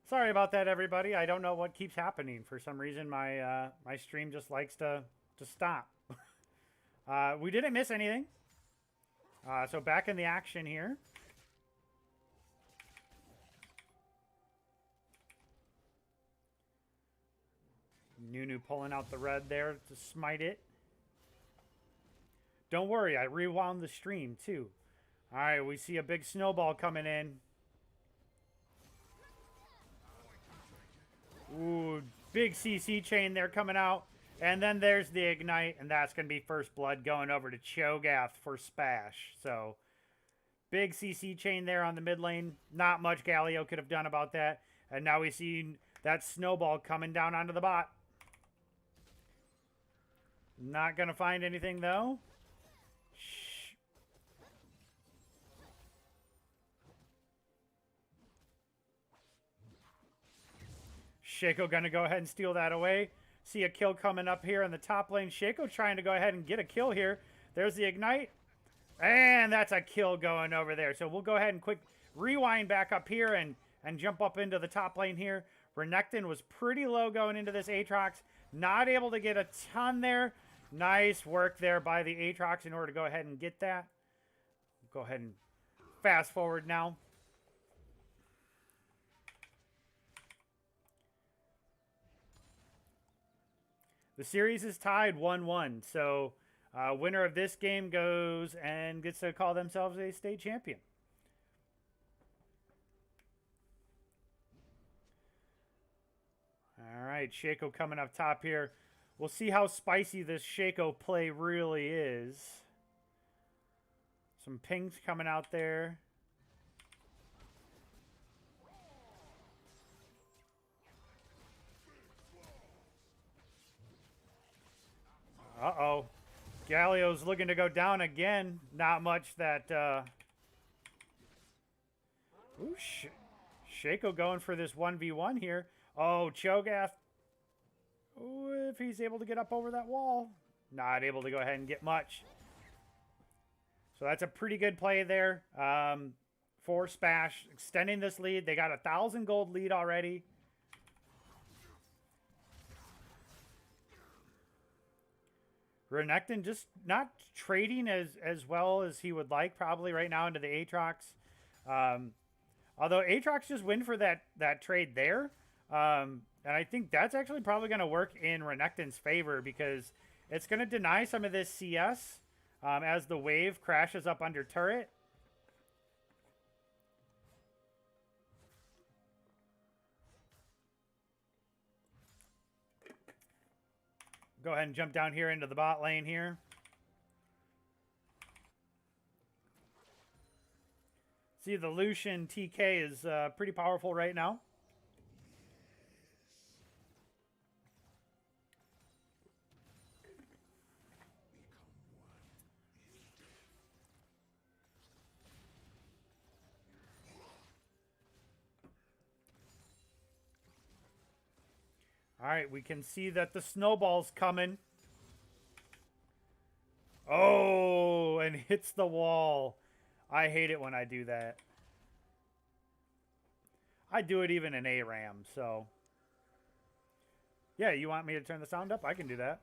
Sorry about that, everybody. I don't know what keeps happening. For some reason, my stream just likes to stop. We didn't miss anything. So back in the action here. Nunu pulling out the red there to smite it. Don't worry, I rewound the stream too. All right, we see a big snowball coming in. Ooh, big CC chain there coming out. And then there's the Ignite, and that's going to be First Blood going over to Cho'Gath for SPASH. So, big CC chain there on the mid lane. Not much Galio could have done about that. And now we see that snowball coming down onto the bot. Not going to find anything, though. Shaco going to go ahead and steal that away. See a kill coming up here in the top lane. Shaco trying to go ahead and get a kill here. There's the Ignite. And that's a kill going over there. So we'll go ahead and quick rewind back up here and jump up into the top lane here. Renekton was pretty low going into this Aatrox. Not able to get a ton there. Nice work there by the Aatrox in order to go ahead and get that. Go ahead and fast forward now. The series is tied 1-1. So winner of this game goes and gets to call themselves a state champion. All right, Shaco coming up top here. We'll see how spicy this Shaco play really is. Some pings coming out there. Uh-oh. Galio's looking to go down again. Not much that... Ooh, Shaco going for this 1v1 here. Oh, Cho'Gath. Ooh, if he's able to get up over that wall. Not able to go ahead and get much. So that's a pretty good play there for SPASH. Extending this lead. They got a 1,000 gold lead already. Renekton just not trading as well as he would like probably right now into the Aatrox. Although Aatrox just win for that trade there. And I think that's actually probably going to work in Renekton's favor because it's going to deny some of this CS as the wave crashes up under turret. Go ahead and jump down here into the bot lane here. See, the Lucian TK is pretty powerful right now. All right, we can see that the snowball's coming. Oh, and hits the wall. I hate it when I do that. I do it even in ARAM, so. Yeah, you want me to turn the sound up? I can do that.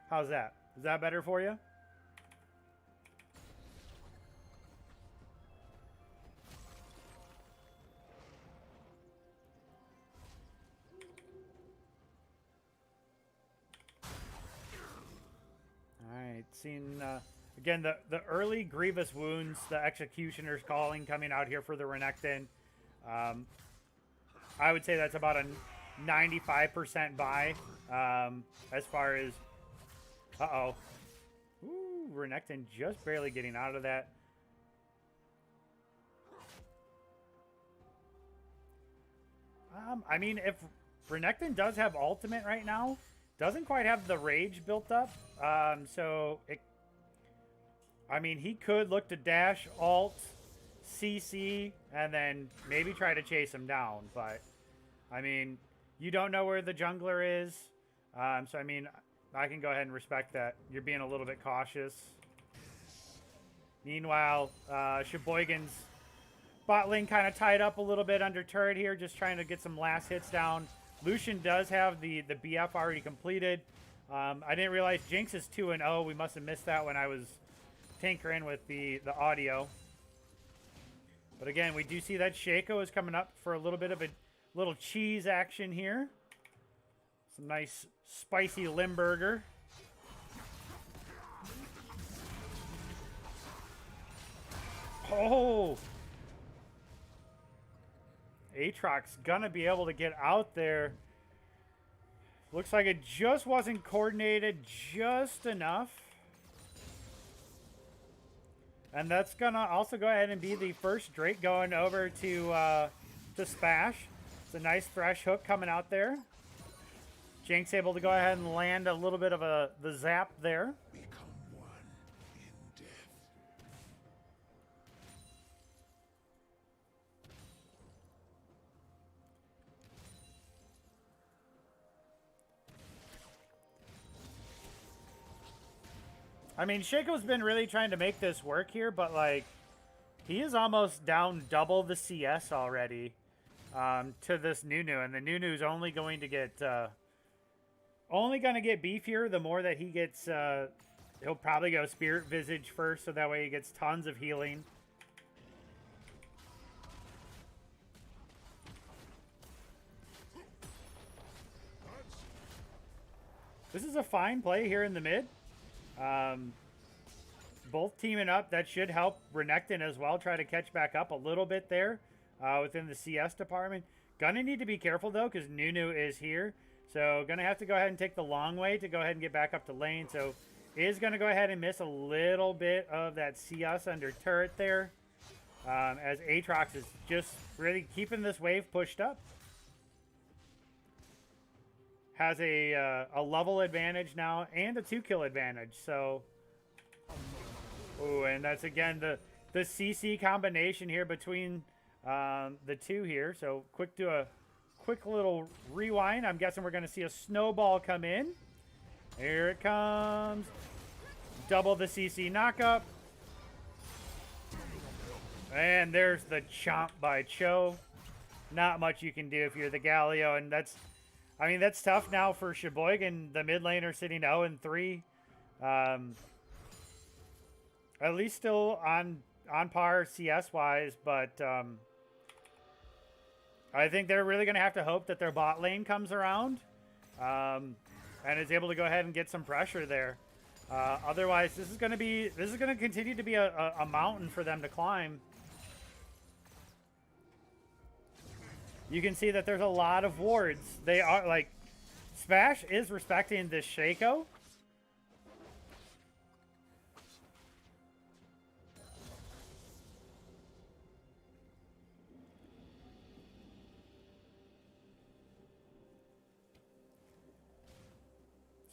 How's that? Is that better for you? Alright, seeing, again, the early Grievous Wounds, the Executioner's Calling coming out here for the Renekton. I would say that's about a 95% buy as far as... Uh-oh. Ooh, Renekton just barely getting out of that. I mean, if Renekton does have ultimate right now, doesn't quite have the rage built up. So, I mean, he could look to dash, alt, CC, and then maybe try to chase him down. But, I mean, You don't know where the jungler is. So, I mean, I can go ahead and respect that. You're being a little bit cautious. Meanwhile, Sheboygan's bot lane kind of tied up a little bit under turret here, just trying to get some last hits down. Lucian does have the BF already completed. I didn't realize Jinx is 2-0. We must have missed that when I was tinkering with the audio. But again, we do see that Shaco is coming up for a little bit of a little cheese action here. Some nice spicy Limburger. Oh! Aatrox's gonna be able to get out there. Looks like it just wasn't coordinated just enough. And that's gonna also go ahead and be the first Drake going over to SPASH. It's a nice thresh hook coming out there. Jinx able to go ahead and land a little bit of the zap there. I mean, Shaco's been really trying to make this work here, but, like, he is almost down double the CS already to this Nunu. And the Nunu's only going to get beefier the more that he gets. He'll probably go Spirit Visage first, so that way he gets tons of healing. This is a fine play here in the mid. Both teaming up. That should help Renekton as well try to catch back up a little bit there within the CS department. Gonna need to be careful, though, because Nunu is here. So gonna have to go ahead and take the long way to go ahead and get back up to lane. So is gonna go ahead and miss a little bit of that CS under turret there. As Aatrox is just really keeping this wave pushed up. Has a level advantage now and a 2-kill advantage. So, oh, and that's again the CC combination here between the two here. So do a quick little rewind. I'm guessing we're going to see a snowball come in. Here it comes. Double the CC knockup. And there's the chomp by Cho. Not much you can do if you're the Galio, and that's. I mean, that's tough now for Sheboygan. The mid laner sitting 0-3. At least still on par CS-wise, but I think they're really going to have to hope that their bot lane comes around and is able to go ahead and get some pressure there. Otherwise, this is going to continue to be a mountain for them to climb. You can see that there's a lot of wards. They are, like, SPASH is respecting this Shaco.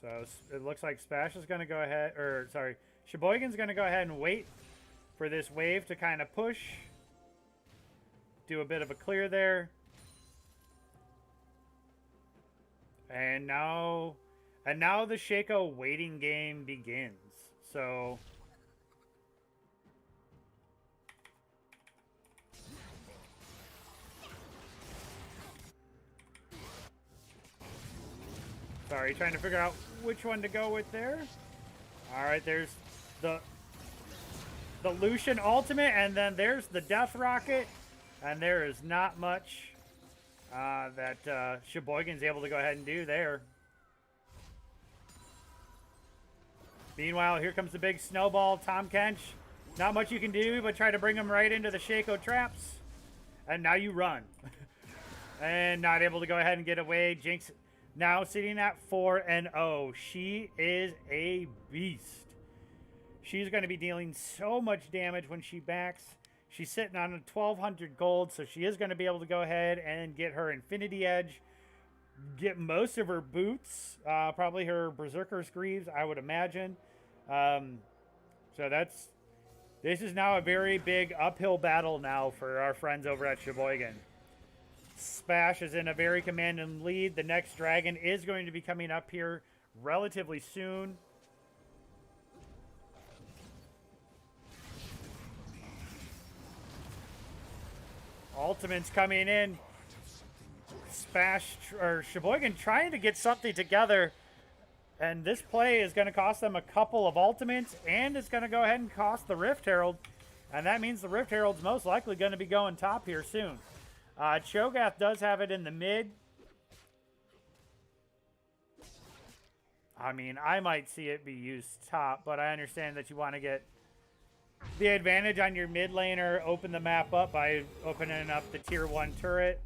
So it looks like SPASH is going to go ahead, or sorry, Sheboygan's going to go ahead and wait for this wave to kind of push. Do a bit of a clear there. And now the Shaco waiting game begins. So sorry, trying to figure out which one to go with there. All right, there's the Lucian ultimate, and then there's the Death Rocket, and there is not much that Sheboygan's able to go ahead and do there. Meanwhile, here comes the big snowball. Tom Kench, not much you can do but try to bring him right into the Shaco traps. And now you run. And not able to go ahead and get away. Jinx now sitting at 4-0. She is a beast. She's going to be dealing so much damage when she backs. She's sitting on 1,200 gold, so she is going to be able to go ahead and get her Infinity Edge, get most of her boots, probably her Berserker's Greaves, I would imagine. So this is now a very big uphill battle now for our friends over at Sheboygan. SPASH is in a very commanding lead. The next dragon is going to be coming up here relatively soon. Ultimate's coming in. SPASH or Sheboygan trying to get something together. And this play is going to cost them a couple of ultimates, and it's going to go ahead and cost the Rift Herald. And that means the Rift Herald's most likely going to be going top here soon. Cho'Gath does have it in the mid. I mean, I might see it be used top, but I understand that you want to get the advantage on your mid laner, open the map up by opening up the tier 1 turret.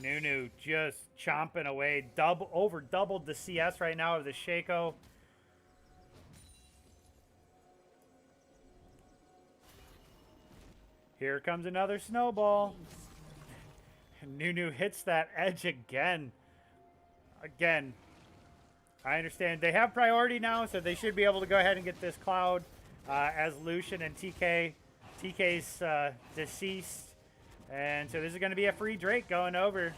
Nunu just chomping away. Over doubled the CS right now of the Shaco. Here comes another snowball. Nunu hits that edge again. Again. I understand they have priority now, so they should be able to go ahead and get this cloud as Lucian and TK. TK's deceased. And so this is going to be a free Drake going over.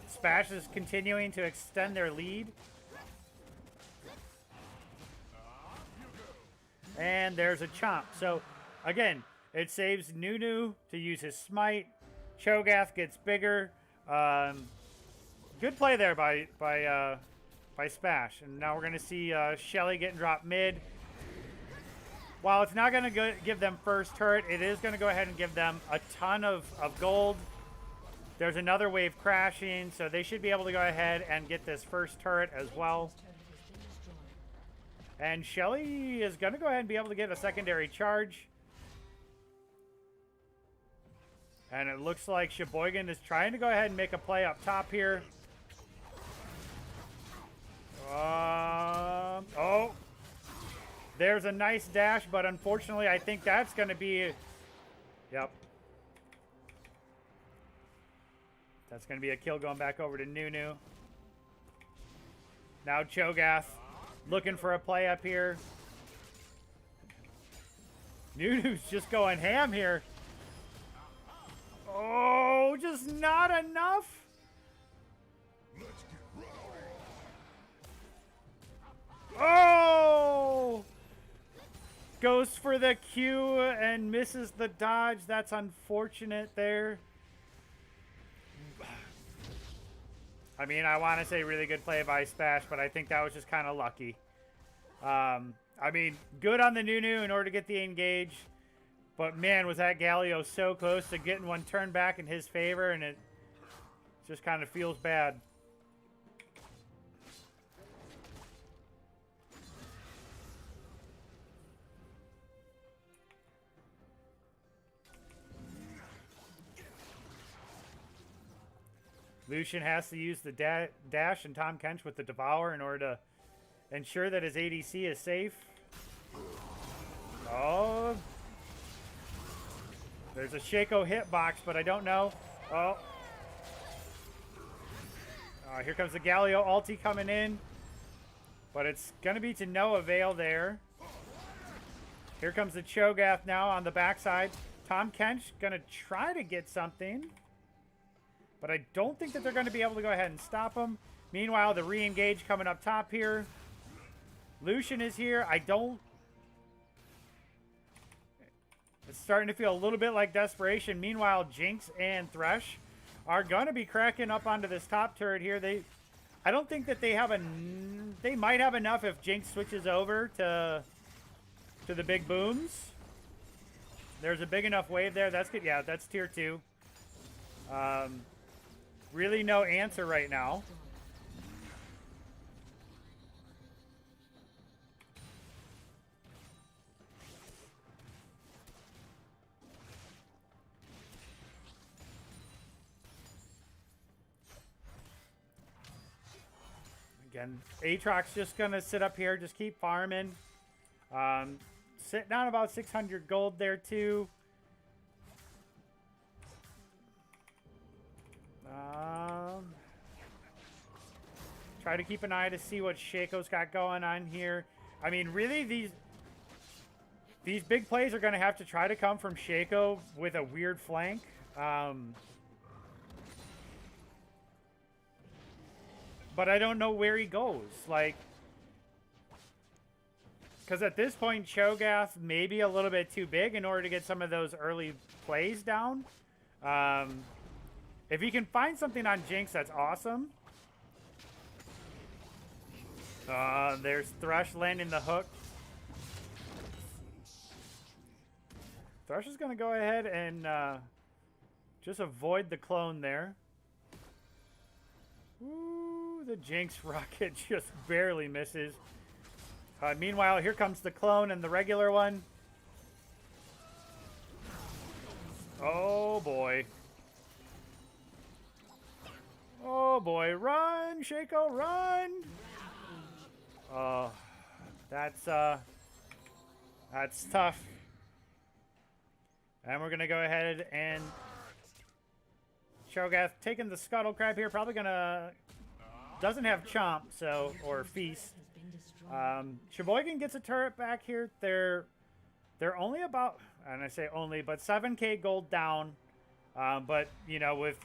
SPASH is continuing to extend their lead. And there's a chomp. So, again, it saves Nunu to use his smite. Cho'Gath gets bigger. Good play there by SPASH. And now we're going to see Shelly getting dropped mid. While it's not going to give them first turret, it is going to go ahead and give them a ton of gold. There's another wave crashing, so they should be able to go ahead and get this first turret as well. And Shelly is going to go ahead and be able to get a secondary charge. And it looks like Sheboygan is trying to go ahead and make a play up top here. Oh. There's a nice dash, but unfortunately, I think that's going to be... Yep. That's going to be a kill going back over to Nunu. Now Cho'Gath looking for a play up here. Nunu's just going ham here. Oh, just not enough. Oh! Goes for the Q and misses the dodge. That's unfortunate there. I mean, I want to say really good play by SPASH, but I think that was just kind of lucky. I mean, good on the Nunu in order to get the engage. But man, was that Galio so close to getting one turned back in his favor, and it just kind of feels bad. Lucian has to use the dash and Tahm Kench with the Devour in order to ensure that his ADC is safe. Oh. There's a Shaco hitbox, but I don't know. Oh. Here comes the Galio ulti coming in. But it's going to be to no avail there. Here comes the Cho'Gath now on the backside. Tahm Kench going to try to get something. But I don't think that they're going to be able to go ahead and stop him. Meanwhile, the re-engage coming up top here. Lucian is here. It's starting to feel a little bit like desperation. Meanwhile, Jinx and Thresh are going to be cracking up onto this top turret here. I don't think that they have they might have enough if Jinx switches over to the big booms. There's a big enough wave there. That's good. Yeah, that's tier 2. Really no answer right now. Again, Aatrox's just going to sit up here, just keep farming. Sitting down about 600 gold there too. Try to keep an eye to see what Shaco's got going on here. I mean, really, these big plays are going to have to try to come from Shaco with a weird flank. But I don't know where he goes. Like, because at this point, Cho'Gath may be a little bit too big in order to get some of those early plays down. If he can find something on Jinx, that's awesome. There's Thresh landing the hook. Thresh is going to go ahead and just avoid the clone there. Ooh, the Jinx rocket just barely misses. Meanwhile, here comes the clone and the regular one. Oh, boy. Oh, boy. Run, Shaco, run! Oh, that's tough. And we're going to go ahead and Cho'Gath taking the Scuttle Crab here. Probably going to... Doesn't have Chomp, so... Or Feast. Sheboygan gets a turret back here. They're only about... And I say only, but 7k gold down. But, you know, with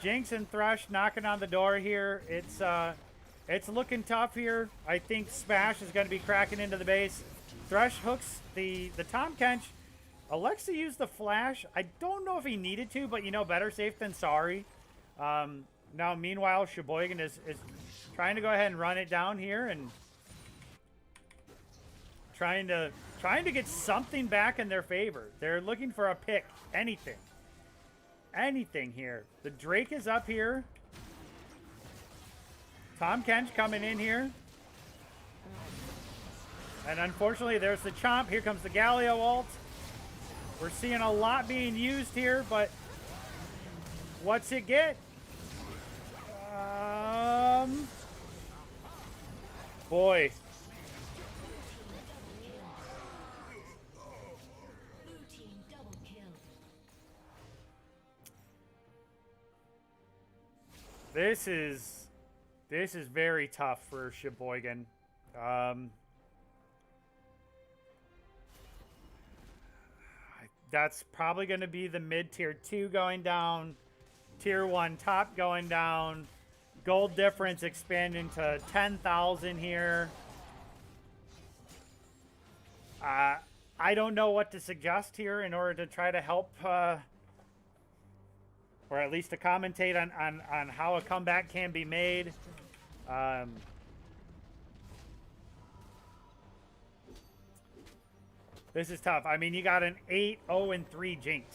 Jinx and Thresh knocking on the door here, it's looking tough here. I think SPASH is going to be cracking into the base. Thresh hooks the Tahm Kench. Alexa used the flash. I don't know if he needed to, but, you know, better safe than sorry. Now, meanwhile, Sheboygan is trying to go ahead and run it down here and trying to get something back in their favor. They're looking for a pick. Anything. Anything here. The Drake is up here. Tahm Kench coming in here. And unfortunately, there's the Chomp. Here comes the Galio ult. We're seeing a lot being used here, but what's it get? Boy. This is very tough for Sheboygan. That's probably going to be the mid tier 2 going down, tier 1 top going down, gold difference expanding to 10,000 here. I don't know what to suggest here in order to try to help, or at least to commentate on how a comeback can be made. This is tough. I mean, you got an 8-0-3 Jinx.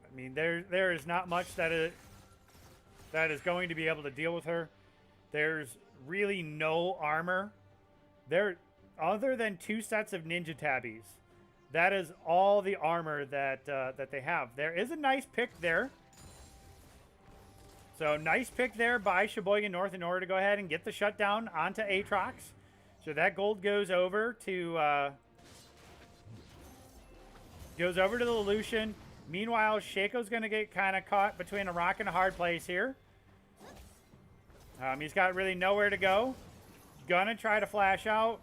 I mean, there is not much that is going to be able to deal with her. There's really no armor. Other than 2 sets of Ninja Tabbies. That is all the armor that they have. There is a nice pick there. So, nice pick there by Sheboygan North in order to go ahead and get the shutdown onto Aatrox. So, that gold goes over to the Lucian. Meanwhile, Shaco's going to get kind of caught between a rock and a hard place here. He's got really nowhere to go. Gonna try to flash out.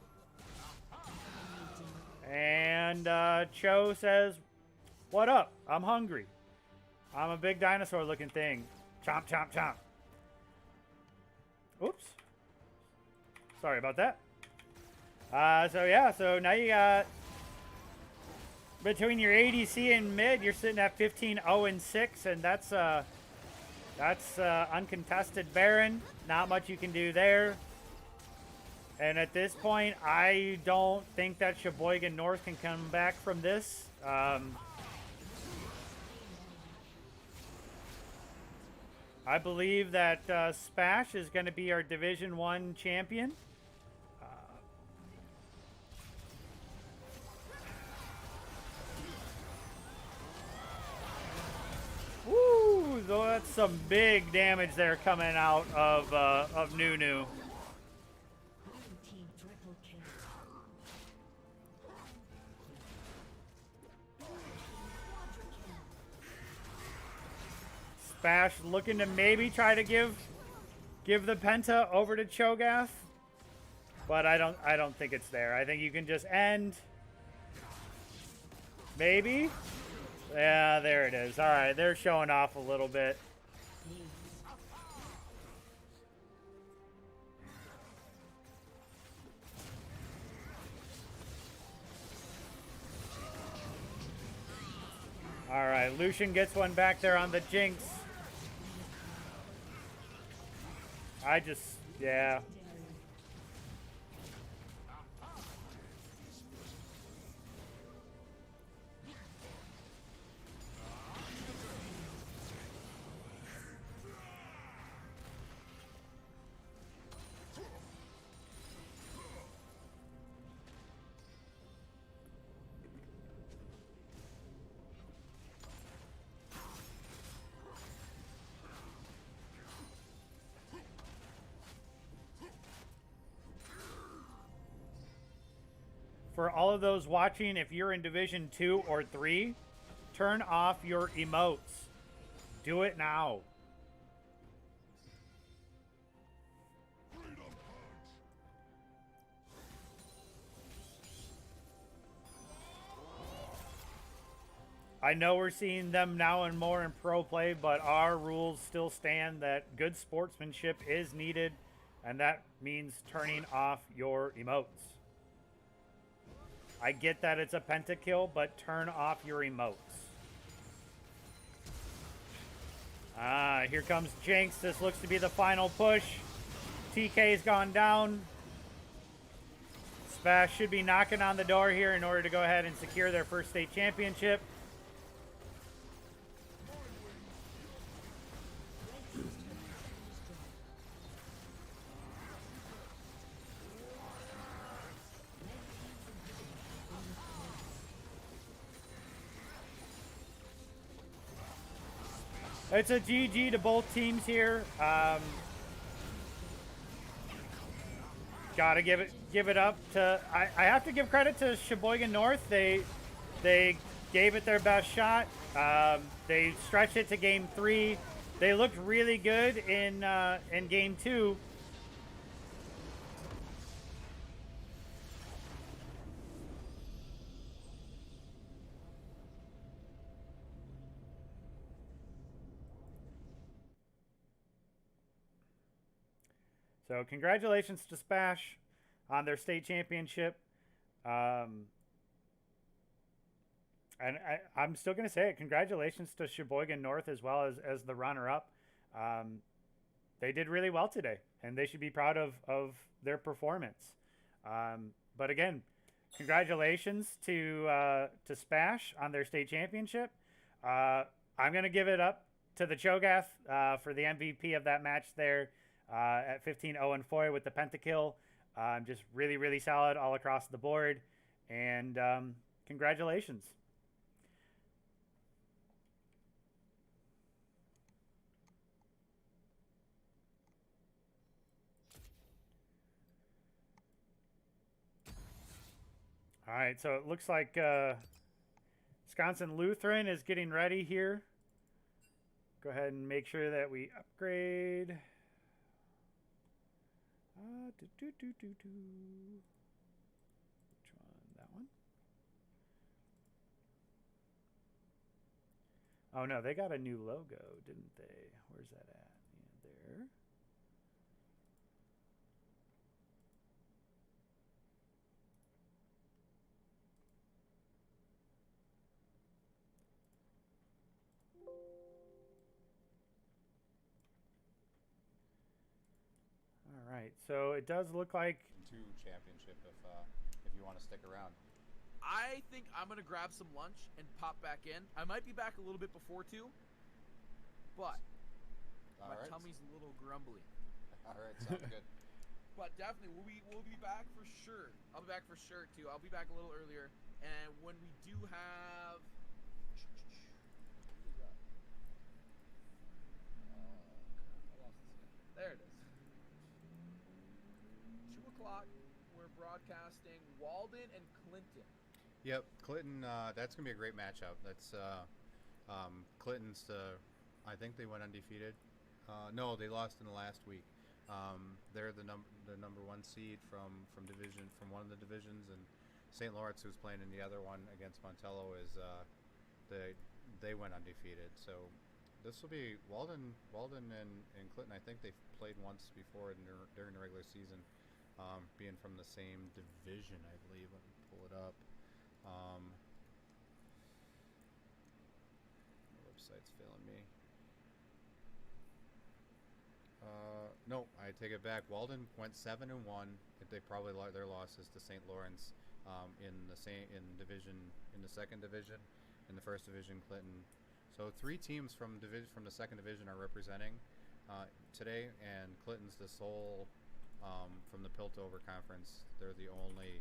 And Cho says, "What up? I'm hungry. I'm a big dinosaur looking thing. Chomp, chomp, chomp." Oops. Sorry about that. So now you got, between your ADC and mid, you're sitting at 15-0-6, and that's uncontested Baron. Not much you can do there. And at this point, I don't think that Sheboygan North can come back from this. I believe that SPASH is going to be our Division 1 champion. Woo! That's some big damage there coming out of Nunu. SPASH looking to maybe try to give give the Penta over to Cho'Gath, but I don't think it's there. I think you can just end. Maybe. Yeah, there it is. All right, they're showing off a little bit. All right, Lucian gets one back there on the Jinx. Yeah. For all of those watching, if you're in Division 2 or 3, turn off your emotes. Do it now. I know we're seeing them now and more in pro play, but our rules still stand that good sportsmanship is needed, and that means turning off your emotes. I get that it's a pentakill, but turn off your emotes. Here comes Jinx. This looks to be the final push. TK's gone down. SPASH should be knocking on the door here in order to go ahead and secure their first state championship. It's a GG to both teams here. Gotta give it up to. I have to give credit to Sheboygan North. They gave it their best shot. They stretched it to game 3. They looked really good in game 2. So congratulations to SPASH on their state championship. And I'm still going to say it. Congratulations to Sheboygan North as well as the runner-up. They did really well today, and they should be proud of their performance. But again, congratulations to SPASH on their state championship. I'm going to give it up to the Cho'Gath for the MVP of that match there. At 15-0-4 with the pentakill. Just really, really solid all across the board. And congratulations. All right, so it looks like Wisconsin Lutheran is getting ready here. Go ahead and make sure that we upgrade. Which one? That one? Oh no, they got a new logo, didn't they? Where's that at? Yeah, there. All right, so it does look like 2 championship if you want to stick around. I think I'm gonna grab some lunch and pop back in. I might be back a little bit before 2, but my tummy's a little grumbly. All right, sounds good. But definitely, we'll be back for sure. I'll be back for sure too. I'll be back a little earlier, and when we do have. There it is. 2 o'clock. We're broadcasting Walden and Clinton. Yep, Clinton. That's gonna be a great matchup. That's Clinton's. I think they went undefeated. No, they lost in the last week. They're the number one seed from one of the divisions, and St. Lawrence, who's playing in the other one against Montello, is they went undefeated. So this will be Walden and Clinton. I think they've played once before during the regular season, being from the same division, I believe. Let me pull it up. The website's failing me. No, I take it back. Walden went 7-1. They probably their losses to St. Lawrence in the second division. In the first division, Clinton. So 3 teams from the second division are representing today, and Clinton's the sole from the Piltover Conference. They're the only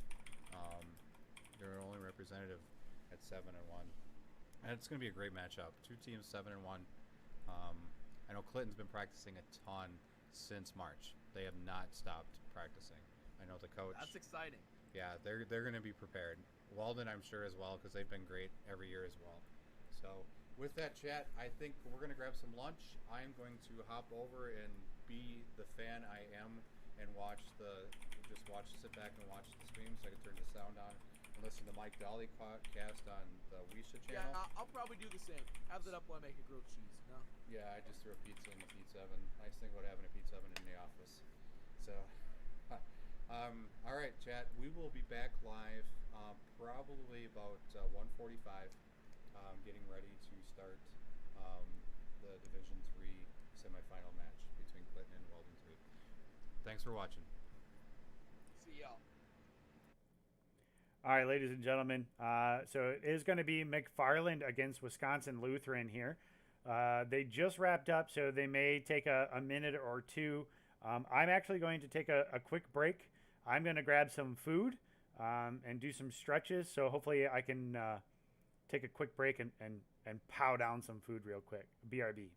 representative at 7-1, and it's going to be a great matchup. 2 teams 7-1. I know Clinton's been practicing a ton since March. They have not stopped practicing. I know the coach. That's exciting. Yeah, they're going to be prepared. Walden, I'm sure, as well, because they've been great every year as well. So with that, chat, I think we're going to grab some lunch. I'm going to hop over and be the fan I am and sit back and watch the stream, so I can turn the sound on and listen to Mike Dolly cast on the Wisha channel. Yeah, I'll probably do the same. Have that up while I make a grilled cheese, you know? Yeah, I just threw a pizza in the pizza oven. Nice thing about having a pizza oven in the office. So, all right, chat. We will be back live probably about 1:45, getting ready to start the Division 3 semifinal match between Clinton and Walden 3. Thanks for watching. See y'all. All right, ladies and gentlemen. So it is going to be McFarland against Wisconsin Lutheran here. They just wrapped up, so they may take a minute or two. I'm actually going to take a quick break. I'm going to grab some food and do some stretches. So hopefully I can take a quick break and pow down some food real quick. BRB.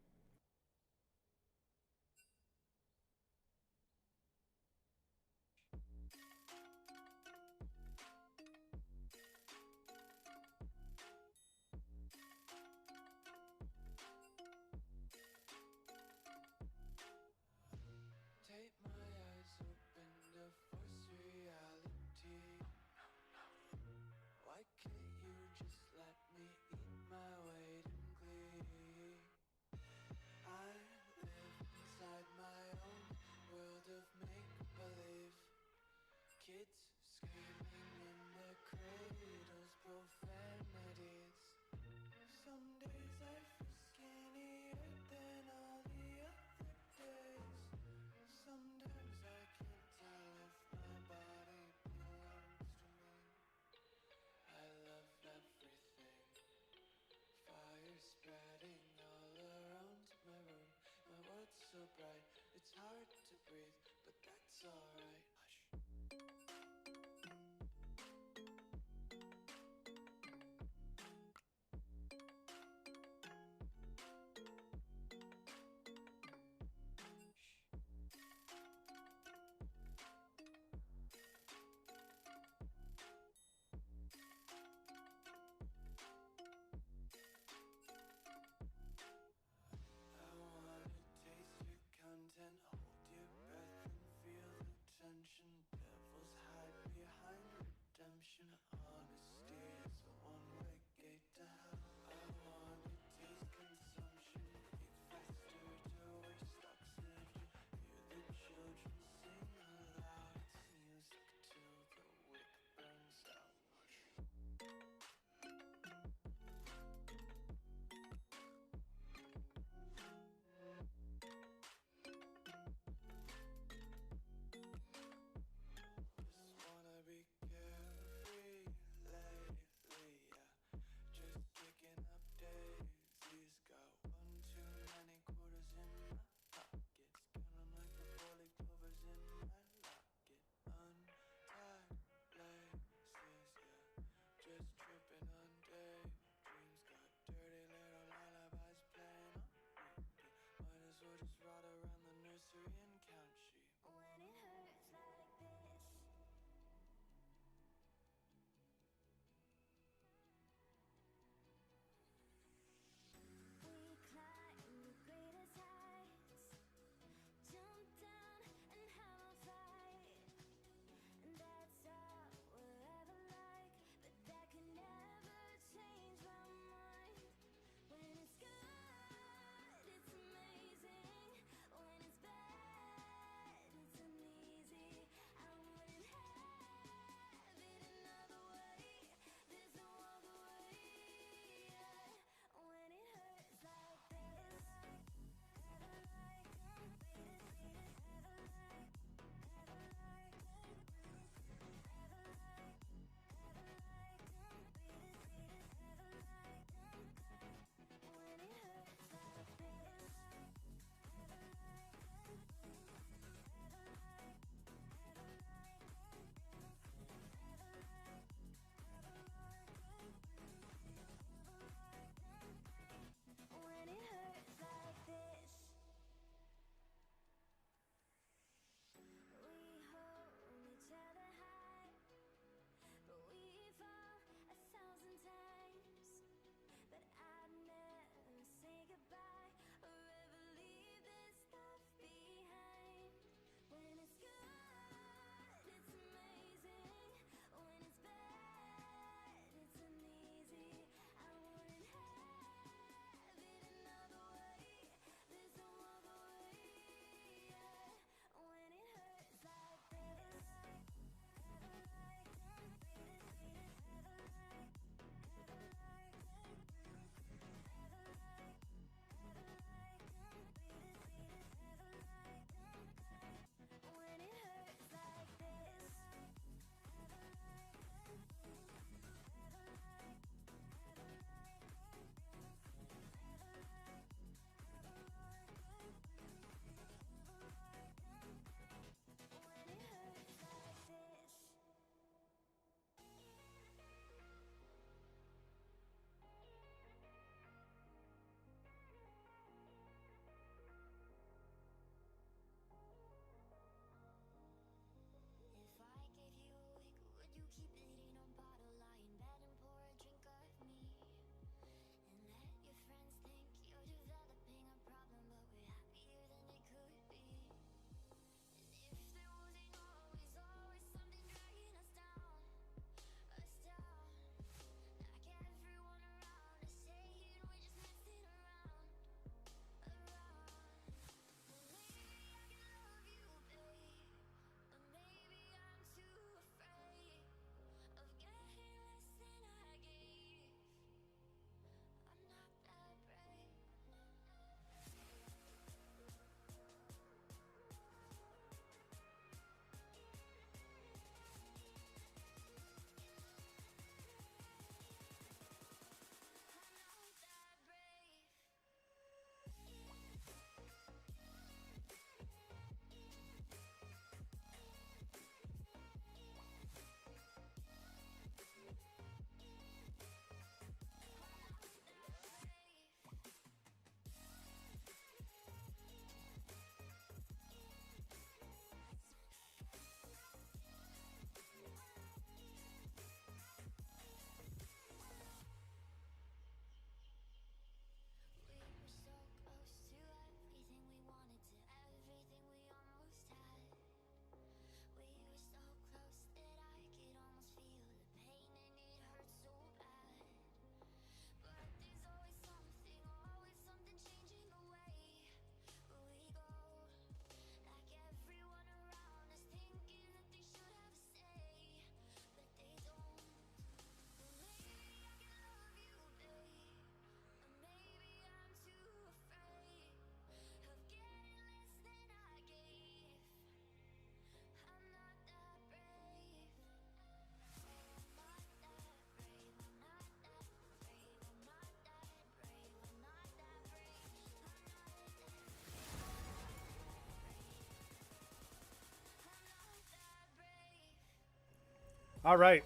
All right.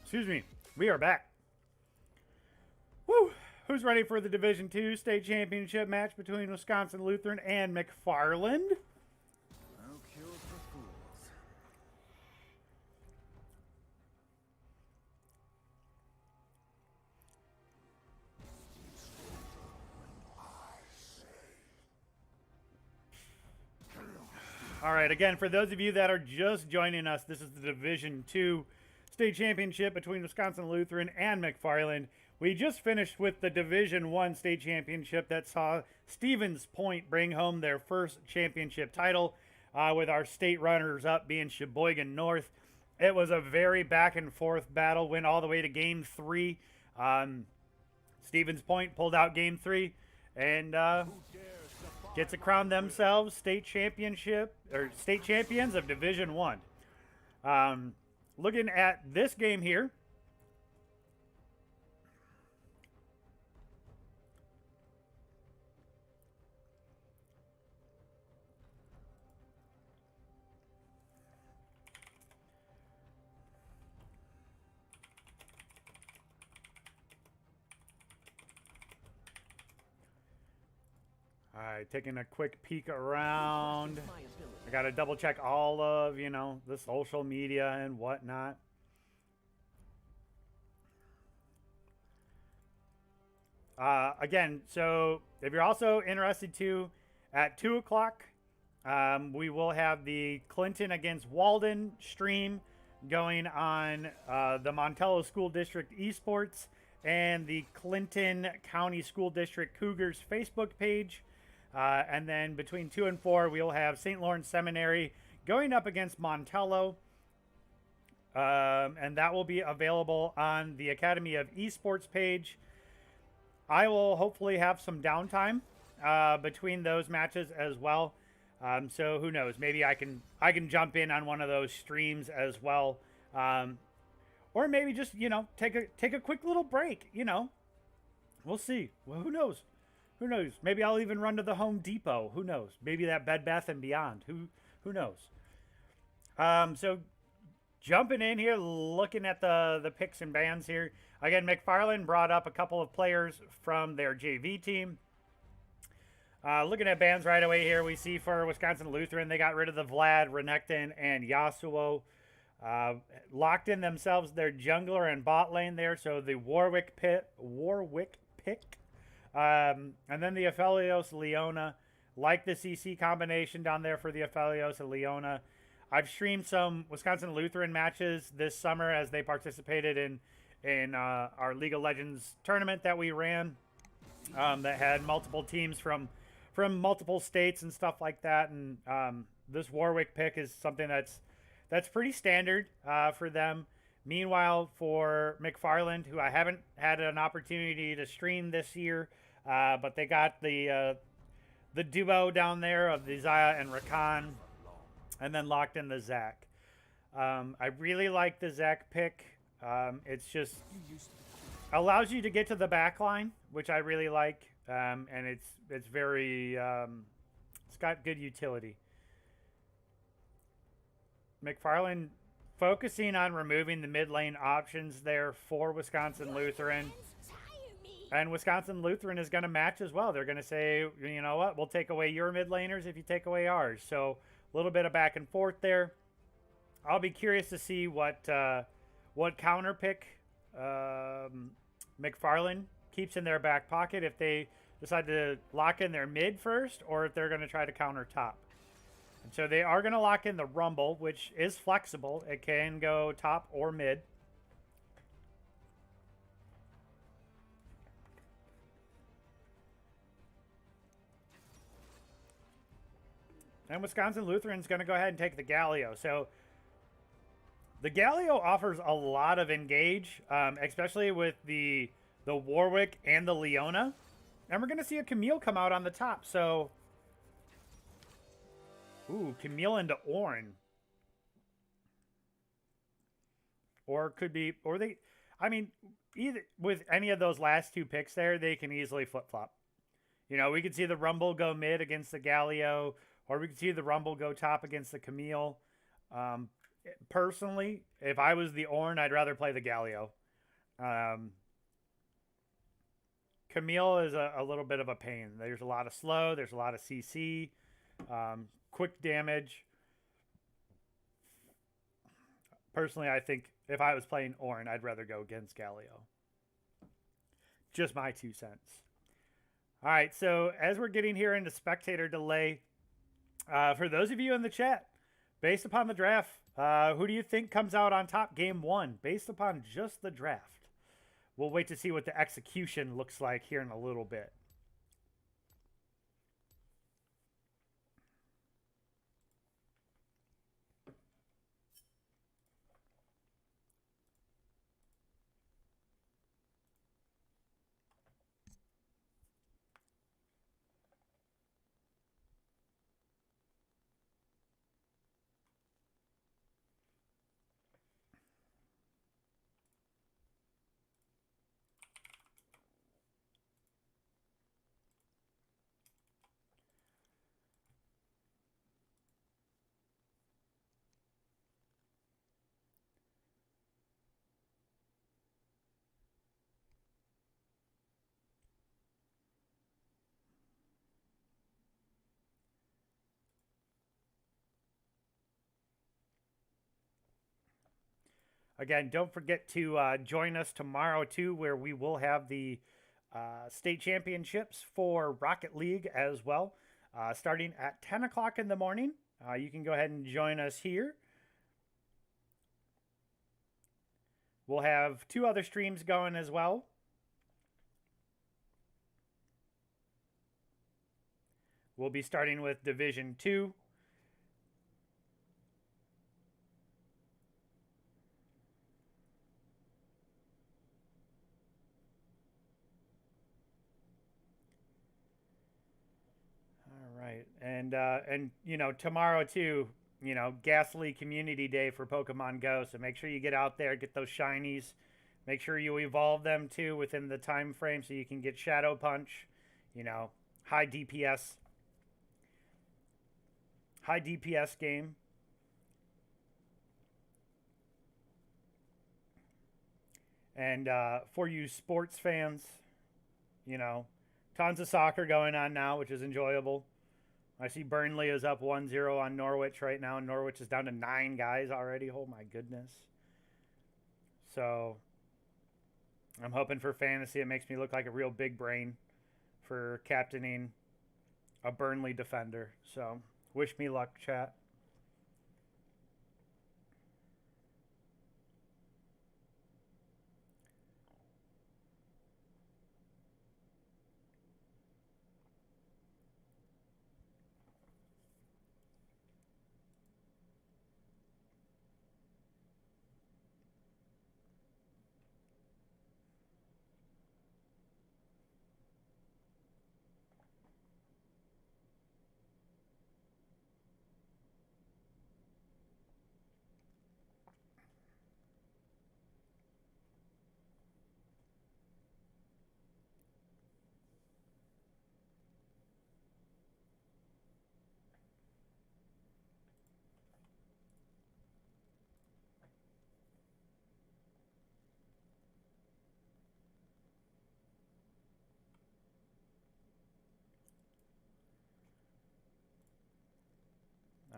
Excuse me. We are back. Woo! Who's ready for the Division II state championship match between Wisconsin Lutheran and McFarland? No cure for fools. All right, again, for those of you that are just joining us, this is the Division II state championship between Wisconsin Lutheran and McFarland. We just finished with the Division I state championship that saw Stevens Point bring home their first championship title, with our state runners-up being Sheboygan North. It was a very back-and-forth battle, went all the way to Game 3. Stevens Point pulled out Game 3, and gets to crown themselves state championship or state champions of Division I. Looking at this game here, all right, taking a quick peek around. I got to double check all of, the social media and whatnot. Again, so if you're also interested too, at 2 o'clock, we will have the Clinton against Walden stream going on the Montello School District Esports and the Clinton County School District Cougars Facebook page. And then between 2 and 4, we'll have St. Lawrence Seminary going up against Montello. And that will be available on the Academy of Esports page. I will hopefully have some downtime between those matches as well. So who knows? Maybe I can jump in on one of those streams as well. Or maybe just, take a quick little break, We'll see. Well, who knows? Who knows? Maybe I'll even run to the Home Depot. Who knows? Maybe that Bed Bath & Beyond. Who knows? So jumping in here, looking at the picks and bans here. Again, McFarland brought up a couple of players from their JV team. Looking at bans right away here, we see for Wisconsin Lutheran, they got rid of the Vlad, Renekton, and Yasuo. Locked in themselves their jungler and bot lane there, so the Warwick pick. And then the Aphelios Leona, like the CC combination down there for the Aphelios and Leona. I've streamed some Wisconsin Lutheran matches this summer as they participated in our League of Legends tournament that we ran, that had multiple teams from multiple states and stuff like that. And this Warwick pick is something that's pretty standard for them. Meanwhile, for McFarland, who I haven't had an opportunity to stream this year, but they got the duo down there of the Zaya and Rakan, and then locked in the Zac. I really like the Zac pick. It's just allows you to get to the back line, which I really like, and it's very it's got good utility. McFarland focusing on removing the mid lane options there for Wisconsin Lutheran. And Wisconsin Lutheran is going to match as well. They're going to say, you know what, we'll take away your mid laners if you take away ours. So a little bit of back and forth there. I'll be curious to see what counter pick McFarland keeps in their back pocket, if they decide to lock in their mid first or if they're going to try to counter top. And so they are going to lock in the Rumble, which is flexible. It can go top or mid. And Wisconsin Lutheran's going to go ahead and take the Galio. So the Galio offers a lot of engage, especially with the Warwick and the Leona. And we're going to see a Camille come out on the top. So, ooh, Camille into Ornn. Or could be, or they, I mean, either with any of those last two picks there, they can easily flip-flop. You know, we could see the Rumble go mid against the Galio, or we could see the Rumble go top against the Camille. personally, if I was the Ornn, I'd rather play the Galio. Camille is a little bit of a pain. There's a lot of slow. There's a lot of CC. Quick damage. Personally, I think if I was playing Ornn, I'd rather go against Galio. Just my 2 cents. All right, so as we're getting here into spectator delay, for those of you in the chat, based upon the draft, who do you think comes out on top game 1 based upon just the draft? We'll wait to see what the execution looks like here in a little bit. Again, don't forget to join us tomorrow, too, where we will have the state championships for Rocket League as well, starting at 10 o'clock in the morning. You can go ahead and join us here. We'll have 2 other streams going as well. We'll be starting with Division 2. Right. And you know, tomorrow too, you know, Ghastly Community Day for Pokemon Go. So make sure you get out there, get those shinies. Make sure you evolve them too within the time frame so you can get Shadow Punch, you know, high DPS game. And for you sports fans, you know, tons of soccer going on now, which is enjoyable. I see Burnley is up 1-0 on Norwich right now. Norwich is down to 9 guys already. Oh, my goodness. So, I'm hoping for fantasy. It makes me look like a real big brain for captaining a Burnley defender. So, wish me luck, chat.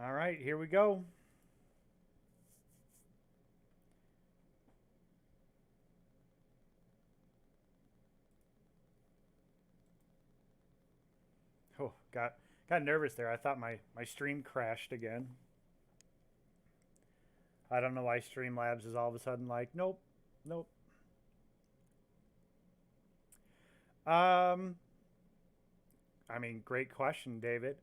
All right, here we go. Oh, got nervous there. I thought my stream crashed again. I don't know why Streamlabs is all of a sudden like, nope, nope. I mean, great question, David.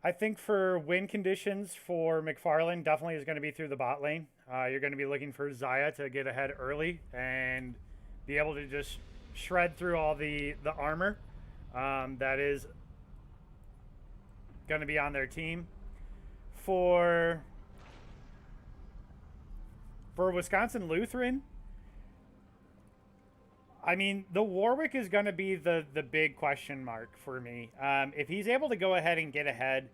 I think for win conditions for McFarland, definitely is going to be through the bot lane. You're going to be looking for Zaya to get ahead early and be able to just shred through all the armor that is going to be on their team. For Wisconsin Lutheran, I mean, the Warwick is going to be the big question mark for me. If he's able to go ahead and get ahead,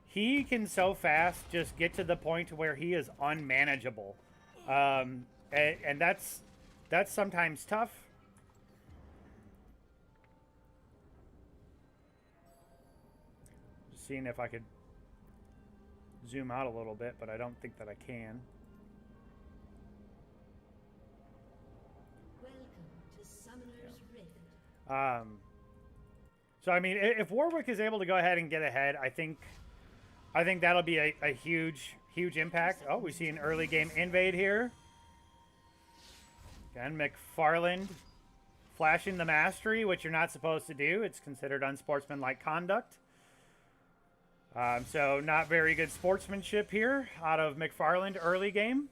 he can so fast just get to the point where he is unmanageable. And that's sometimes tough. Just seeing if I could zoom out a little bit, but I don't think that I can. So I mean, if Warwick is able to go ahead and get ahead, I think that'll be a huge impact. Oh, we see an early game invade here. Again, McFarland flashing the mastery, which you're not supposed to do. It's considered unsportsmanlike conduct. So not very good sportsmanship here out of McFarland early game.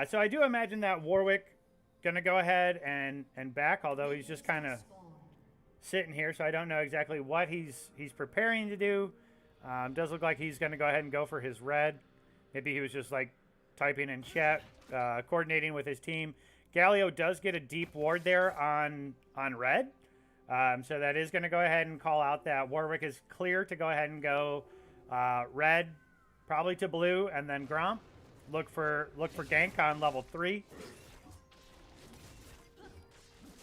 So I do imagine that Warwick gonna go ahead and back, although he's just kind of sitting here, so I don't know exactly what he's preparing to do. Does look like he's gonna go ahead and go for his red. Maybe he was just like typing in chat, coordinating with his team. Galio does get a deep ward there on red, so that is gonna go ahead and call out that Warwick is clear to go ahead and go red, probably to blue, and then Gromp. Look for gank on level 3.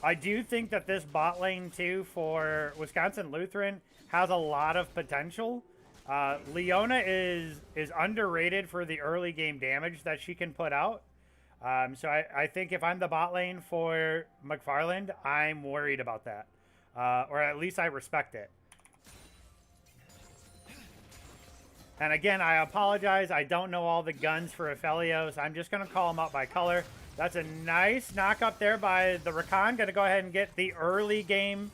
I do think that this bot lane too for Wisconsin Lutheran has a lot of potential. Leona is underrated for the early game damage that she can put out. So I think if I'm the bot lane for McFarland, I'm worried about that, or at least I respect it. And again, I apologize. I don't know all the guns for Aphelios. I'm just going to call them out by color. That's a nice knock up there by the Rakan. Going to go ahead and get the early game,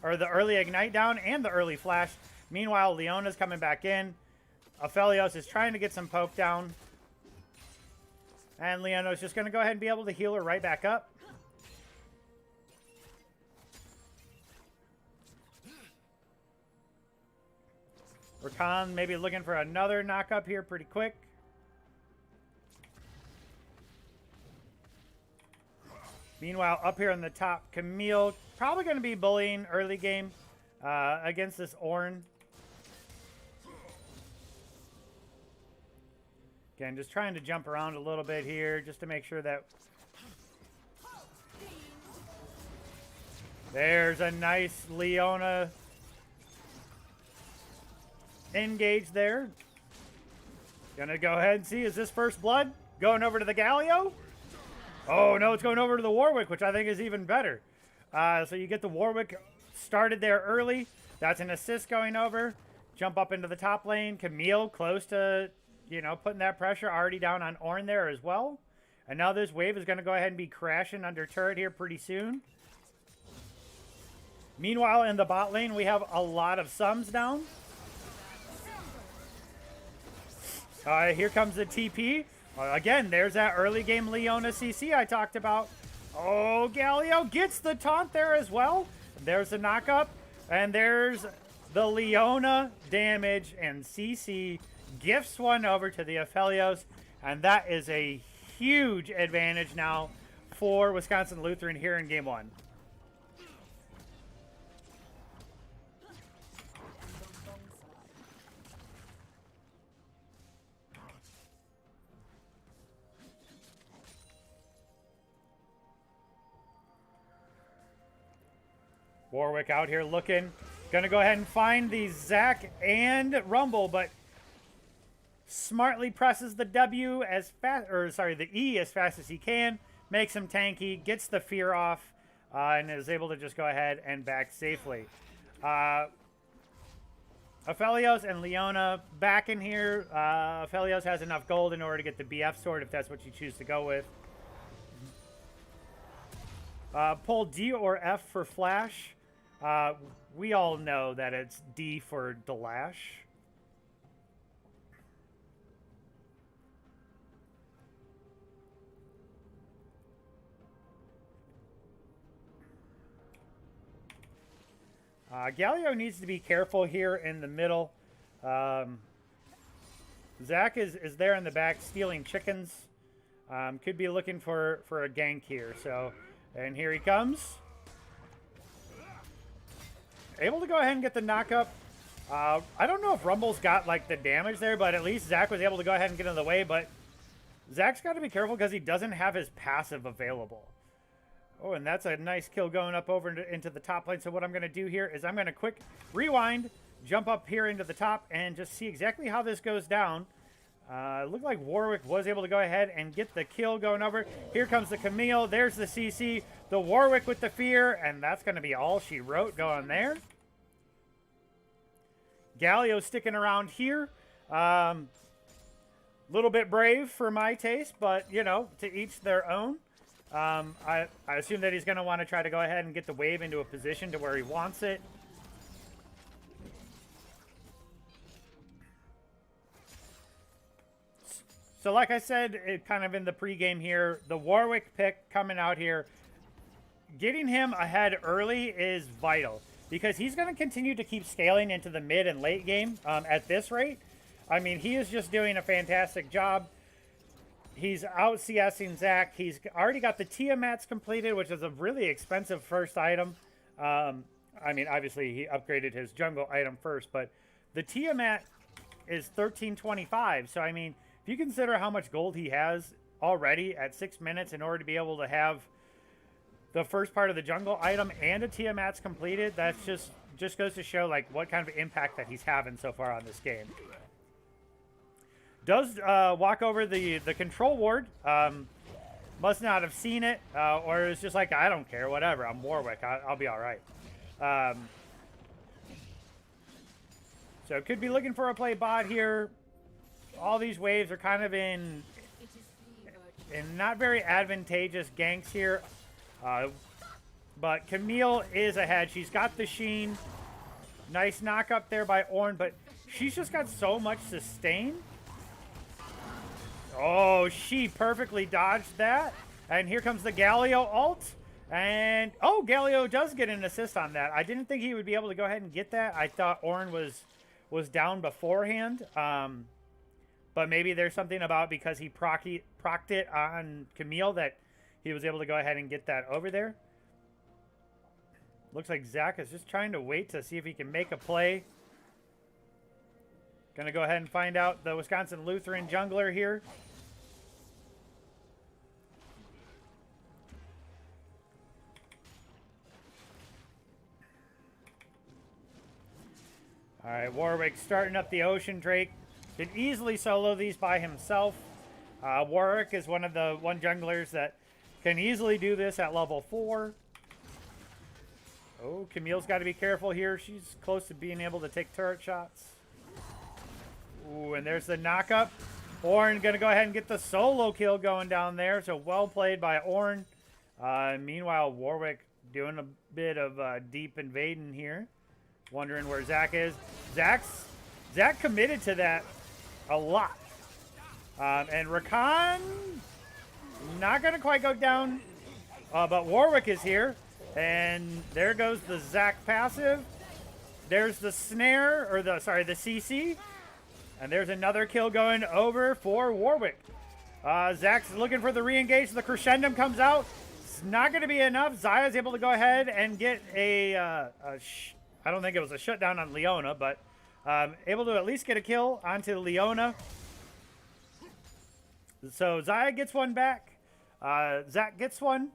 or the early ignite down and the early flash. Meanwhile, Leona's coming back in. Aphelios is trying to get some poke down. And Leona's just going to go ahead and be able to heal her right back up. Rakan maybe looking for another knock up here pretty quick. Meanwhile, up here on the top, Camille probably going to be bullying early game against this Ornn. Again, just trying to jump around a little bit here just to make sure that... There's a nice Leona engage there. Gonna go ahead and see, is this first blood going over to the Galio? Oh no, it's going over to the Warwick, which I think is even better. So you get the Warwick started there early. That's an assist going over. Jump up into the top lane. Camille close to, you know, putting that pressure already down on Ornn there as well. And now this wave is going to go ahead and be crashing under turret here pretty soon. Meanwhile, in the bot lane, we have a lot of sums down. Here comes the TP. Again, there's that early game Leona CC I talked about. Oh, Galio gets the taunt there as well. There's the knockup. And there's the Leona damage. And CC gifts one over to the Aphelios. And that is a huge advantage now for Wisconsin Lutheran here in game 1. Warwick out here looking. Gonna go ahead and find the Zac and Rumble, but smartly presses the W as fast, or sorry, the E as fast as he can. Makes him tanky, gets the fear off, and is able to just go ahead and back safely. Aphelios and Leona back in here. Aphelios has enough gold in order to get the BF sword if that's what you choose to go with. Pull D or F for flash. We all know that it's D for Delash. Galio needs to be careful here in the middle. Zac is there in the back stealing chickens. Could be looking for a gank here. So And here he comes. Able to go ahead and get the knockup. I don't know if Rumble's got like the damage there, but at least Zach was able to go ahead and get in the way. But Zach's got to be careful because he doesn't have his passive available. Oh, and that's a nice kill going up over into the top lane. So what I'm going to do here is I'm going to quick rewind, jump up here into the top, and just see exactly how this goes down. It looked like Warwick was able to go ahead and get the kill going over. Here comes the Camille. There's the CC. The Warwick with the fear, and that's going to be all she wrote going there. Galio sticking around here. Little bit brave for my taste, but, you know, to each their own. I assume that he's going to want to try to go ahead and get the wave into a position to where he wants it. So like I said, kind of in the pregame here, the Warwick pick coming out here, getting him ahead early is vital because he's going to continue to keep scaling into the mid and late game at this rate. I mean, he is just doing a fantastic job. He's out CSing Zach. He's already got the Tiamats completed, which is a really expensive first item. I mean, obviously he upgraded his jungle item first, but the Tiamat is 1325. So, I mean, if you consider how much gold he has already at 6 minutes in order to be able to have the first part of the jungle item and a Tiamat's completed, that's just goes to show like what kind of impact that he's having so far on this game. Does walk over the control ward. Must not have seen it, or it's just like, I don't care, whatever. I'm Warwick. I'll be all right. So could be looking for a play bot here. All these waves are kind of in not very advantageous ganks here. But Camille is ahead. She's got the Sheen. Nice knock up there by Ornn, but she's just got so much sustain. Oh, she perfectly dodged that. And here comes the Galio ult. And, oh, Galio does get an assist on that. I didn't think he would be able to go ahead and get that. I thought Ornn was down beforehand. But maybe there's something about because he procced it on Camille that he was able to go ahead and get that over there. Looks like Zach is just trying to wait to see if he can make a play. Gonna go ahead and find out the Wisconsin Lutheran jungler here. All right, Warwick starting up the Ocean Drake. Can easily solo these by himself. Warwick is one junglers that can easily do this at level 4. Oh, Camille's got to be careful here. She's close to being able to take turret shots. Ooh, and there's the knockup. Ornn going to go ahead and get the solo kill going down there. So well played by Ornn. Meanwhile, Warwick doing a bit of deep invading here. Wondering where Zach is. Zach committed to that a lot. And Rakan not going to quite go down. But Warwick is here. And there goes the Zach passive. There's the snare, or the CC. And there's another kill going over for Warwick. Zach's looking for the re-engage. The crescendum comes out. It's not going to be enough. Zaya's able to go ahead and get I don't think it was a shutdown on Leona, but able to at least get a kill onto Leona. So Zaya gets one back. Zach gets one.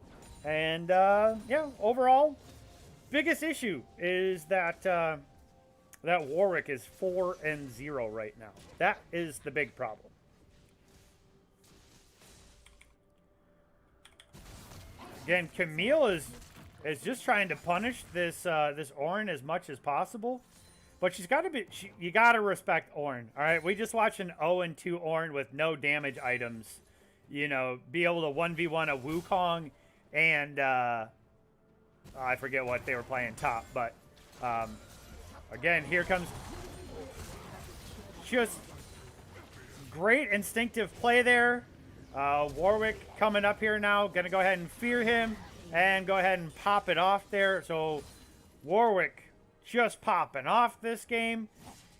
And, yeah, overall, biggest issue is that that Warwick is 4-0 right now. That is the big problem. Again, Camille is just trying to punish this Ornn as much as possible. But she's got to be, you got to respect Ornn. All right, we just watched an 0-2 Ornn with no damage items, you know, be able to 1v1 a Wukong. And I forget what they were playing top, but again, here comes just great instinctive play there. Warwick coming up here now, gonna go ahead and fear him and go ahead and pop it off there. So Warwick just popping off this game.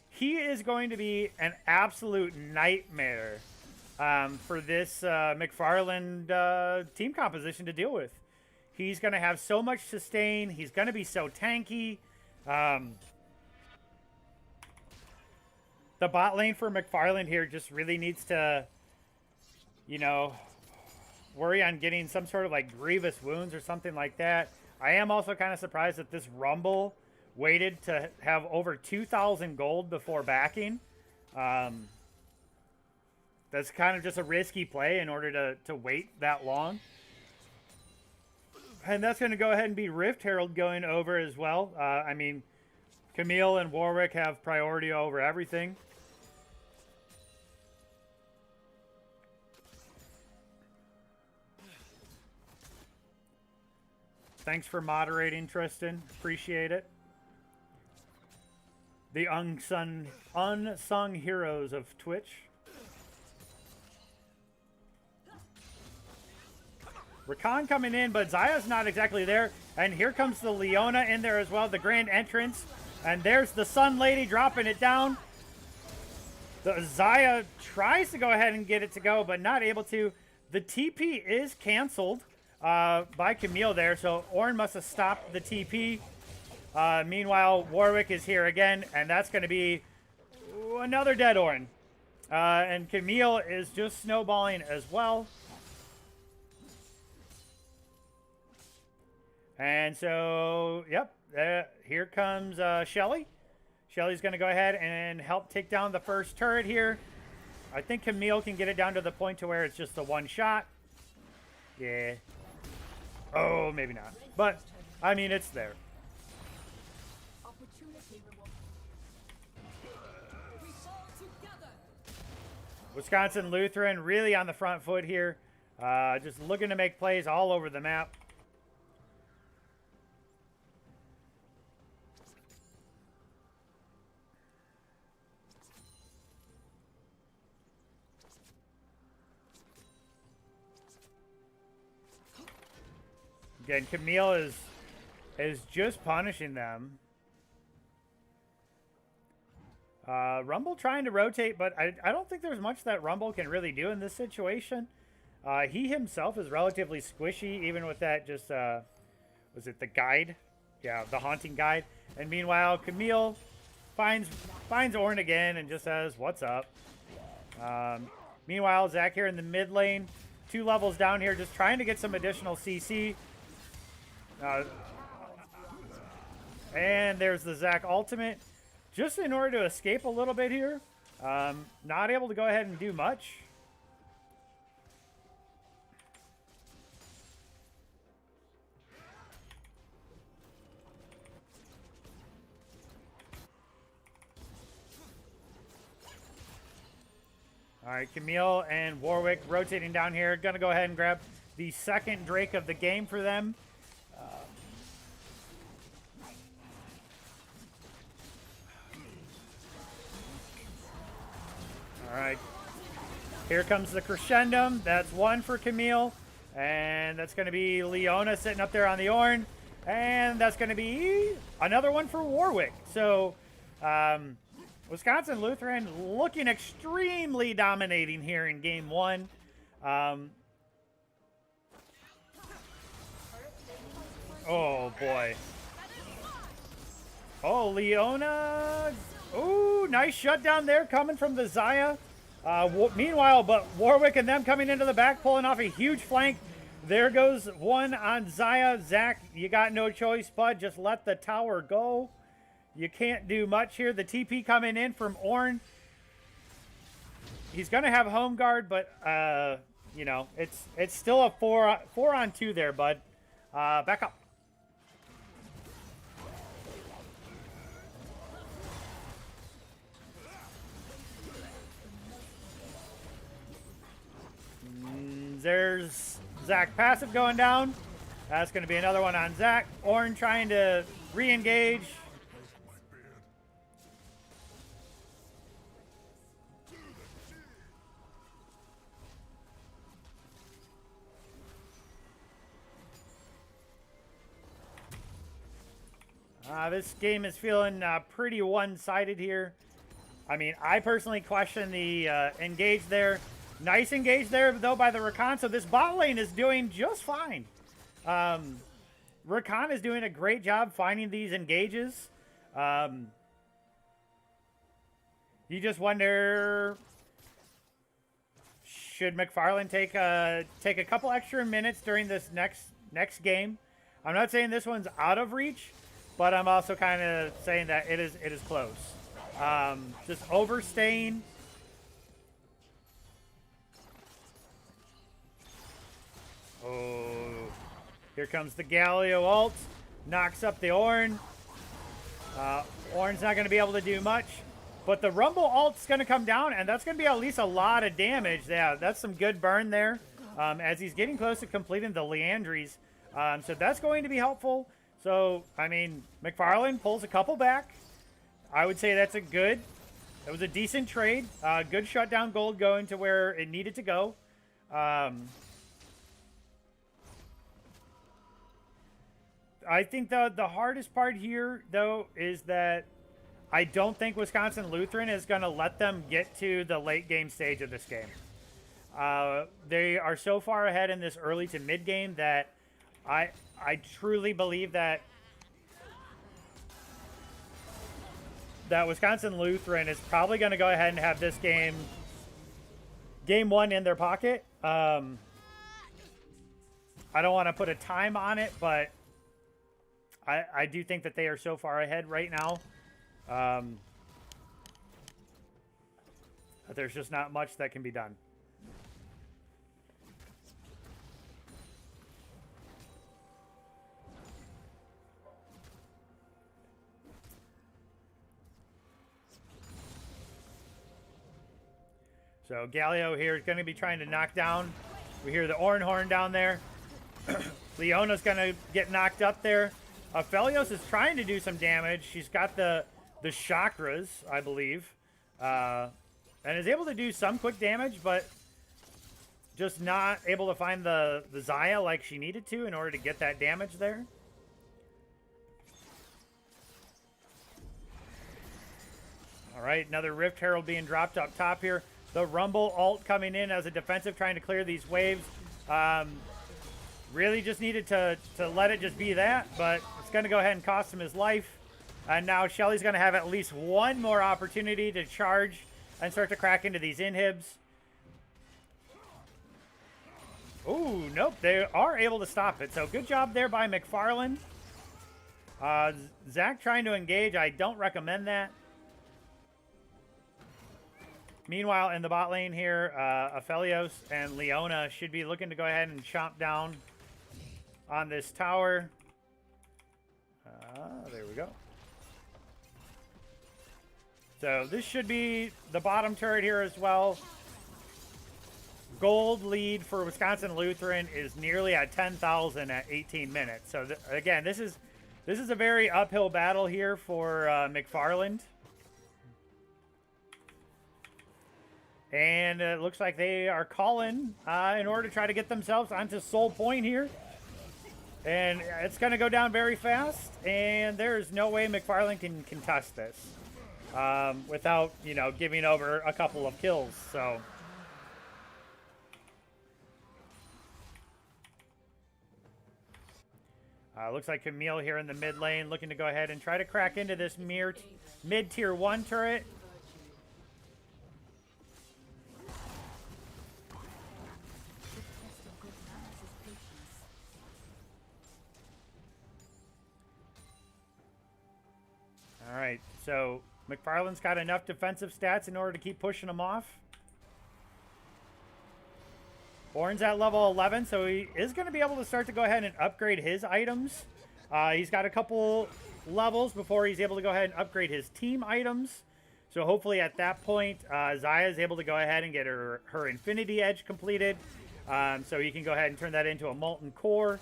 He is going to be an absolute nightmare for this McFarland team composition to deal with. He's going to have so much sustain. He's going to be so tanky. The bot lane for McFarland here just really needs to, you know, worry on getting some sort of like grievous wounds or something like that. I am also kind of surprised that this Rumble waited to have over 2,000 gold before backing. That's kind of just a risky play in order to wait that long. And that's going to go ahead and be Rift Herald going over as well. I mean, Camille and Warwick have priority over everything. Thanks for moderating, Tristan. Appreciate it. The unsung heroes of Twitch. Rakan coming in, but Zaya's not exactly there. And here comes the Leona in there as well, the grand entrance. And there's the Sun Lady dropping it down. The Zaya tries to go ahead and get it to go, but not able to. The TP is canceled by Camille there, so Ornn must have stopped the TP. Meanwhile, Warwick is here again, and that's going to be another dead Ornn. And Camille is just snowballing as well. And so, yep, here comes Shelly. Shelly's going to go ahead and help take down the first turret here. I think Camille can get it down to the point to where it's just the one shot. Yeah. Oh, maybe not. But, I mean, it's there. Wisconsin Lutheran really on the front foot here. Just looking to make plays all over the map. Again, Camille is just punishing them. Rumble trying to rotate, but I don't think there's much that Rumble can really do in this situation. He himself is relatively squishy, even with that just, was it the guide? Yeah, the haunting guide. And meanwhile, Camille finds Ornn again and just says, what's up? Meanwhile, Zach here in the mid lane, 2 levels down here, just trying to get some additional CC. And there's the Zach ultimate. Just in order to escape a little bit here. Not able to go ahead and do much. All right, Camille and Warwick rotating down here. Gonna go ahead and grab the second Drake of the game for them. All right, here comes the crescendum. That's 1 for Camille, and that's going to be Leona sitting up there on the Ornn, and that's going to be another one for Warwick. So Wisconsin Lutheran looking extremely dominating here in game 1. Oh boy. Oh, Leona. Ooh, nice shutdown there coming from the Zaya. Meanwhile, but Warwick and them coming into the back, pulling off a huge flank. There goes one on Zaya. Zach, you got no choice, bud. Just let the tower go. You can't do much here. The TP coming in from Ornn. He's going to have home guard, but, you know, it's still a 4-on-2 there, bud. Back up. There's Zach passive going down. That's going to be another one on Zach. Ornn trying to re-engage. This game is feeling pretty one-sided here. I mean, I personally question the engage there. Nice engage there, though, by the Rakan. So this bot lane is doing just fine. Rakan is doing a great job finding these engages. You just wonder, should McFarlane take a couple extra minutes during this next game? I'm not saying this one's out of reach, but I'm also kind of saying that it is close. Just overstaying. Oh, here comes the Galio ult. Knocks up the Ornn. Ornn's not going to be able to do much. But the Rumble ult's going to come down, and that's going to be at least a lot of damage. Yeah, that's some good burn there as he's getting close to completing the Leandries. So that's going to be helpful. So, I mean, McFarlane pulls a couple back. I would say that's it was a decent trade. Good shutdown gold going to where it needed to go. I think the hardest part here, though, is that I don't think Wisconsin Lutheran is going to let them get to the late game stage of this game. They are so far ahead in this early to mid game that I truly believe that Wisconsin Lutheran is probably going to go ahead and have this game one in their pocket. I don't want to put a time on it, but I do think that they are so far ahead right now. There's just not much that can be done. So Galio here is going to be trying to knock down. We hear the Ornn horn down there. Leona's going to get knocked up there. Aphelios is trying to do some damage. She's got the chakras, I believe, and is able to do some quick damage, but just not able to find the Xayah like she needed to in order to get that damage there. All right, another Rift Herald being dropped up top here. The Rumble ult coming in as a defensive, trying to clear these waves. Really just needed to let it just be that, but it's going to go ahead and cost him his life. And now Shelly's going to have at least one more opportunity to charge and start to crack into these inhibs. Ooh, nope. They are able to stop it. So good job there by McFarlane. Zach trying to engage. I don't recommend that. Meanwhile, in the bot lane here, Aphelios and Leona should be looking to go ahead and chomp down on this tower. There we go. So this should be the bottom turret here as well. Gold lead for Wisconsin Lutheran is nearly at 10,000 at 18 minutes. So again, this is a very uphill battle here for McFarland. And it looks like they are calling in order to try to get themselves onto Soul Point here. And it's going to go down very fast. And there's no way McFarland can contest this without, giving over a couple of kills. So looks like Camille here in the mid lane looking to go ahead and try to crack into this mid-tier 1 turret. All right, so McFarland's got enough defensive stats in order to keep pushing him off. Ornn's at level 11, so he is going to be able to start to go ahead and upgrade his items. He's got a couple levels before he's able to go ahead and upgrade his team items. So hopefully at that point, Xayah is able to go ahead and get her Infinity Edge completed. So he can go ahead and turn that into a Molten Core.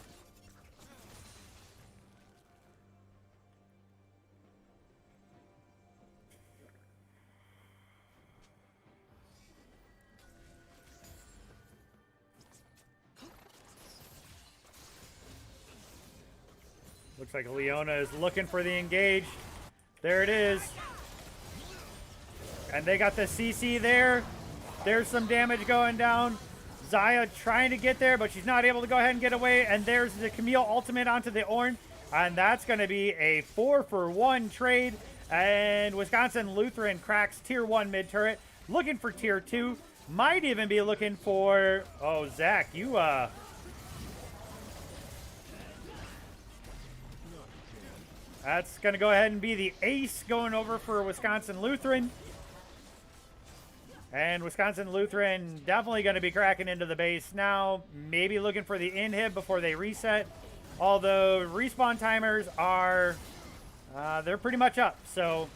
Looks like Leona is looking for the engage. There it is. And they got the CC there. There's some damage going down. Zaya trying to get there, but she's not able to go ahead and get away. And there's the Camille ultimate onto the Ornn. And that's going to be a 4-for-1 trade. And Wisconsin Lutheran cracks tier 1 mid turret. Looking for tier 2. Might even be looking for... Oh, Zach, you... That's going to go ahead and be the ace going over for Wisconsin Lutheran. And Wisconsin Lutheran definitely going to be cracking into the base now. Maybe looking for the inhib before they reset. Although respawn timers are, they're pretty much up. So,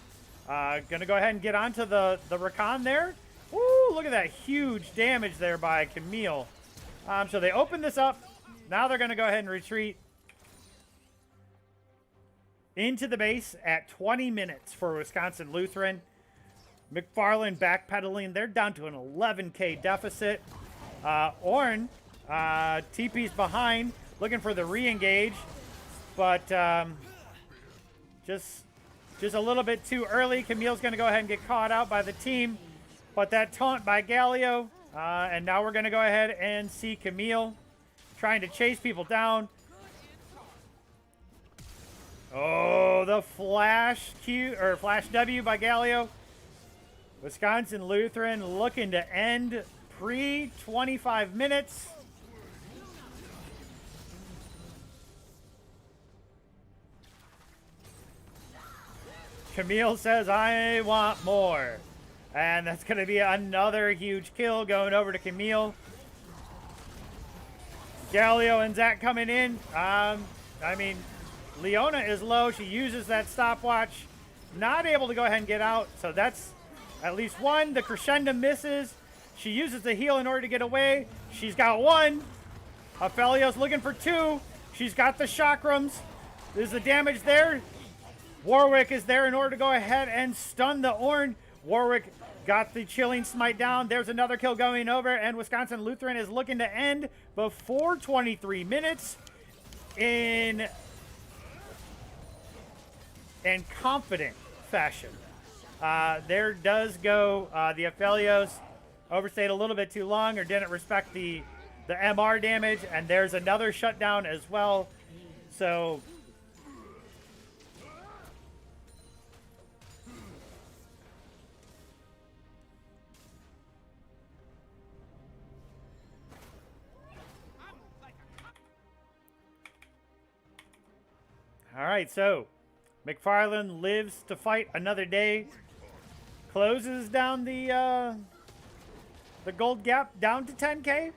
going to go ahead and get onto the Rakan there. Woo, look at that huge damage there by Camille. So they open this up. Now they're going to go ahead and retreat into the base at 20 minutes for Wisconsin Lutheran. McFarland backpedaling. They're down to an 11K deficit. Ornn, TP's behind, looking for the re-engage. But just a little bit too early. Camille's going to go ahead and get caught out by the team. But that taunt by Galio. And now we're going to go ahead and see Camille trying to chase people down. Oh, the flash Q or flash W by Galio. Wisconsin Lutheran looking to end pre-25 minutes. Camille says, I want more. And that's going to be another huge kill going over to Camille. Galio and Zach coming in. I mean, Leona is low. She uses that stopwatch. Not able to go ahead and get out. So that's at least one. The crescendo misses. She uses the heal in order to get away. She's got one. Aphelios looking for two. She's got the chakrams. There's the damage there. Warwick is there in order to go ahead and stun the Ornn. Warwick got the chilling smite down. There's another kill going over. And Wisconsin Lutheran is looking to end before 23 minutes in confident fashion. There does go the Aphelios overstayed a little bit too long or didn't respect the MR damage, and there's another shutdown as well. So all right, so McFarland lives to fight another day. Closes down the gold gap down to 10K.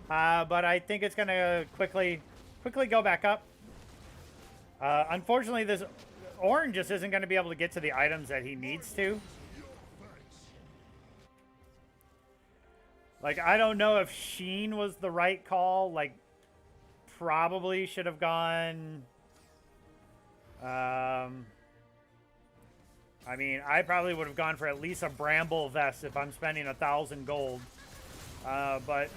But I think it's going to quickly go back up. Unfortunately, this Ornn just isn't going to be able to get to the items that he needs to. Like, I don't know if Sheen was the right call. Like, probably should have gone... I mean, I probably would have gone for at least a Bramble vest if I'm spending 1,000 gold. But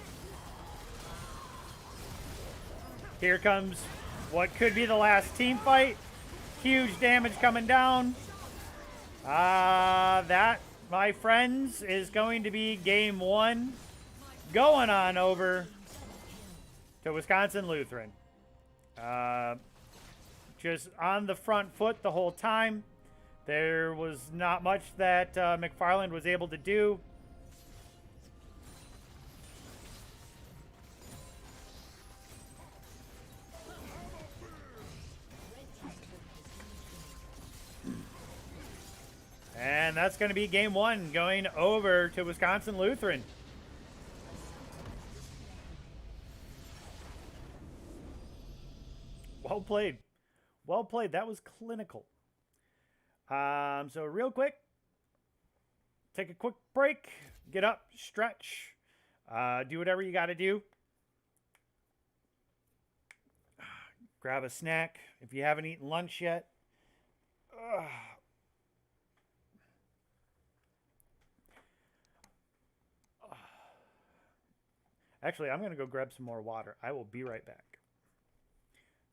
here comes what could be the last team fight. Huge damage coming down. That, my friends, is going to be game one. Going on over to Wisconsin Lutheran. Just on the front foot the whole time. There was not much that McFarland was able to do. And that's going to be game one going over to Wisconsin Lutheran. Well played. Well played. That was clinical. So real quick, take a quick break, get up, stretch, do whatever you got to do. Grab a snack if you haven't eaten lunch yet. Actually, I'm going to go grab some more water. I will be right back.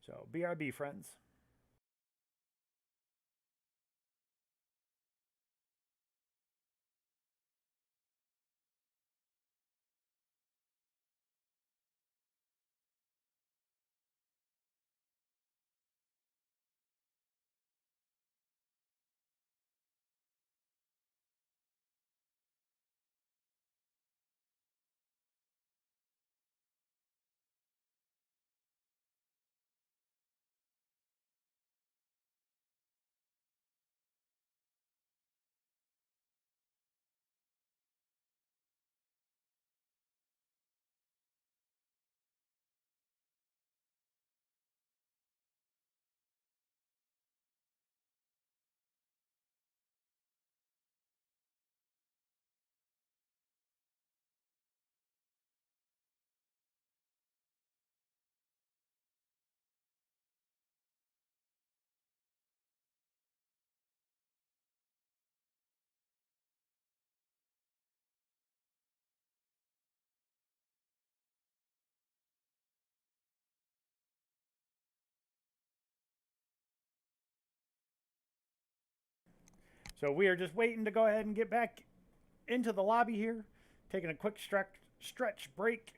So, BRB, friends. So we are just waiting to go ahead and get back into the lobby here. Taking a quick stretch break.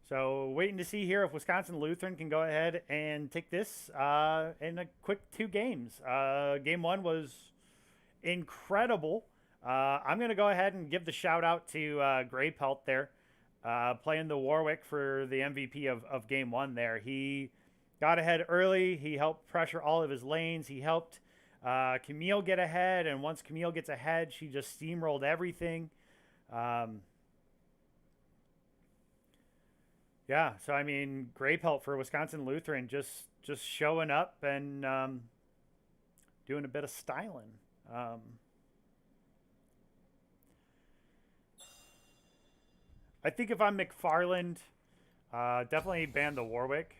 So waiting to see here if Wisconsin Lutheran can go ahead and take this in a quick 2 games. Game 1 was incredible. I'm going to go ahead and give the shout out to Gray Pelt there, playing the Warwick for the MVP of Game 1 there. He got ahead early. He helped pressure all of his lanes. He helped Camille get ahead, and once Camille gets ahead, she just steamrolled everything. Yeah, so I mean, Gray Pelt for Wisconsin Lutheran just showing up and doing a bit of styling. I think if I'm McFarland, definitely ban the Warwick.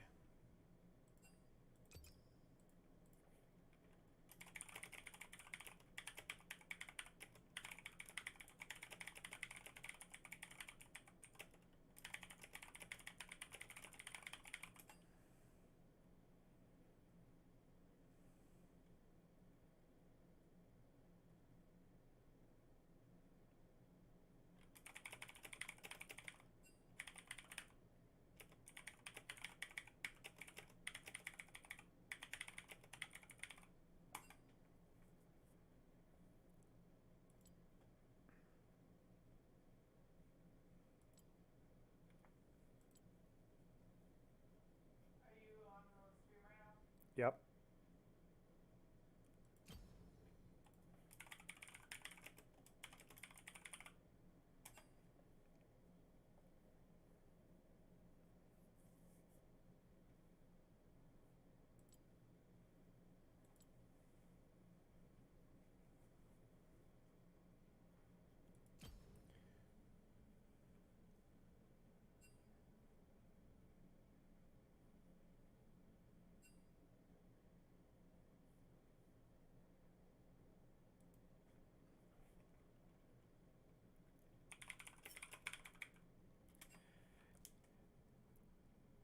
Yep.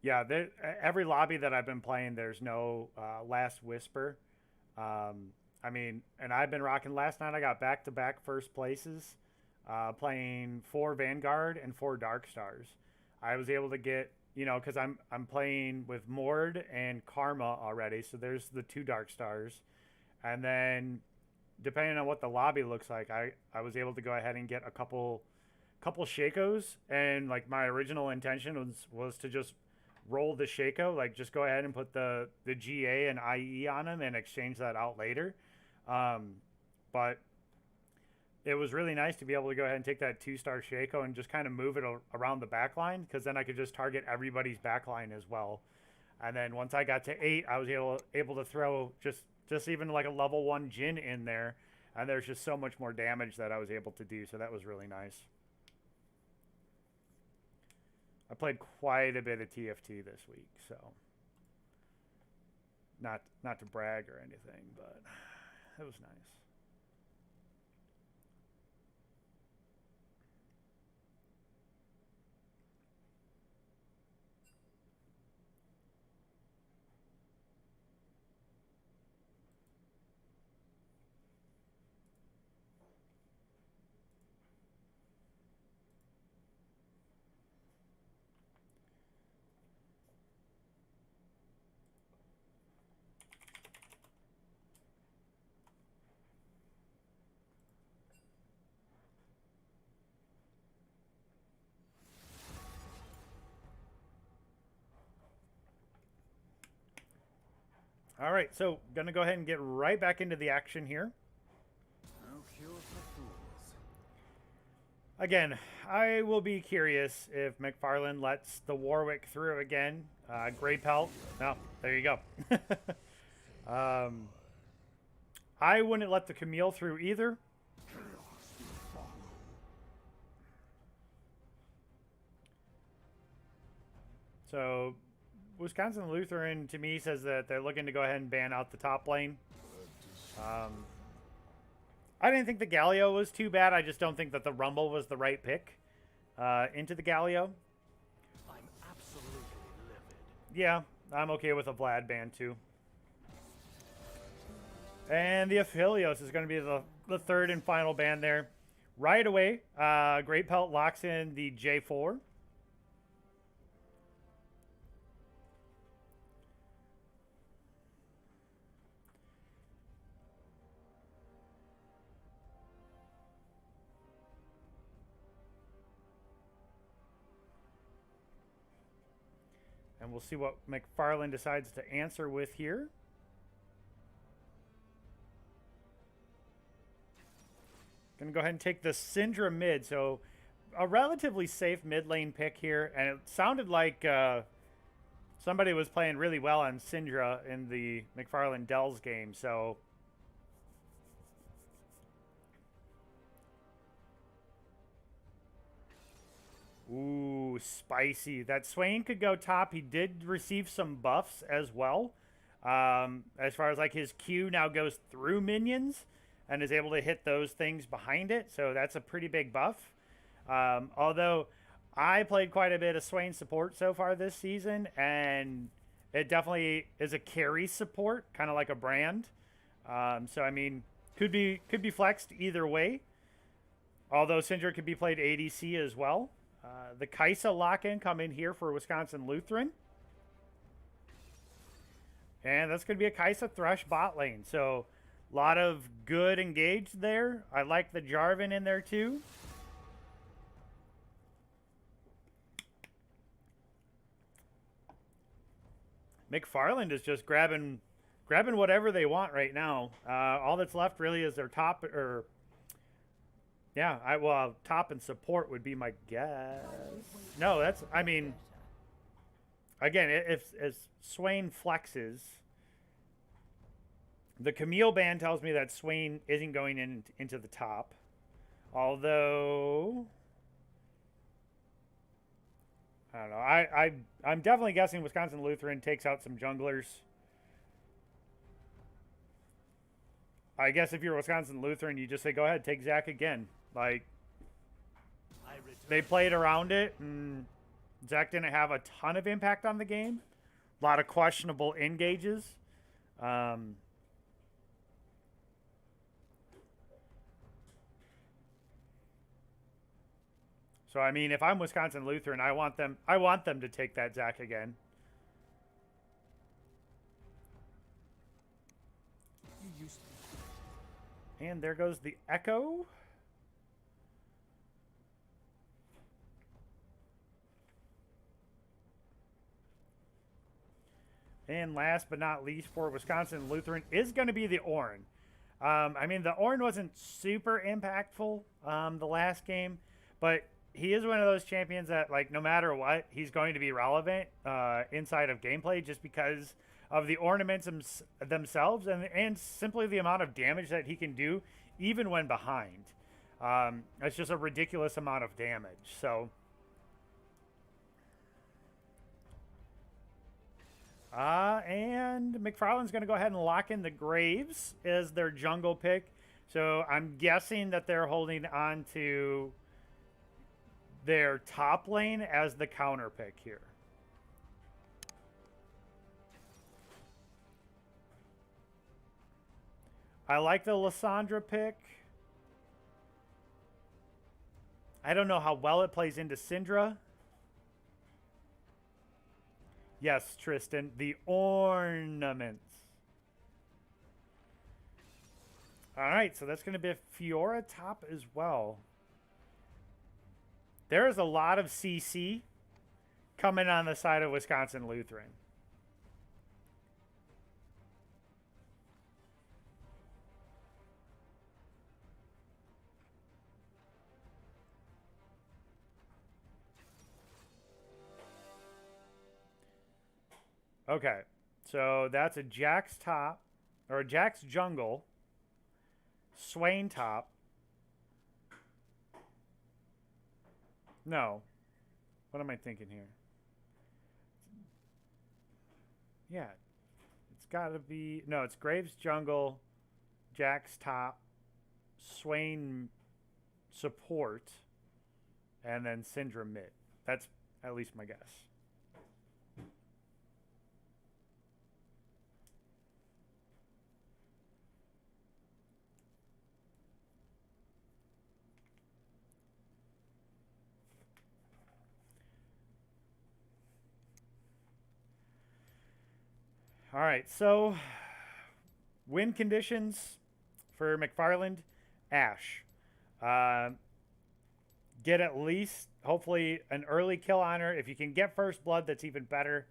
Yeah, every lobby that I've been playing, there's no Last Whisper. I mean, and I've been rocking. Last night I got back-to-back first places, playing 4 Vanguard and 4 Dark Stars. I was able to get, you know, because I'm playing with Mord and Karma already, so there's the 2 Dark Stars. And then, depending on what the lobby looks like, I was able to go ahead and get a couple Shakos, and like my original intention was to just roll the Shako, like just go ahead and put the GA and IE on them and exchange that out later. But it was really nice to be able to go ahead and take that 2-star Shako and just kind of move it around the back line, because then I could just target everybody's back line as well. And then once I got to 8, I was able to throw just even like a level 1 Jin in there, and there's just so much more damage that I was able to do, so that was really nice. I played quite a bit of TFT this week, so not to brag or anything, but it was nice. All right, so going to go ahead and get right back into the action here. No cure for fools. Again, I will be curious if McFarland lets the Warwick through again. Gray Pelt. No, there you go. I wouldn't let the Camille through either. So Wisconsin Lutheran, to me, says that they're looking to go ahead and ban out the top lane. I didn't think the Galio was too bad. I just don't think that the Rumble was the right pick into the Galio. I'm absolutely livid. Yeah, I'm okay with a Vlad ban too. And the Aphelios is going to be the third and final ban there. Right away, Great Pelt locks in the J4. And we'll see what McFarland decides to answer with here. Going to go ahead and take the Syndra mid. So a relatively safe mid lane pick here. And it sounded like somebody was playing really well on Syndra in the McFarland Dells game. So ooh, spicy. That Swain could go top. He did receive some buffs as well. As far as like his Q now goes through minions and is able to hit those things behind it. So that's a pretty big buff. Although I played quite a bit of Swain support so far this season, and it definitely is a carry support, kind of like a brand. So I mean, could be flexed either way. Although Syndra could be played ADC as well. The Kaisa lock-in come in here for Wisconsin Lutheran. And that's going to be a Kaisa Thresh bot lane. So a lot of good engaged there. I like the Jarvan in there too. McFarland is just grabbing whatever they want right now. All that's left really is their top, or yeah, well, top and support would be my guess. No, that's, I mean, again, if as Swain flexes, the Camille ban tells me that Swain isn't going into the top. Although, I don't know. I'm definitely guessing Wisconsin Lutheran takes out some junglers. I guess if you're Wisconsin Lutheran, you just say, go ahead, take Zach again. Like, they played around it, and Zach didn't have a ton of impact on the game. A lot of questionable engages. So I mean, if I'm Wisconsin Lutheran, I want them to take that Zach again. And there goes the Echo. And last but not least for Wisconsin Lutheran is going to be the Ornn. I mean, the Ornn wasn't super impactful the last game, but he is one of those champions that, like, no matter what, he's going to be relevant inside of gameplay just because of the ornaments themselves and simply the amount of damage that he can do even when behind. It's just a ridiculous amount of damage. So, and McFarland's going to go ahead and lock in the Graves as their jungle pick. So I'm guessing that they're holding on to their top lane as the counter pick here. I like the Lysandra pick. I don't know how well it plays into Syndra. Yes, Tristan, the ornaments. All right, so that's going to be a Fiora top as well. There is a lot of CC coming on the side of Wisconsin Lutheran. Okay, so that's a Jax top, or a Jax jungle, Swain top. No. What am I thinking here? Yeah. It's got to be... No, it's Graves jungle, Jax top, Swain support, and then Syndra mid. That's at least my guess. All right, so win conditions for McFarland, Ash. Get at least, hopefully, an early kill on her. If you can get first blood, that's even better.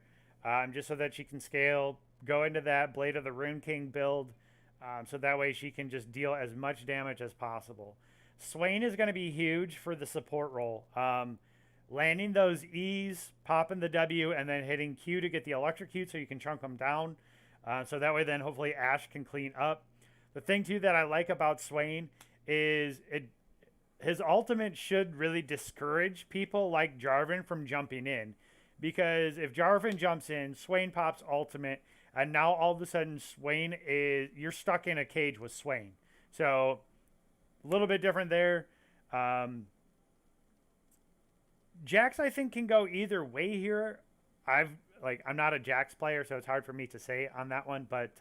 Just so that she can scale, go into that Blade of the Rune King build. So that way she can just deal as much damage as possible. Swain is going to be huge for the support role. Landing those E's, popping the W, and then hitting Q to get the electrocute so you can chunk them down. So that way then hopefully Ash can clean up. The thing too that I like about Swain is his ultimate should really discourage people like Jarvan from jumping in. Because if Jarvan jumps in, Swain pops ultimate, and now all of a sudden Swain is, you're stuck in a cage with Swain. So a little bit different there. Jax I think can go either way here. I'm not a Jax player, so it's hard for me to say on that one, but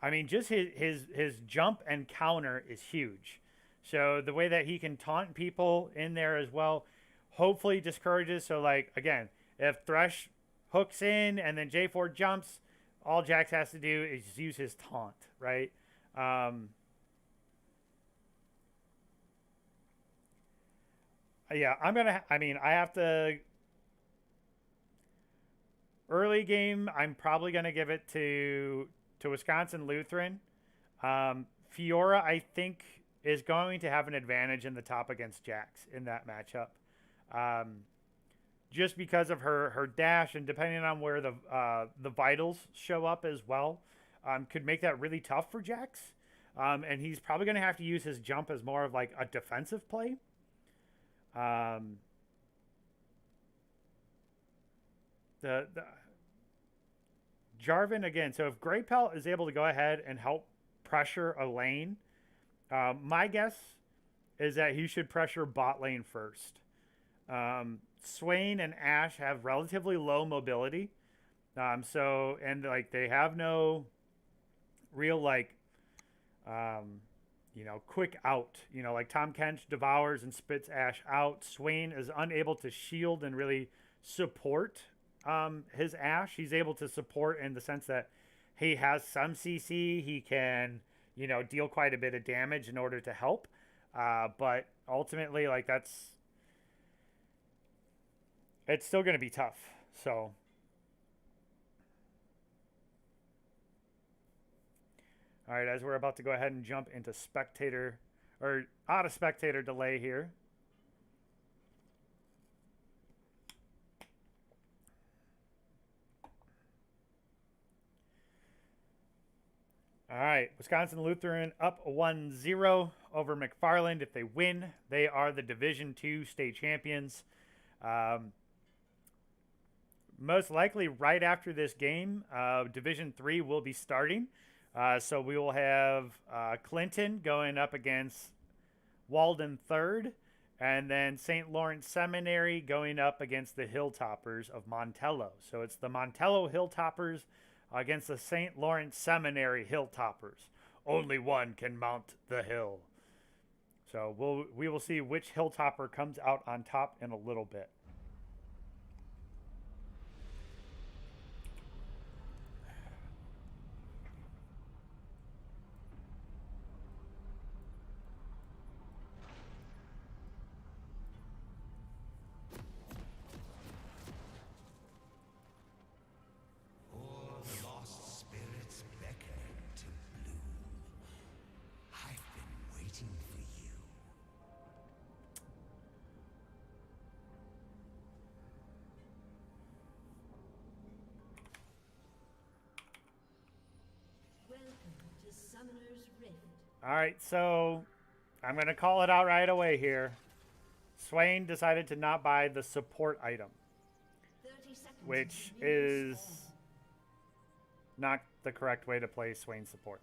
I mean just his jump and counter is huge. So the way that he can taunt people in there as well, hopefully discourages. So like again, if Thresh hooks in and then J4 jumps, all Jax has to do is use his taunt, right? Yeah, I have to early game. I'm probably gonna give it to Wisconsin Lutheran. Fiora, I think, is going to have an advantage in the top against Jax in that matchup. Just because of her dash, and depending on where the vitals show up as well, could make that really tough for Jax. And he's probably going to have to use his jump as more of like a defensive play. The Jarvan again. So if Great Pelt is able to go ahead and help pressure a lane, my guess is that he should pressure bot lane first. Swain and Ash have relatively low mobility. And like they have no real quick out. Like Tom Kench devours and spits Ash out. Swain is unable to shield and really support his Ash. He's able to support in the sense that he has some CC. He can, deal quite a bit of damage in order to help. But ultimately, it's still going to be tough. So, all right, as we're about to go ahead and jump into spectator, or out of spectator delay here. All right, Wisconsin Lutheran up 1-0 over McFarland. If they win, they are the Division II state champions. Most likely right after this game, Division III will be starting. So we will have Clinton going up against Walden 3rd, and then St. Lawrence Seminary going up against the Hilltoppers of Montello. So it's the Montello Hilltoppers against the St. Lawrence Seminary Hilltoppers. Only one can mount the hill. So we will see which Hilltopper comes out on top in a little bit. All right, so I'm going to call it out right away here. Swain decided to not buy the support item, which is not the correct way to play Swain support.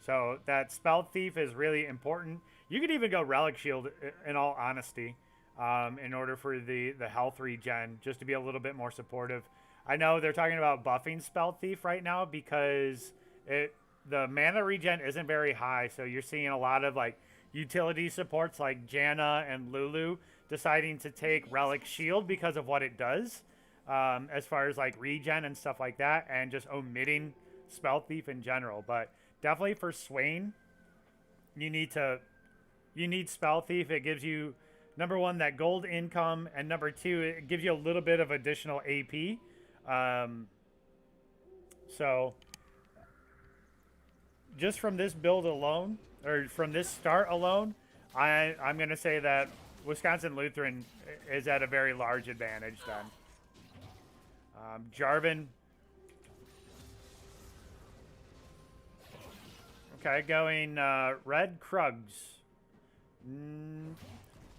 So that Spell Thief is really important. You could even go Relic Shield, in all honesty, in order for the health regen, just to be a little bit more supportive. I know they're talking about buffing Spell Thief right now because the mana regen isn't very high, so you're seeing a lot of utility supports like Janna and Lulu deciding to take Relic Shield because of what it does. as far as like regen and stuff like that, and just omitting Spell Thief in general. But definitely for Swain, you need Spell Thief. It gives you, number one, that gold income, and number two, it gives you a little bit of additional AP. So just from this build alone, or from this start alone, I'm going to say that Wisconsin Lutheran is at a very large advantage then. Jarvan. Okay, going red Krugs.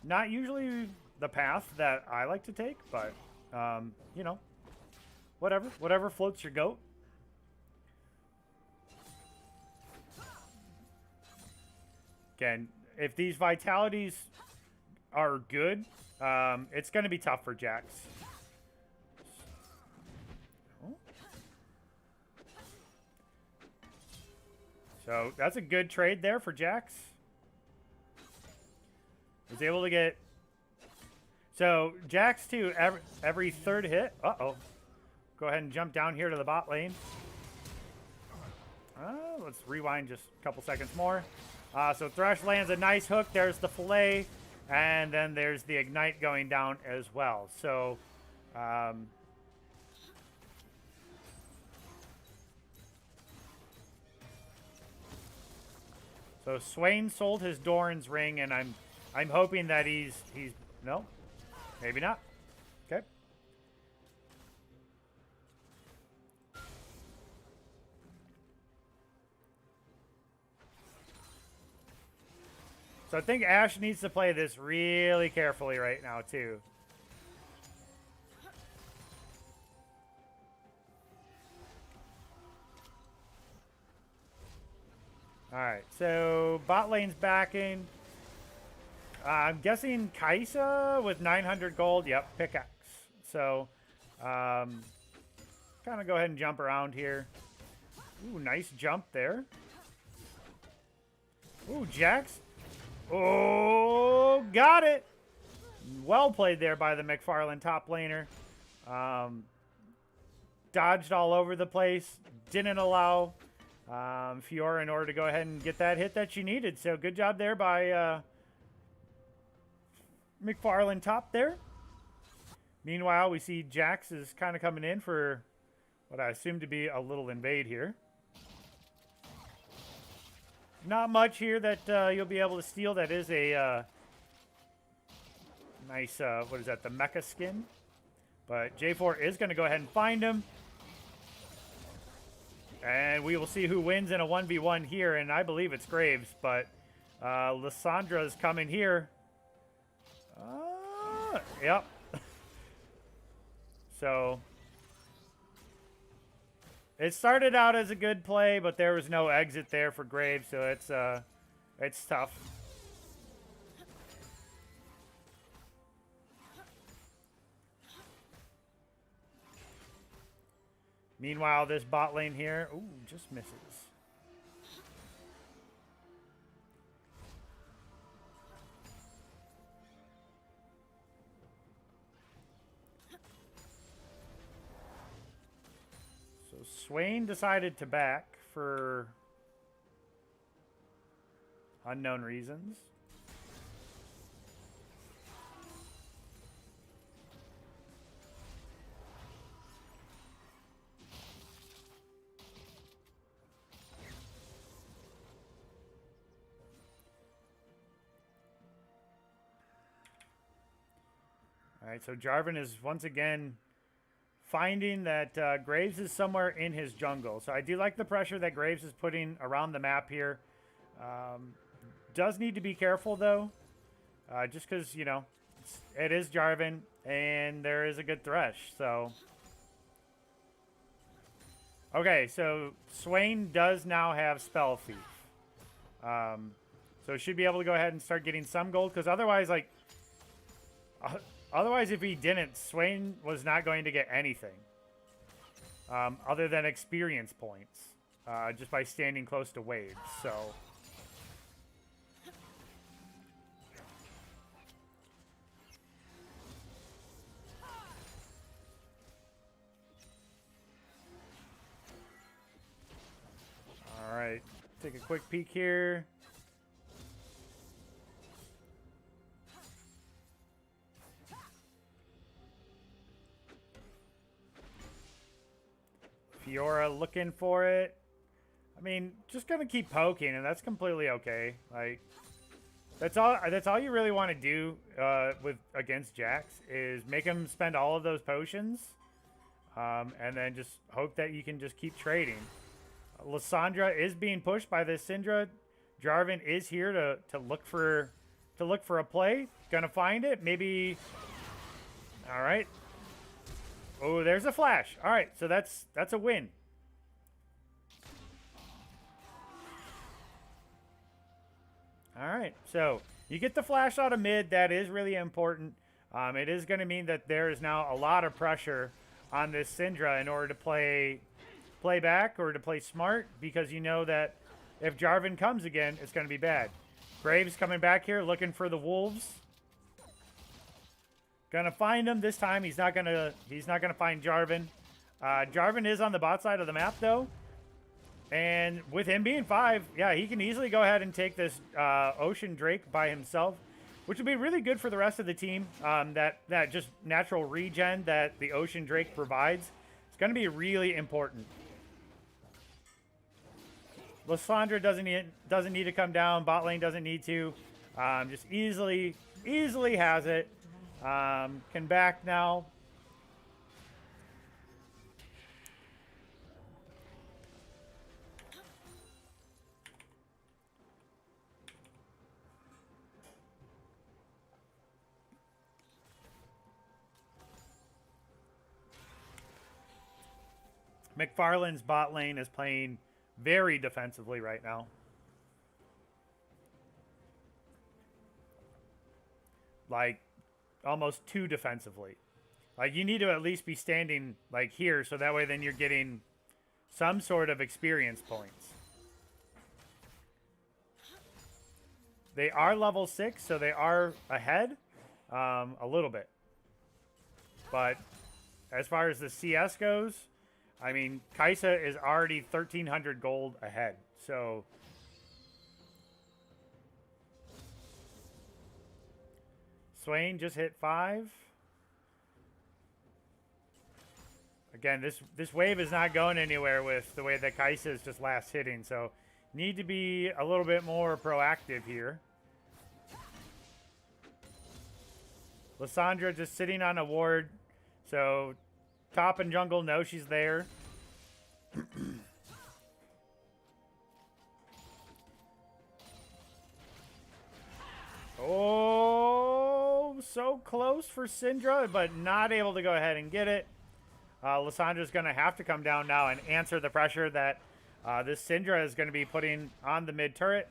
Not usually the path that I like to take, but, you know, whatever floats your goat. Again, if these vitalities are good, it's going to be tough for Jax. So that's a good trade there for Jax. Was able to get... So Jax too, every third hit. Uh-oh. Go ahead and jump down here to the bot lane. Let's rewind just a couple seconds more. So Thresh lands a nice hook. There's the fillet. And then there's the Ignite going down as well. So... So Swain sold his Doran's ring, and I'm hoping that he's no, maybe not. Okay. So I think Ash needs to play this really carefully right now too. Alright, so bot lane's backing. I'm guessing Kaisa with 900 gold. Yep, pickaxe. So, kind of go ahead and jump around here. Ooh, nice jump there. Ooh, Jax. Oh, got it. Well played there by the McFarlane top laner. Dodged all over the place. Didn't allow... Fiora in order to go ahead and get that hit that she needed. So good job there by McFarlane top there. Meanwhile, we see Jax is kind of coming in for what I assume to be a little invade here. Not much here that you'll be able to steal. That is a nice, what is that, the mecha skin. But J4 is going to go ahead and find him. And we will see who wins in a 1v1 here, and I believe it's Graves, but Lysandra is coming here. Yep. So, it started out as a good play, but there was no exit there for Graves, so it's tough. Meanwhile, this bot lane here, ooh, just misses. So Swain decided to back for unknown reasons. All right, so Jarvan is once again finding that Graves is somewhere in his jungle. So I do like the pressure that Graves is putting around the map here. Does need to be careful, though, just because, you know, it is Jarvan, and there is a good Thresh, so... Okay, so Swain does now have Spell Thief. So should be able to go ahead and start getting some gold, because otherwise, like... Otherwise, if he didn't, Swain was not going to get anything other than experience points just by standing close to waves. So, take a quick peek here. Fiora looking for it. I mean, just gonna keep poking, and that's completely okay. Like, that's all you really want to do against Jax is make him spend all of those potions, and then just hope that you can just keep trading. Lysandra is being pushed by this Syndra. Jarvan is here to look for a play. Gonna find it. Maybe. All right. Oh, there's a flash. All right, so that's a win. All right, so you get the flash out of mid. That is really important. It is going to mean that there is now a lot of pressure on this Syndra in order to play back or to play smart, because you know that if Jarvan comes again, it's going to be bad. Graves coming back here looking for the wolves. Gonna find him this time. He's not gonna find Jarvan. Jarvan is on the bot side of the map though, and with him being 5, yeah, he can easily go ahead and take this Ocean Drake by himself, which would be really good for the rest of the team. That just natural regen that the Ocean Drake provides, it's gonna be really important. Lysandra doesn't need to come down. Bot lane doesn't need to. Just easily has it. Can back now. McFarlane's bot lane is playing very defensively right now. Like, almost too defensively. Like, you need to at least be standing like here, so that way then you're getting some sort of experience points. They are level 6, so they are ahead a little bit. But as far as the CS goes, I mean, Kaisa is already 1,300 gold ahead. So Swain just hit 5. Again, this wave is not going anywhere with the way that Kaisa is just last hitting, so need to be a little bit more proactive here. Lysandra just sitting on a ward, so top and jungle know she's there. Oh, so close for Syndra, but not able to go ahead and get it. Lysandra's going to have to come down now and answer the pressure that this Syndra is going to be putting on the mid turret.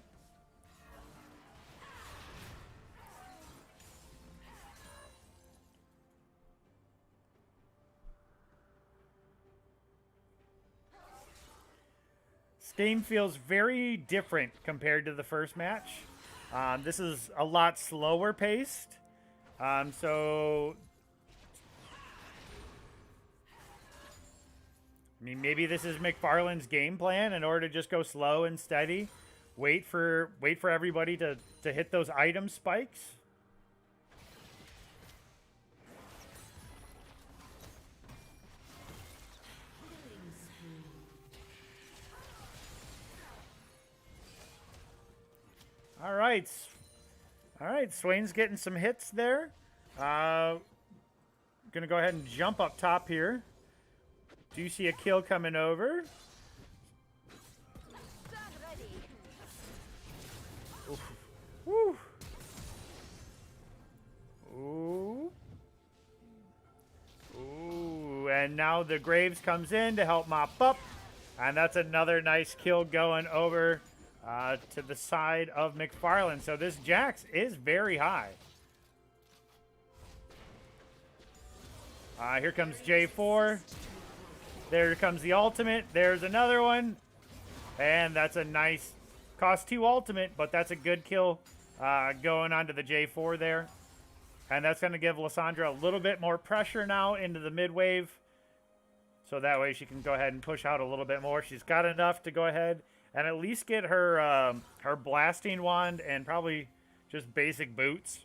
This game feels very different compared to the first match. This is a lot slower paced. So I mean, maybe this is McFarlane's game plan in order to just go slow and steady. Wait for everybody to hit those item spikes. All right. All right, Swain's getting some hits there. Gonna go ahead and jump up top here. Do you see a kill coming over? Oof. Woo. Ooh. Ooh. And now the Graves comes in to help mop up. And that's another nice kill going over to the side of McFarlane. So this Jax is very high. Here comes J4. There comes the ultimate. There's another one. And that's a nice cost 2 ultimate, but that's a good kill going on to the J4 there. And that's going to give Lysandra a little bit more pressure now into the mid wave. So that way she can go ahead and push out a little bit more. She's got enough to go ahead and at least get her her blasting wand and probably just basic boots.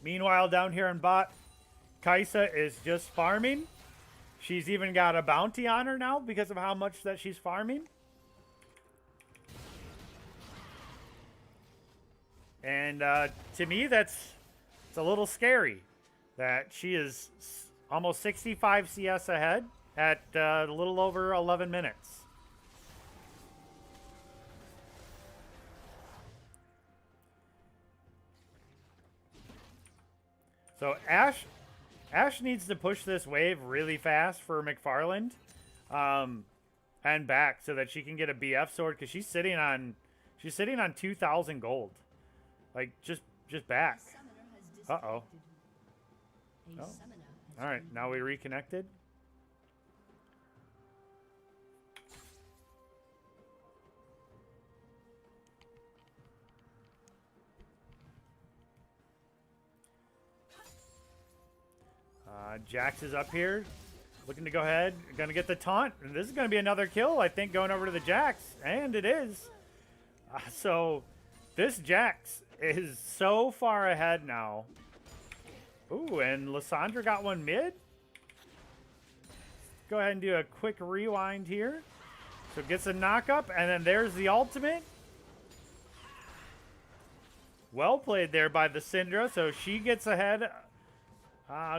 Meanwhile, down here in bot, Kaisa is just farming. She's even got a bounty on her now because of how much that she's farming. And to me, it's a little scary that she is almost 65 CS ahead at a little over 11 minutes. So Ash needs to push this wave really fast for McFarland, and back so that she can get a BF sword because she's sitting on 2,000 gold, like just back. Uh-oh. Oh. All right, now we reconnected. Jax is up here, looking to go ahead. Gonna get the taunt, and this is gonna be another kill, I think, going over to the Jax, and it is. So this Jax is so far ahead now. Ooh, and Lissandra got one mid. Go ahead and do a quick rewind here. So gets a knockup, and then there's the ultimate. Well played there by the Syndra, so she gets ahead.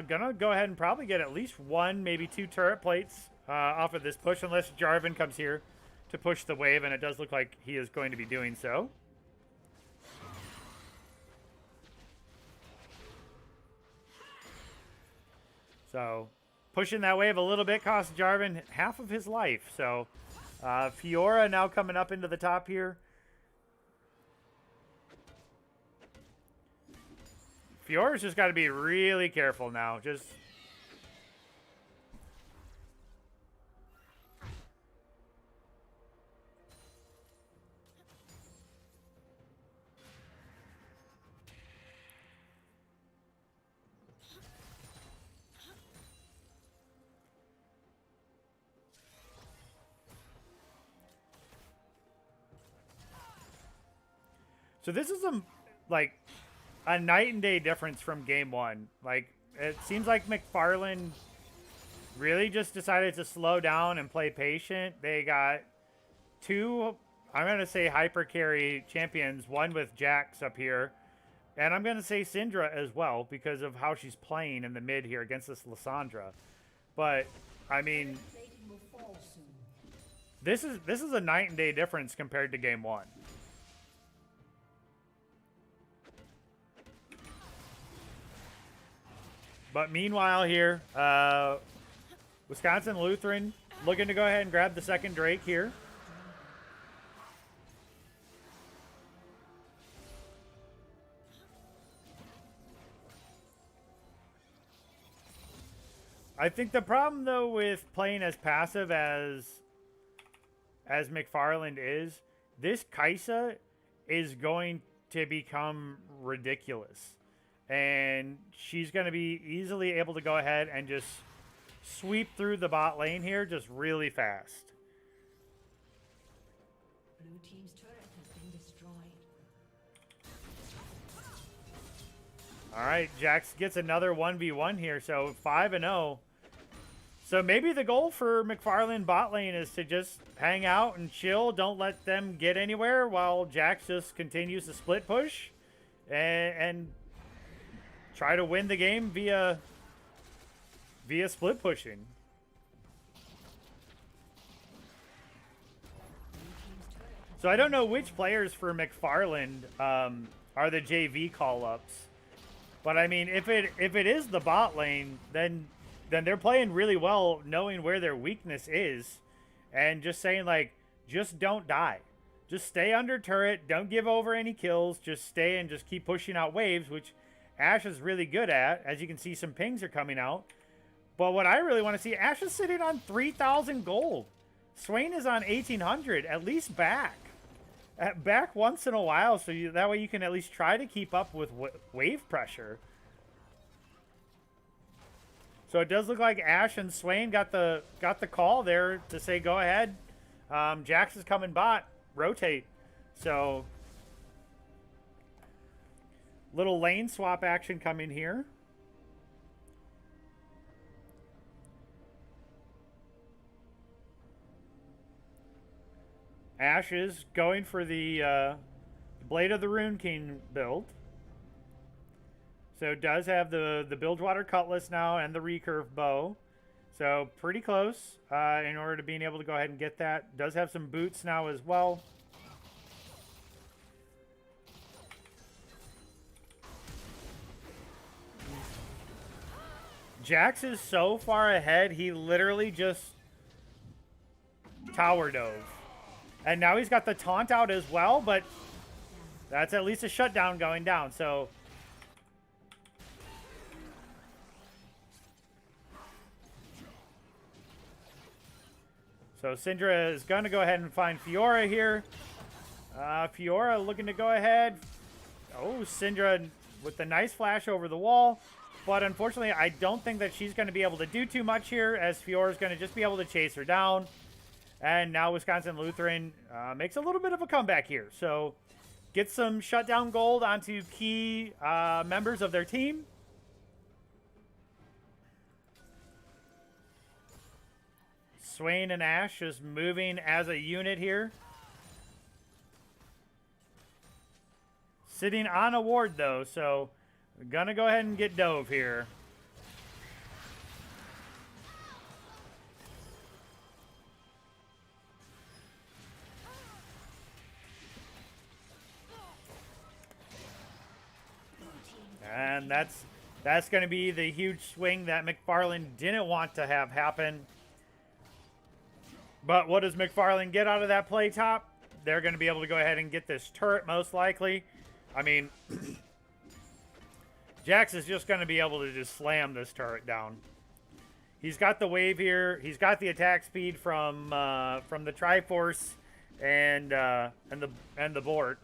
Gonna go ahead and probably get at least one, maybe two turret plates off of this push, unless Jarvan comes here to push the wave, and it does look like he is going to be doing so. So pushing that wave a little bit cost Jarvan half of his life. So Fiora now coming up into the top here. Fiora's just got to be really careful now. Just so this is a night and day difference from game one. Like, it seems like McFarland really just decided to slow down and play patient. They got two, I'm going to say, hyper carry champions, one with Jax up here, and I'm going to say Syndra as well because of how she's playing in the mid here against this Lissandra. But, I mean, this is a night and day difference compared to game one. But meanwhile here, Wisconsin Lutheran looking to go ahead and grab the second Drake here. I think the problem, though, with playing as passive as McFarland is, this Kaisa is going to become ridiculous. And she's going to be easily able to go ahead and just sweep through the bot lane here just really fast. Blue team's turret has been destroyed. All right, Jax gets another 1v1 here, so 5-0. So maybe the goal for McFarland bot lane is to just hang out and chill, don't let them get anywhere while Jax just continues to split push and try to win the game via split pushing. So I don't know which players for McFarland are the JV call-ups, but I mean, if it is the bot lane, then they're playing really well, knowing where their weakness is, and just saying, like, just don't die, just stay under turret, don't give over any kills, just stay and just keep pushing out waves, which Ash is really good at. As you can see, some pings are coming out. But what I really want to see, Ash is sitting on 3,000 gold. Swain is on 1800, at least back. Back once in a while, so that way you can at least try to keep up with wave pressure. So it does look like Ash and Swain got the call there to say go ahead. Jax is coming bot, rotate. So little lane swap action coming here. Ash is going for the Blade of the Rune King build. So it does have the Bilgewater Cutlass now and the recurve bow. So pretty close in order to being able to go ahead and get that. Does have some boots now as well. Jax is so far ahead, he literally just tower dove. And now he's got the taunt out as well, but that's at least a shutdown going down. So Syndra is going to go ahead and find Fiora here. Fiora looking to go ahead. Oh, Syndra with the nice flash over the wall. But unfortunately, I don't think that she's going to be able to do too much here, as Fiora is going to just be able to chase her down. And now Wisconsin Lutheran makes a little bit of a comeback here. So get some shutdown gold onto key members of their team. Swain and Ash just moving as a unit here. Sitting on a ward though, so we're gonna go ahead and get dove here. And that's going to be the huge swing that McFarland didn't want to have happen. But what does McFarland get out of that play top? They're going to be able to go ahead and get this turret most likely. I mean, Jax is just going to be able to just slam this turret down. He's got the wave here. He's got the attack speed from the Triforce and the Bork.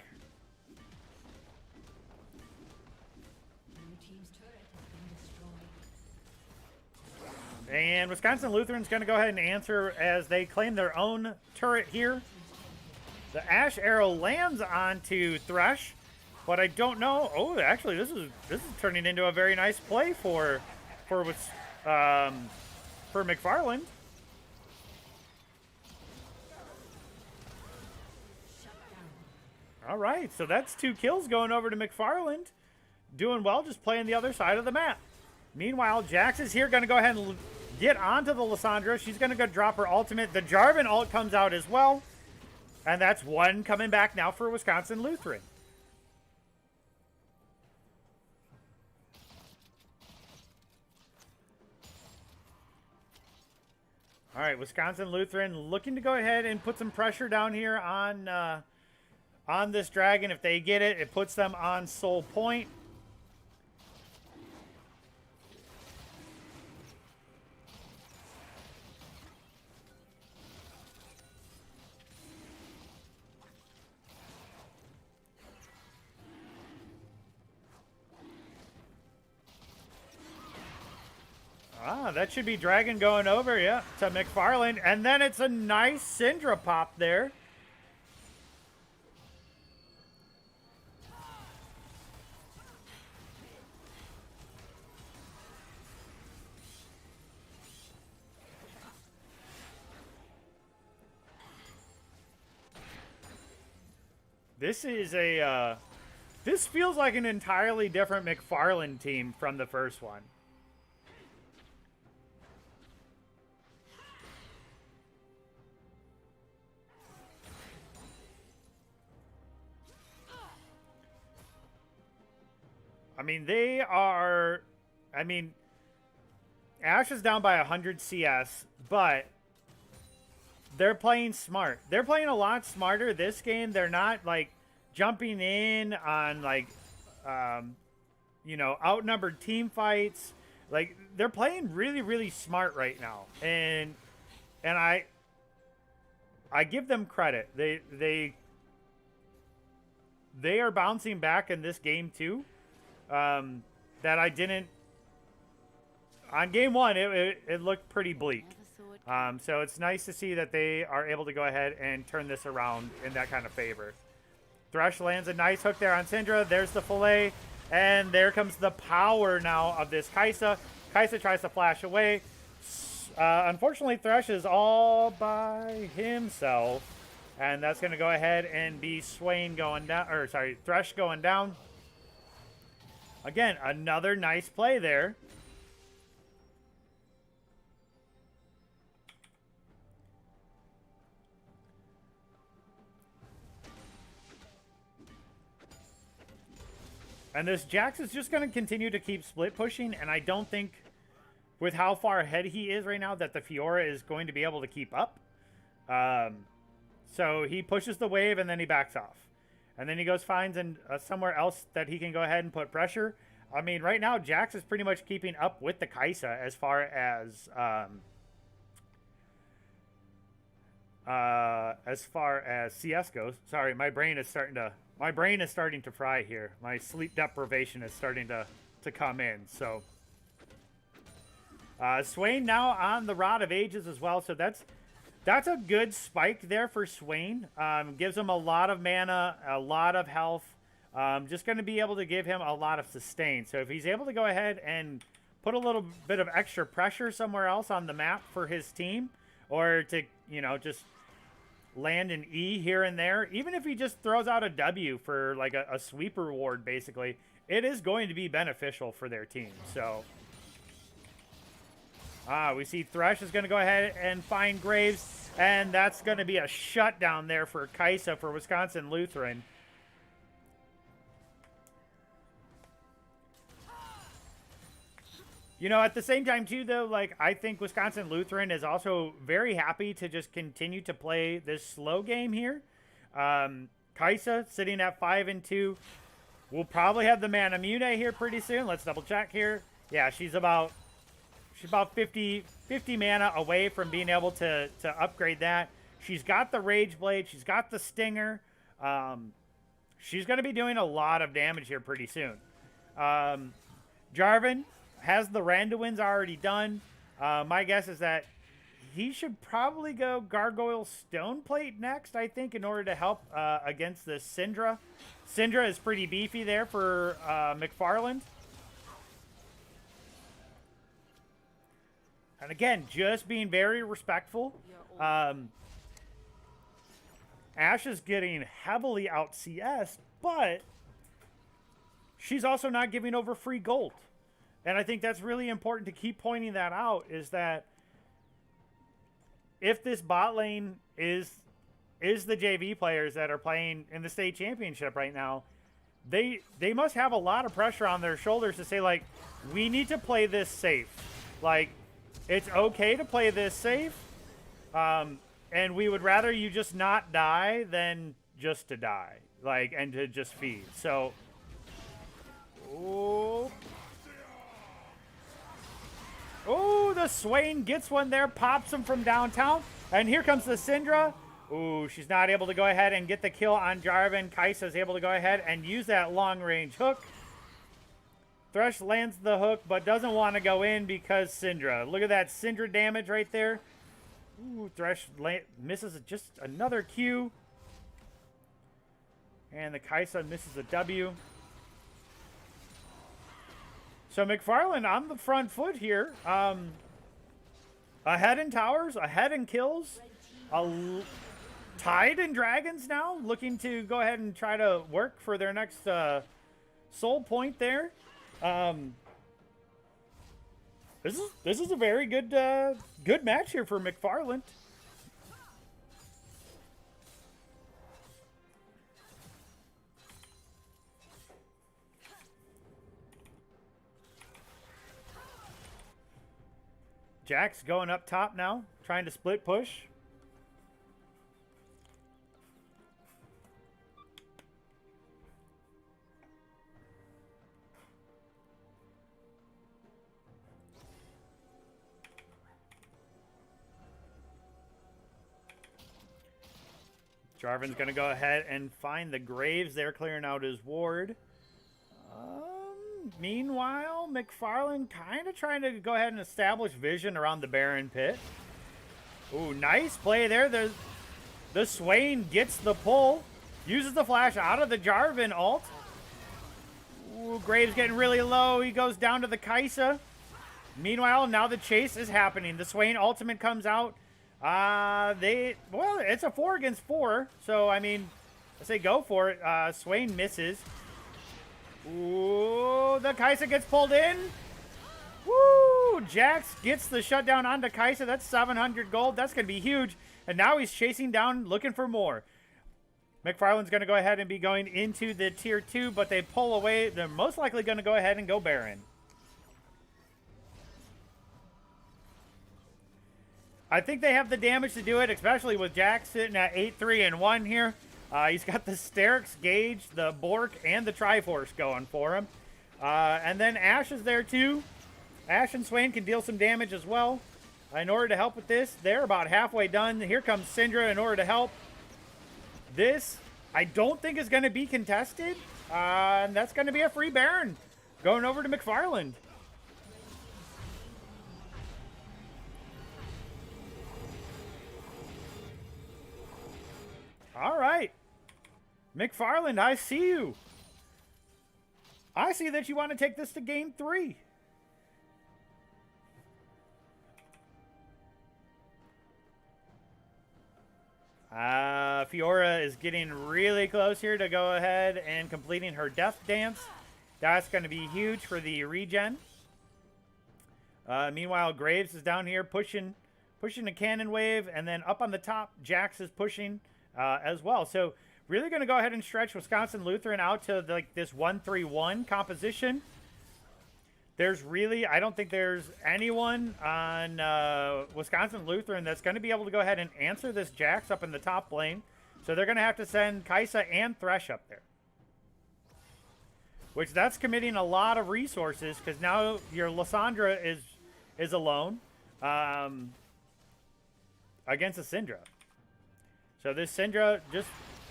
And Wisconsin Lutheran's going to go ahead and answer as they claim their own turret here. The Ash Arrow lands onto Thresh, but I don't know. Oh, actually, this is turning into a very nice play for McFarland. All right, so that's 2 kills going over to McFarland. Doing well, just playing the other side of the map. Meanwhile, Jax is here, going to go ahead and get onto the Lissandra. She's going to go drop her ultimate. The Jarvan ult comes out as well. And that's 1 coming back now for Wisconsin Lutheran. All right, Wisconsin Lutheran looking to go ahead and put some pressure down here on this dragon. If they get it, it puts them on Soul Point. Ah, that should be Dragon going over, yeah, to McFarland. And then it's a nice Syndra pop there. This is a, this feels like an entirely different McFarland team from the first one. I mean, they are, I mean, Ash is down by 100 CS, but they're playing smart. They're playing a lot smarter this game. They're not, like, jumping in on, like, you know, outnumbered team fights. Like, they're playing really, really smart right now. And I give them credit. They are bouncing back in this game too. That I didn't on game one. It looked pretty bleak. So it's nice to see that they are able to go ahead and turn this around in that kind of favor. Thresh lands a nice hook there on Syndra. There's the fillet. And there comes the power now of this Kaisa. Kaisa tries to flash away. Unfortunately, Thresh is all by himself. And that's going to go ahead and be Swain going down. Or, sorry, Thresh going down. Again, another nice play there. And this Jax is just going to continue to keep split pushing, and I don't think, with how far ahead he is right now, that the Fiora is going to be able to keep up. So he pushes the wave, and then he backs off. And then he goes finds somewhere else that he can go ahead and put pressure. I mean, right now, Jax is pretty much keeping up with the Kaisa as far as CS goes. Sorry, my brain is starting to fry here. My sleep deprivation is starting to come in. So Swain now on the Rod of Ages as well. So that's a good spike there for Swain. Gives him a lot of mana, a lot of health. Just going to be able to give him a lot of sustain. So if he's able to go ahead and put a little bit of extra pressure somewhere else on the map for his team, or to, you know, just land an E here and there, even if he just throws out a W for like a sweep reward, basically, it is going to be beneficial for their team. So we see Thresh is going to go ahead and find Graves, and that's going to be a shutdown there for Kaisa for Wisconsin Lutheran. You know, at the same time, too, though, like, I think Wisconsin Lutheran is also very happy to just continue to play this slow game here. Kaisa sitting at 5-2. We'll probably have the Mana Mune here pretty soon. Let's double check here. Yeah, she's about 50 mana away from being able to upgrade that. She's got the Rage Blade. She's got the Stinger. She's going to be doing a lot of damage here pretty soon. Jarvan has the Randuin's already done. My guess is that he should probably go Gargoyle Stoneplate next, I think, in order to help against this Syndra. Syndra is pretty beefy there for McFarland. And again, just being very respectful. Ashe is getting heavily out CS, but she's also not giving over free gold. And I think that's really important to keep pointing that out, is that if this bot lane is the JV players that are playing in the state championship right now, they must have a lot of pressure on their shoulders to say, like, we need to play this safe. Like, it's okay to play this safe, and we would rather you just not die than just to die, like, and to just feed. So, oh, the Swain gets one there, pops him from downtown. And here comes the Syndra. Ooh, she's not able to go ahead and get the kill on Jarvan. Kaisa is able to go ahead and use that long-range hook. Thresh lands the hook, but doesn't want to go in because Syndra. Look at that Syndra damage right there. Ooh, Thresh misses just another Q. And the Kaisa misses a W. So McFarland on the front foot here. Ahead in towers, ahead in kills. Tied in dragons now. Looking to go ahead and try to work for their next soul point there. This is a very good good match here for McFarland. Jax going up top now, trying to split push. Jarvan's going to go ahead and find the Graves there, clearing out his ward. Meanwhile, McFarlane kind of trying to go ahead and establish vision around the Baron pit. Ooh, nice play there. The Swain gets the pull. Uses the flash out of the Jarvan ult. Ooh, Graves getting really low. He goes down to the Kaisa. Meanwhile, now the chase is happening. The Swain ultimate comes out. Well, it's a 4 against 4. So, I mean, I say go for it. Swain misses. Ooh, the Kaisa gets pulled in. Woo! Jax gets the shutdown onto Kaisa. That's 700 gold. That's going to be huge. And now he's chasing down, looking for more. McFarlane's going to go ahead and be going into the tier 2, but they pull away. They're most likely going to go ahead and go Baron. I think they have the damage to do it, especially with Jax sitting at 8-3-1 here. He's got the Sterix, Gage, the Bork, and the Triforce going for him. And then Ashe is there too. Ashe and Swain can deal some damage as well. In order to help with this, they're about halfway done. Here comes Syndra in order to help. This, I don't think is going to be contested. And that's going to be a free Baron going over to McFarlane. All right. McFarlane, I see you. I see that you want to take this to game 3. Fiora is getting really close here to go ahead and completing her death dance. That's going to be huge for the regen. Meanwhile, Graves is down here pushing a cannon wave, and then up on the top, Jax is pushing as well. So really going to go ahead and stretch Wisconsin Lutheran out to like this 1-3-1 composition. There's really, I don't think there's anyone on Wisconsin Lutheran that's going to be able to go ahead and answer this Jax up in the top lane. So they're going to have to send Kaisa and Thresh up there. Which that's committing a lot of resources, because now your Lysandra is alone against a Syndra. So this Syndra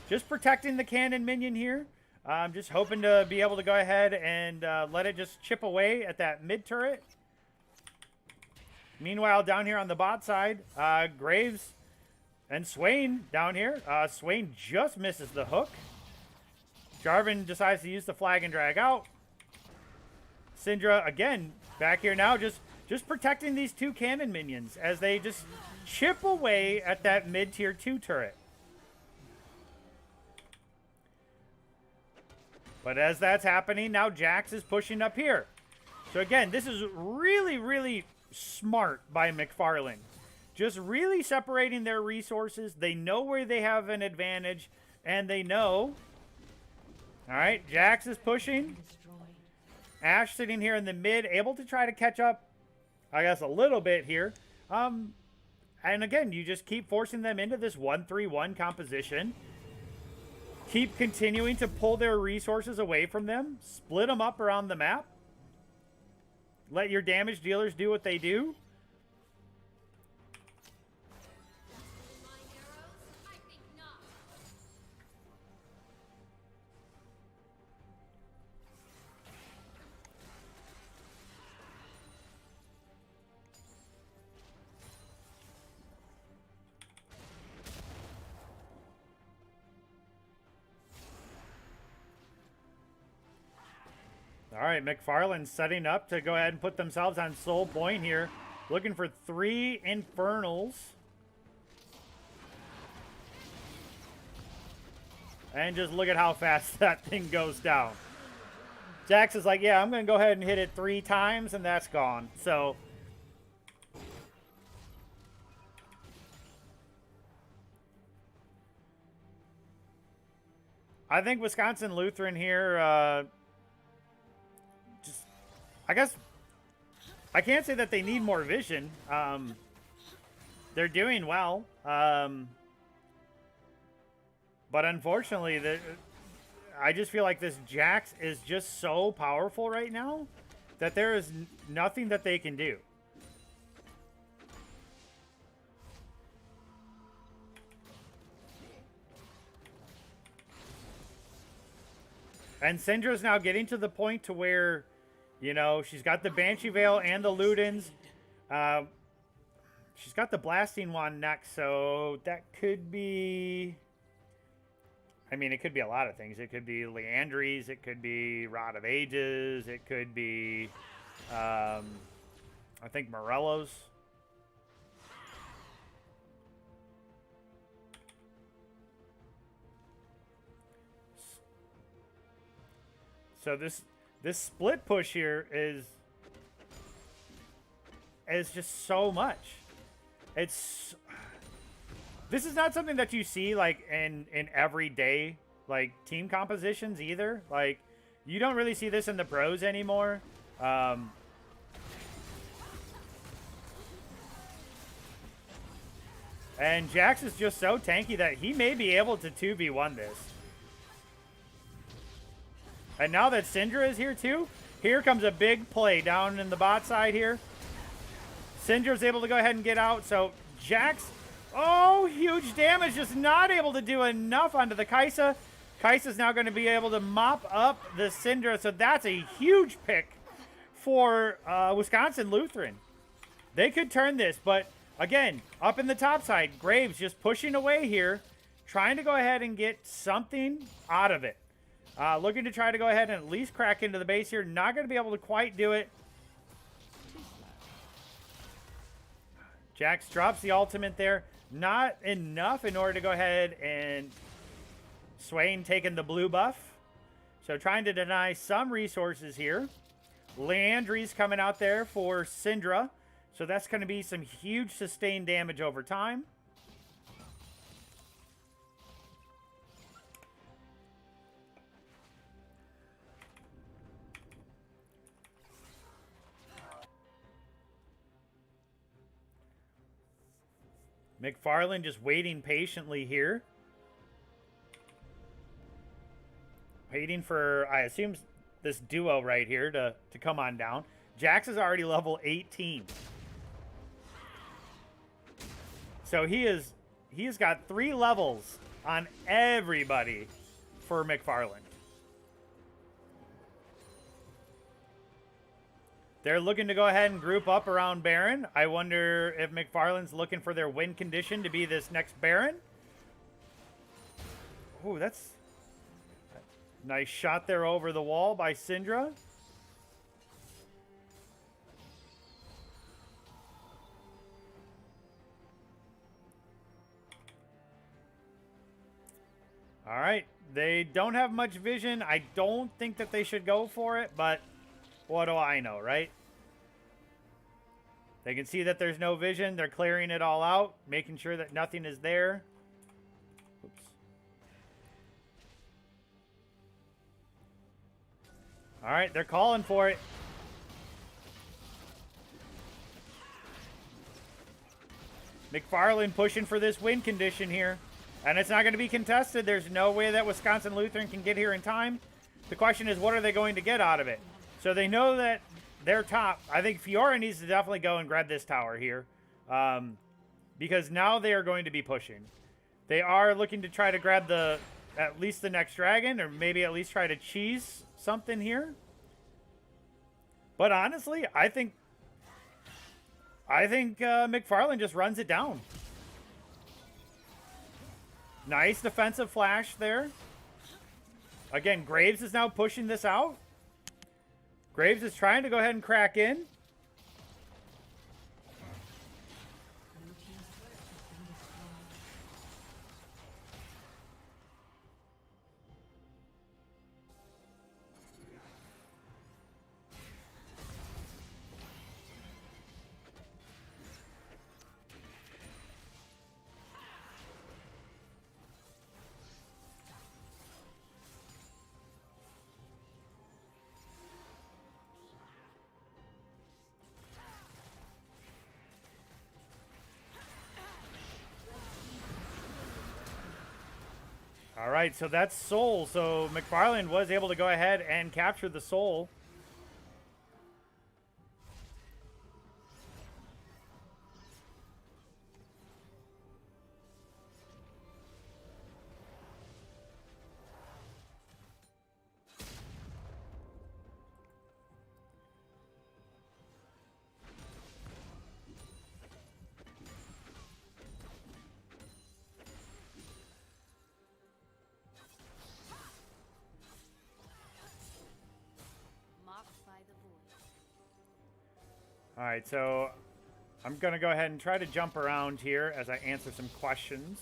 just protecting the cannon minion here. I'm just hoping to be able to go ahead and let it just chip away at that mid turret. Meanwhile, down here on the bot side, Graves and Swain down here. Swain just misses the hook. Jarvan decides to use the flag and drag out. Syndra, again, back here now, just protecting these two cannon minions as they just chip away at that mid-tier 2 turret. But as that's happening, now Jax is pushing up here. So again, this is really, really smart by McFarlane. Just really separating their resources. They know where they have an advantage, and they know. All right, Jax is pushing. Ashe sitting here in the mid, able to try to catch up, I guess, a little bit here. And again, you just keep forcing them into this 1-3-1 composition. Keep continuing to pull their resources away from them. Split them up around the map. Let your damage dealers do what they do. All right, McFarlane setting up to go ahead and put themselves on soul point here. Looking for 3 Infernals. And just look at how fast that thing goes down. Jax is like, yeah, I'm going to go ahead and hit it 3 times, and that's gone. So I think Wisconsin Lutheran here, I guess I can't say that they need more vision. They're doing well. But unfortunately, I just feel like this Jax is just so powerful right now that there is nothing that they can do. And Syndra's now getting to the point to where, you know, she's got the Banshee Veil and the Ludens. She's got the Blasting Wand next, so that could be... I mean, it could be a lot of things. It could be Leandries. It could be Rod of Ages. It could be, I think, Morello's. So this split push here is just so much. This is not something that you see like in everyday like team compositions either. Like you don't really see this in the pros anymore. And Jax is just so tanky that he may be able to 2v1 this. And now that Syndra is here too, here comes a big play down in the bot side here. Syndra's able to go ahead and get out, so Jax, oh, huge damage, just not able to do enough onto the Kai'Sa. Kai'Sa's now going to be able to mop up the Syndra, so that's a huge pick for Wisconsin Lutheran. They could turn this, but again, up in the top side, Graves just pushing away here, trying to go ahead and get something out of it. Looking to try to go ahead and at least crack into the base here. Not going to be able to quite do it. Jax drops the ultimate there. Not enough in order to go ahead and Swain taking the blue buff. So trying to deny some resources here. Leandry's coming out there for Syndra. So that's going to be some huge sustained damage over time. McFarland just waiting patiently here. Waiting for, I assume, this duo right here to come on down. Jax is already level 18. So he's got 3 levels on everybody for McFarland. They're looking to go ahead and group up around Baron. I wonder if McFarland's looking for their win condition to be this next Baron. Ooh, that's a nice shot there over the wall by Syndra. All right, they don't have much vision. I don't think that they should go for it, but what do I know, right? They can see that there's no vision. They're clearing it all out, making sure that nothing is there. Oops. All right, they're calling for it. McFarland pushing for this win condition here. And it's not going to be contested. There's no way that Wisconsin Lutheran can get here in time. The question is, what are they going to get out of it? So they know that they're top. I think Fiora needs to definitely go and grab this tower here. Because now they are going to be pushing. They are looking to try to grab at least the next dragon. Or maybe at least try to cheese something here. But honestly, I think McFarland just runs it down. Nice defensive flash there. Again, Graves is now pushing this out. Graves is trying to go ahead and crack in. Blue team's turret has been destroyed. All right, so that's soul. So McFarland was able to go ahead and capture the soul. All right, so I'm going to go ahead and try to jump around here as I answer some questions.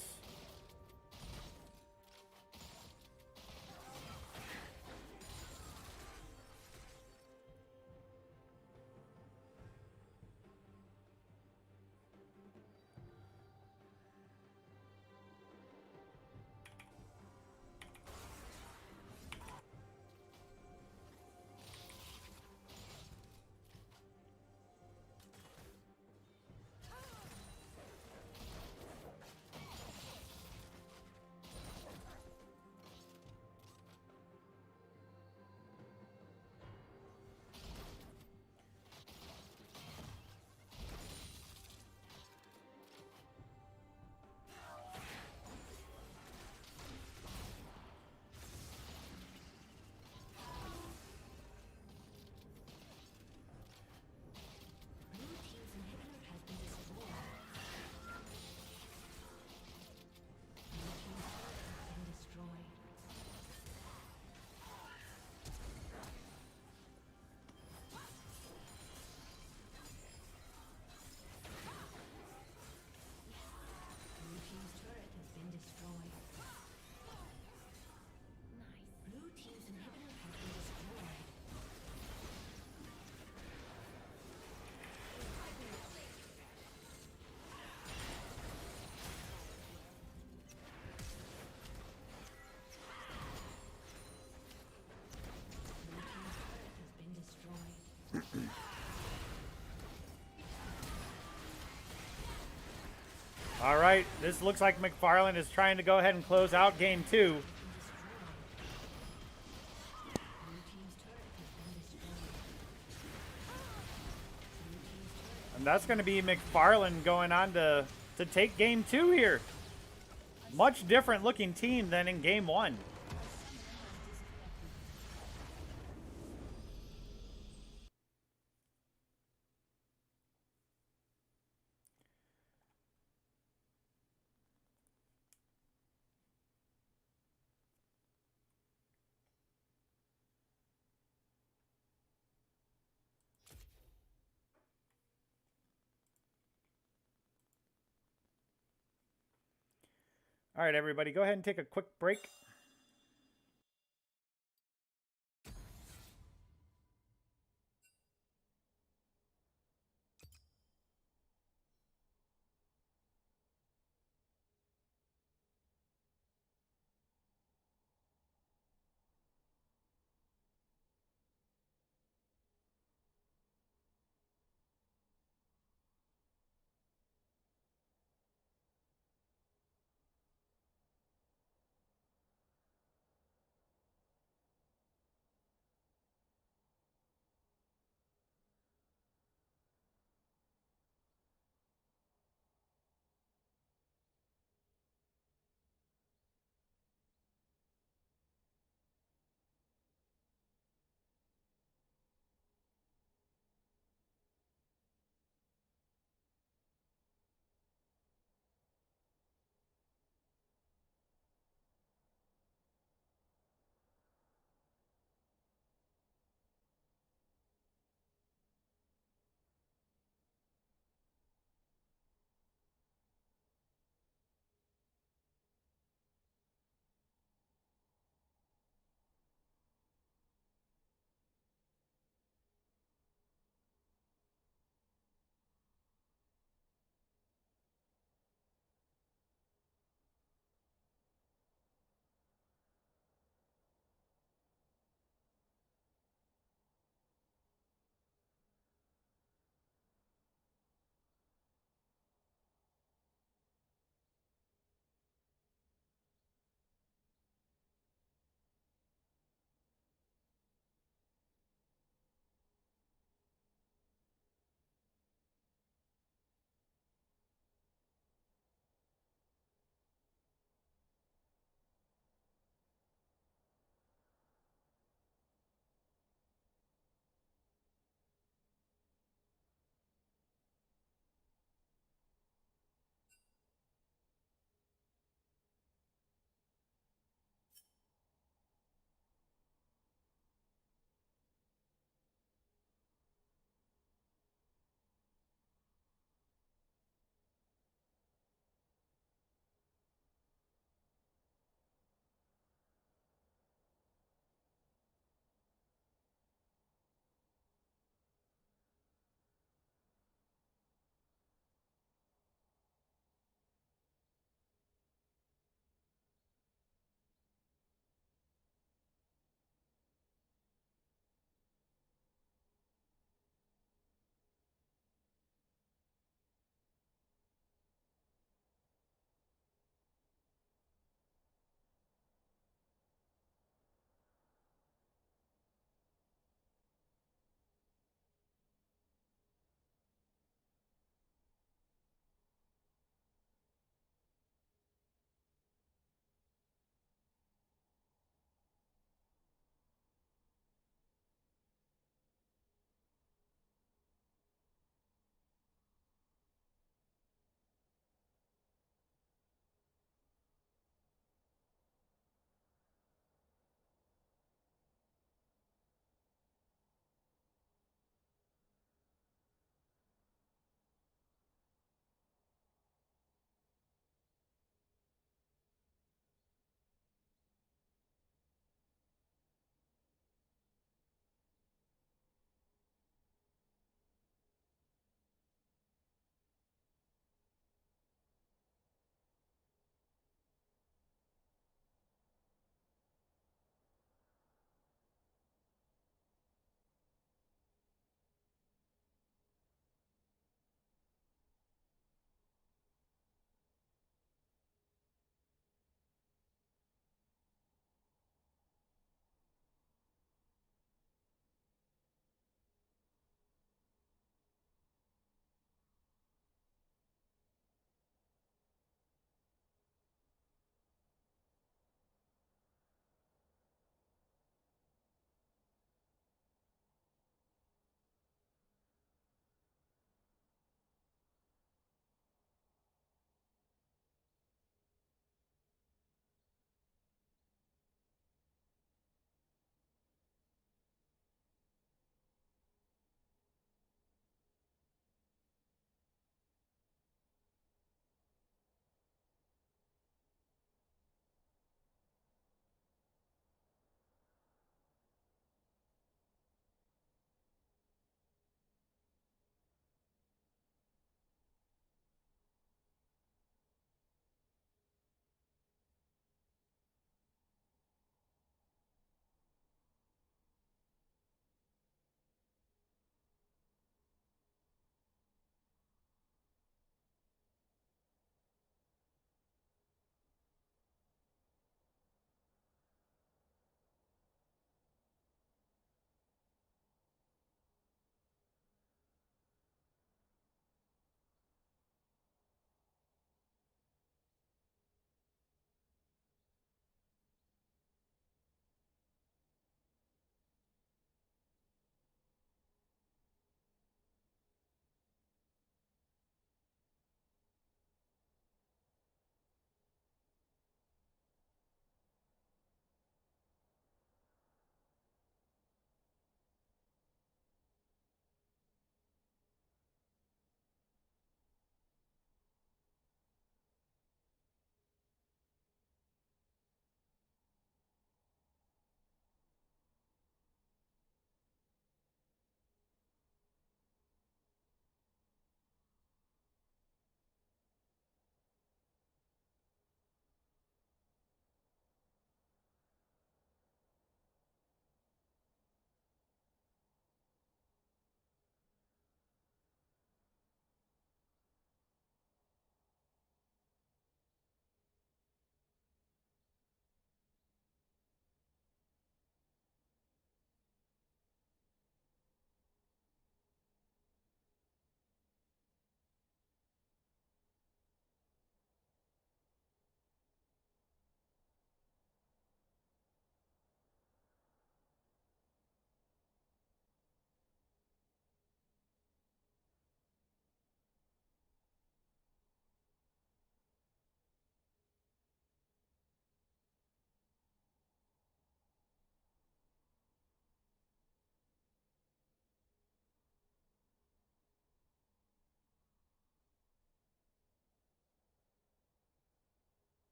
Blue team's inhibitor has been destroyed. Blue team's turret has been destroyed. Blue team's turret has been destroyed. Nice. Blue team's inhibitor has been destroyed. Blue team's turret has been destroyed. All right, this looks like McFarland is trying to go ahead and close out game 2. Blue team's turret has been destroyed. Blue team's turret. And that's going to be McFarland going on to take game 2 here. Much different looking team than in game 1. All right, everybody, go ahead and take a quick break.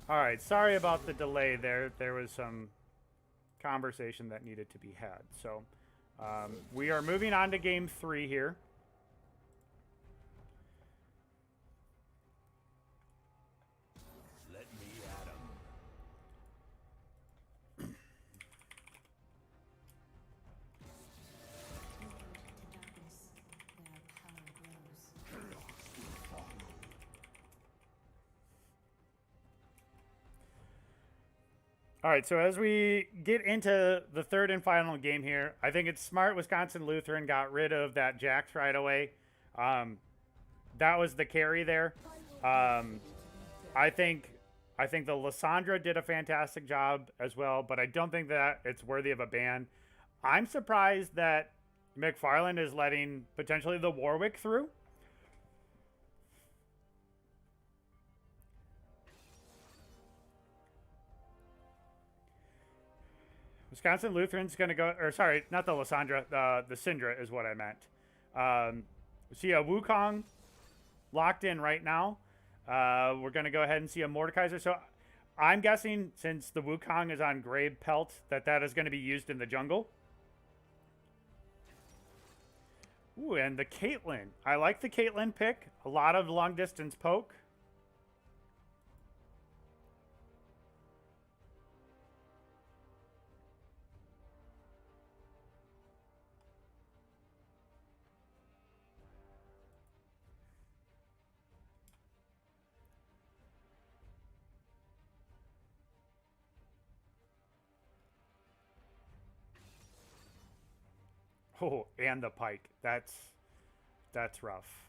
All right, sorry about the delay there. There was some conversation that needed to be had. So we are moving on to game 3 here. Let me at 'em. To darkness, their power grows. All right, so as we get into the third and final game here, I think it's smart Wisconsin Lutheran got rid of that Jax right away. That was the carry there. I think the Lysandra did a fantastic job as well, but I don't think that it's worthy of a ban. I'm surprised that McFarland is letting potentially the Warwick through. Wisconsin Lutheran's going to go, or sorry, not the Lysandra, the Syndra is what I meant. See a Wukong locked in right now. We're going to go ahead and see a Mordekaiser. So I'm guessing since the Wukong is on Grave Pelt that is going to be used in the jungle. Ooh, and the Caitlyn. I like the Caitlyn pick. A lot of long distance poke. Oh, and the pike. That's rough.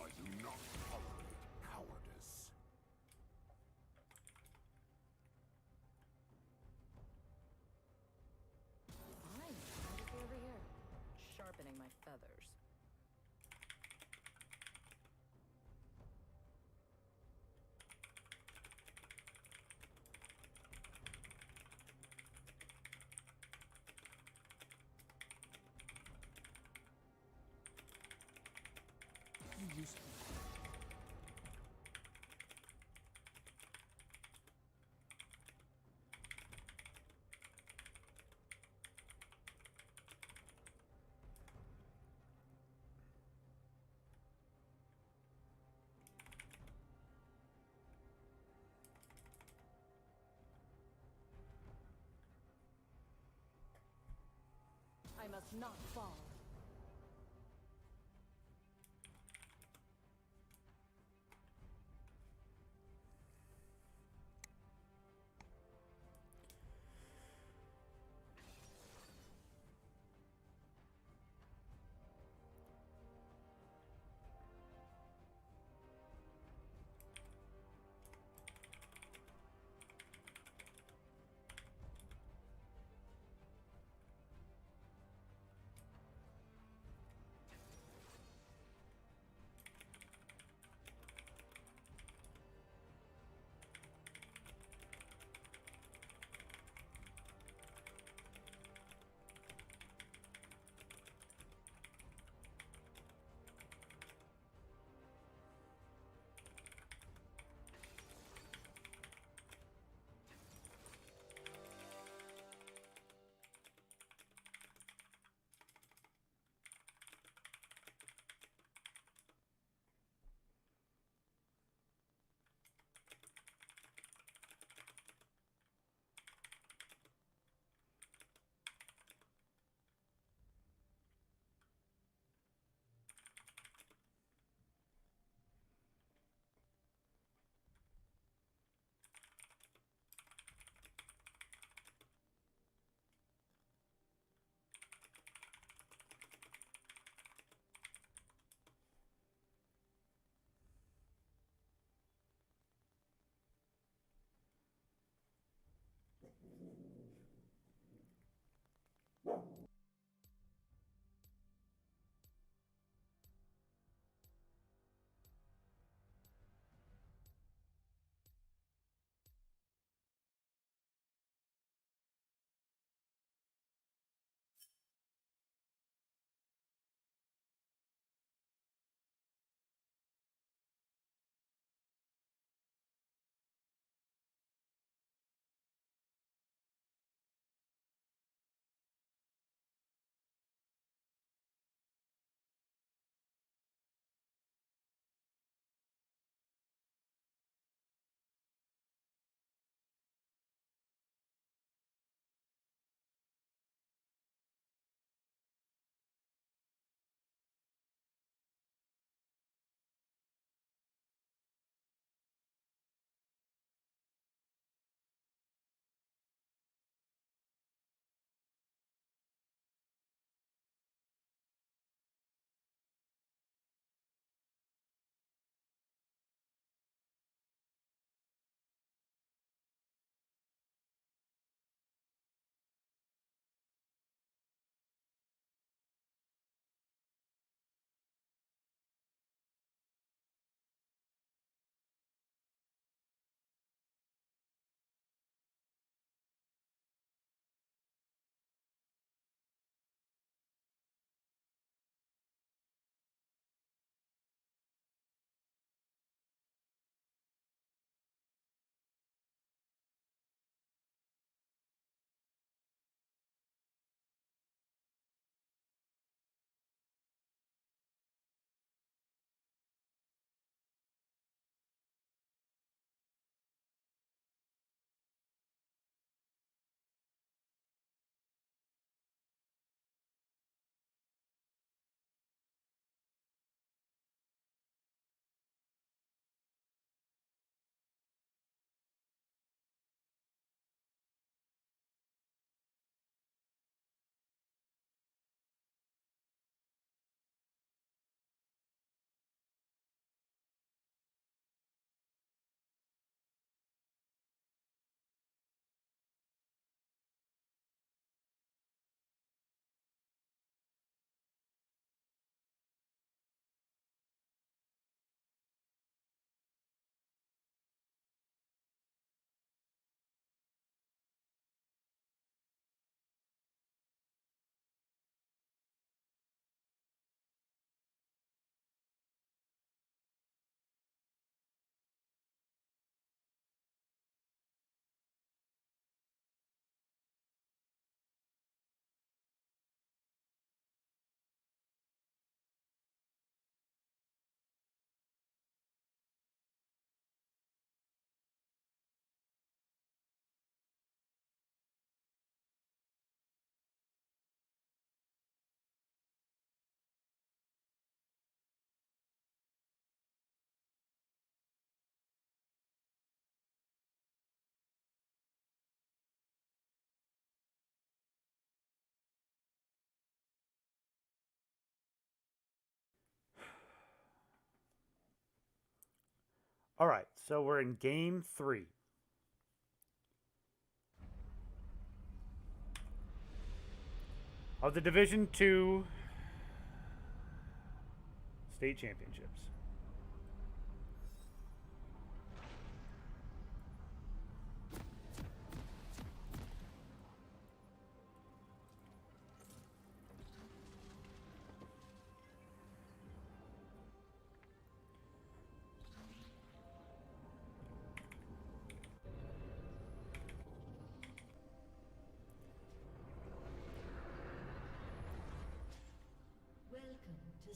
I do not tolerate cowardice. Fine, I'll just be over here, sharpening my feathers. You used to be I must not fall. All right, so we're in game 3. Of the Division 2 state championships.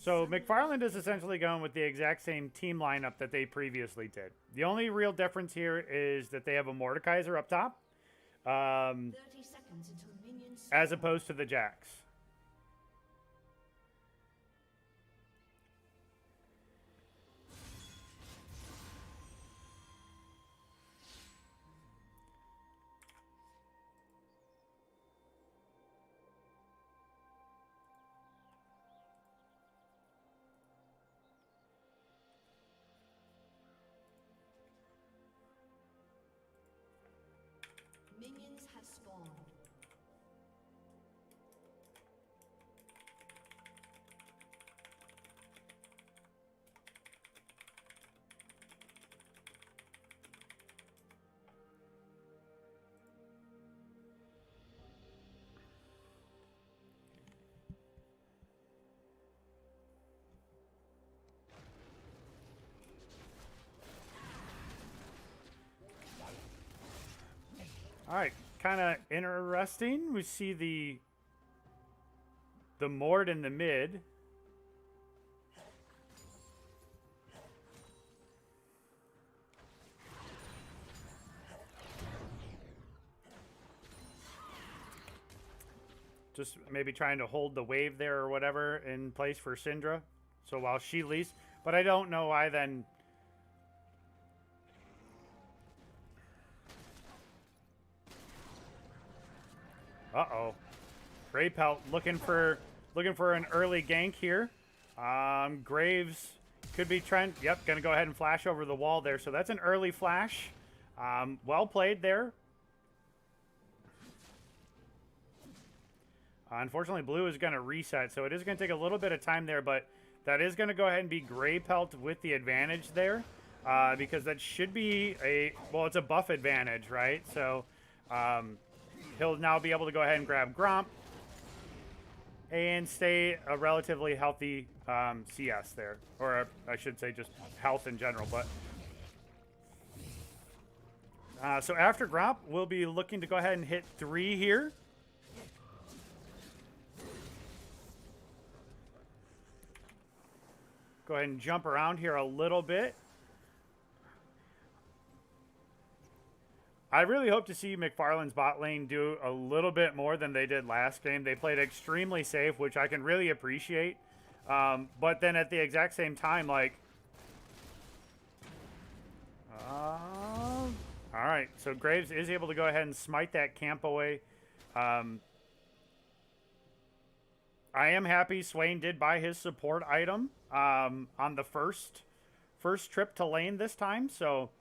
So McFarland is essentially going with the exact same team lineup that they previously did. The only real difference here is that they have a Mordekaiser up top, 30 seconds until minions as opposed to the Jacks. Minions have spawned. All right, kind of interesting. We see the Mord in the mid. Just maybe trying to hold the wave there or whatever in place for Syndra. So while she leaves, but I don't know why then. Uh-oh. Grey Pelt looking for an early gank here. Graves could be trying. Yep, gonna go ahead and flash over the wall there. So that's an early flash. Well played there. Unfortunately, blue is going to reset, so it is going to take a little bit of time there, but that is going to go ahead and be Grey Pelt with the advantage there, because that should be well, it's a buff advantage, right? So he'll now be able to go ahead and grab Gromp and stay a relatively healthy CS there, or I should say just health in general. But so after Gromp, we'll be looking to go ahead and hit 3 here. Go ahead and jump around here a little bit. I really hope to see McFarland's bot lane do a little bit more than they did last game. They played extremely safe, which I can really appreciate. But then at the exact same time, like... all right, so Graves is able to go ahead and smite that camp away. I am happy Swain did buy his support item on the first trip to lane this time. So,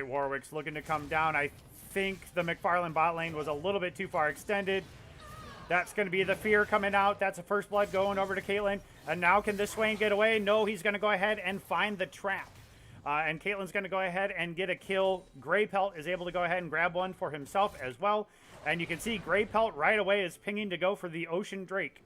right, Warwick's looking to come down. I think the McFarland bot lane was a little bit too far extended. That's going to be the fear coming out. That's a first blood going over to Caitlyn. And now can this Swain get away? No, he's going to go ahead and find the trap. And Caitlyn's going to go ahead and get a kill. Grey Pelt is able to go ahead and grab one for himself as well. And you can see Grey Pelt right away is pinging to go for the Ocean Drake.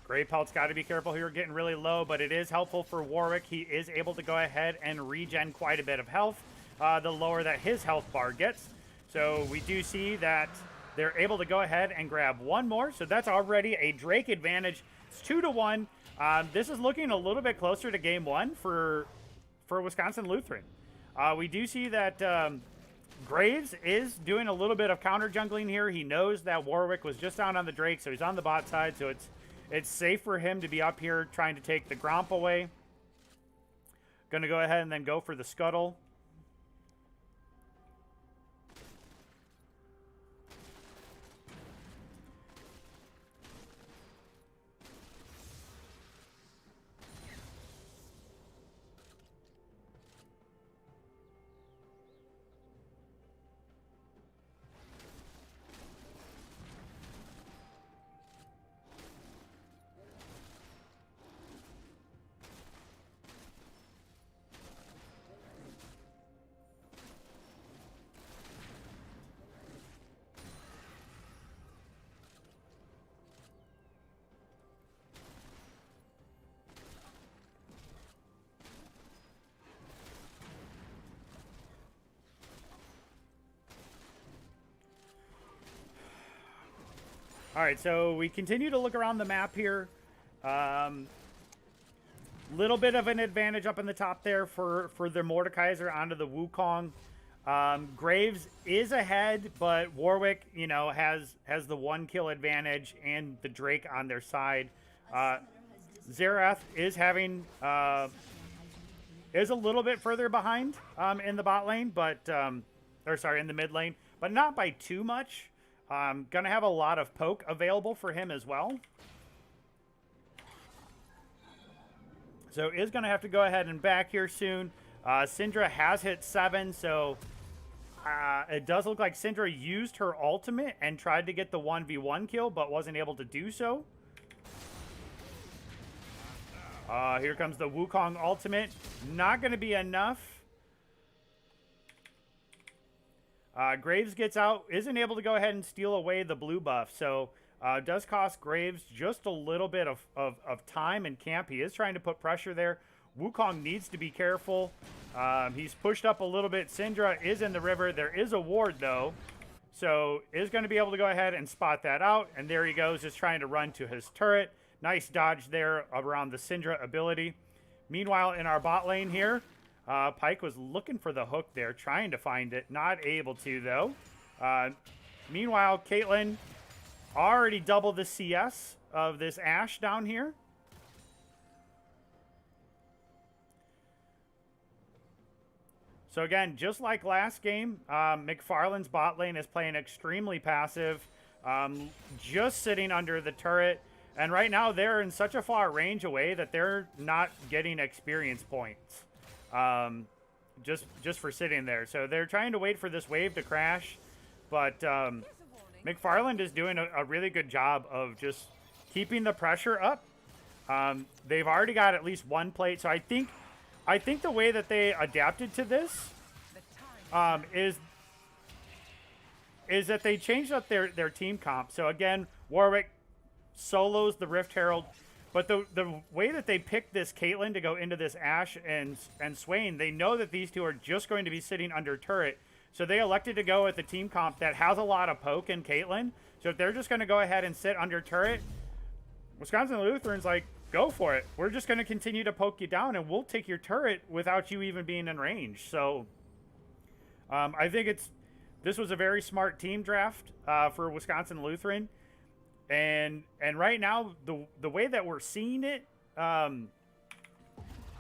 Grey Pelt's got to be careful here, getting really low, but it is helpful for Warwick. He is able to go ahead and regen quite a bit of health, the lower that his health bar gets. So we do see that they're able to go ahead and grab one more. So that's already a Drake advantage. It's 2-1. This is looking a little bit closer to game one for Wisconsin Lutheran. We do see that Graves is doing a little bit of counter jungling here. He knows that Warwick was just down on the Drake, so he's on the bot side, so it's safe for him to be up here trying to take the Gromp away. Going to go ahead and then go for the Scuttle. All right, so we continue to look around the map here. Little bit of an advantage up in the top there for the Mordekaiser onto the Wukong. Graves is ahead, but Warwick, you know, has the 1 kill advantage and the Drake on their side. Xerath is having is a little bit further behind in the bot lane, but or sorry, in the mid lane, but not by too much. Gonna have a lot of poke available for him as well. So is gonna have to go ahead and back here soon. Syndra has hit 7, so it does look like Syndra used her ultimate and tried to get the 1v1 kill, but wasn't able to do so. Here comes the Wukong ultimate. Not gonna be enough. Graves gets out, isn't able to go ahead and steal away the blue buff. So does cost Graves just a little bit of time in camp. He is trying to put pressure there. Wukong needs to be careful. He's pushed up a little bit. Syndra is in the river. There is a ward, though. So is going to be able to go ahead and spot that out. And there he goes, just trying to run to his turret. Nice dodge there around the Syndra ability. Meanwhile, in our bot lane here, Pyke was looking for the hook there, trying to find it. Not able to, though. Meanwhile, Caitlyn already doubled the CS of this Ashe down here. So again, just like last game, McFarland's bot lane is playing extremely passive, just sitting under the turret. And right now, they're in such a far range away that they're not getting experience points. Just for sitting there. So they're trying to wait for this wave to crash. But McFarland is doing a really good job of just keeping the pressure up. They've already got at least 1 plate. So I think the way that they adapted to this is that they changed up their team comp. So again, Warwick solos the Rift Herald. But the way that they picked this Caitlyn to go into this Ashe and Swain, they know that these two are just going to be sitting under turret. So they elected to go with the team comp that has a lot of poke in Caitlyn. So if they're just going to go ahead and sit under turret, Wisconsin Lutheran's like, go for it. We're just going to continue to poke you down, and we'll take your turret without you even being in range. So I think this was a very smart team draft for Wisconsin Lutheran. And right now, the way that we're seeing it, I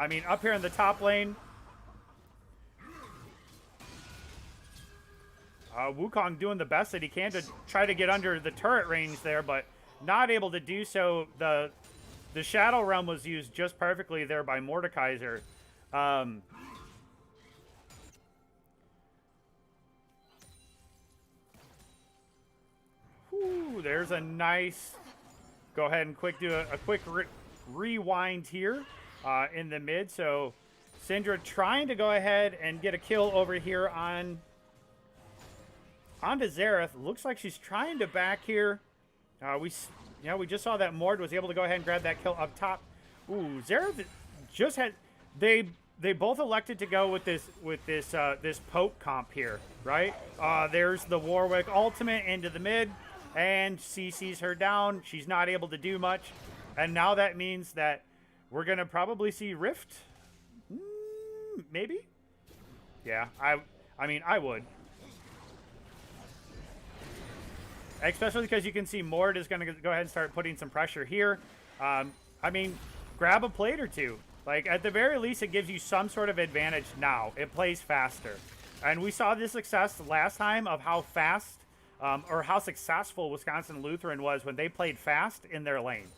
mean, up here in the top lane, Wukong doing the best that he can to try to get under the turret range there, but not able to do so. The Shadow Realm was used just perfectly there by Mordekaiser. There's a nice... Go ahead and do a quick rewind here in the mid. So Syndra trying to go ahead and get a kill over here onto Xerath. Looks like she's trying to back here. We just saw that Mord was able to go ahead and grab that kill up top. Ooh, Xerath just had... They both elected to go with this poke comp here, right? There's the Warwick ultimate into the mid, and CC's her down. She's not able to do much, and now that means that we're gonna probably see Rift, maybe. Yeah, I mean I would, especially because you can see Mord is gonna go ahead and start putting some pressure here. I mean, grab a plate or two. Like, at the very least, it gives you some sort of advantage now. It plays faster. And we saw this success last time of how fast or how successful Wisconsin Lutheran was when they played fast in their lane.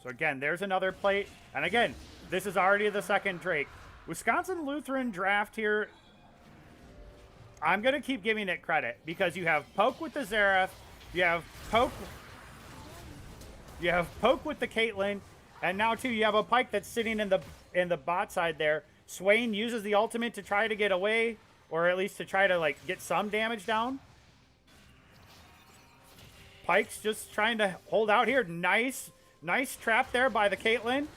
So again, there's another plate. And again, this is already the second Drake. Wisconsin Lutheran draft here, I'm going to keep giving it credit because you have Poke with the Xerath, you have Poke with the Caitlyn, and now too you have a Pyke that's sitting in the bot side there. Swain uses the ultimate to try to get away, or at least to try to like get some damage down. Pyke's just trying to hold out here. Nice trap there by the Caitlyn.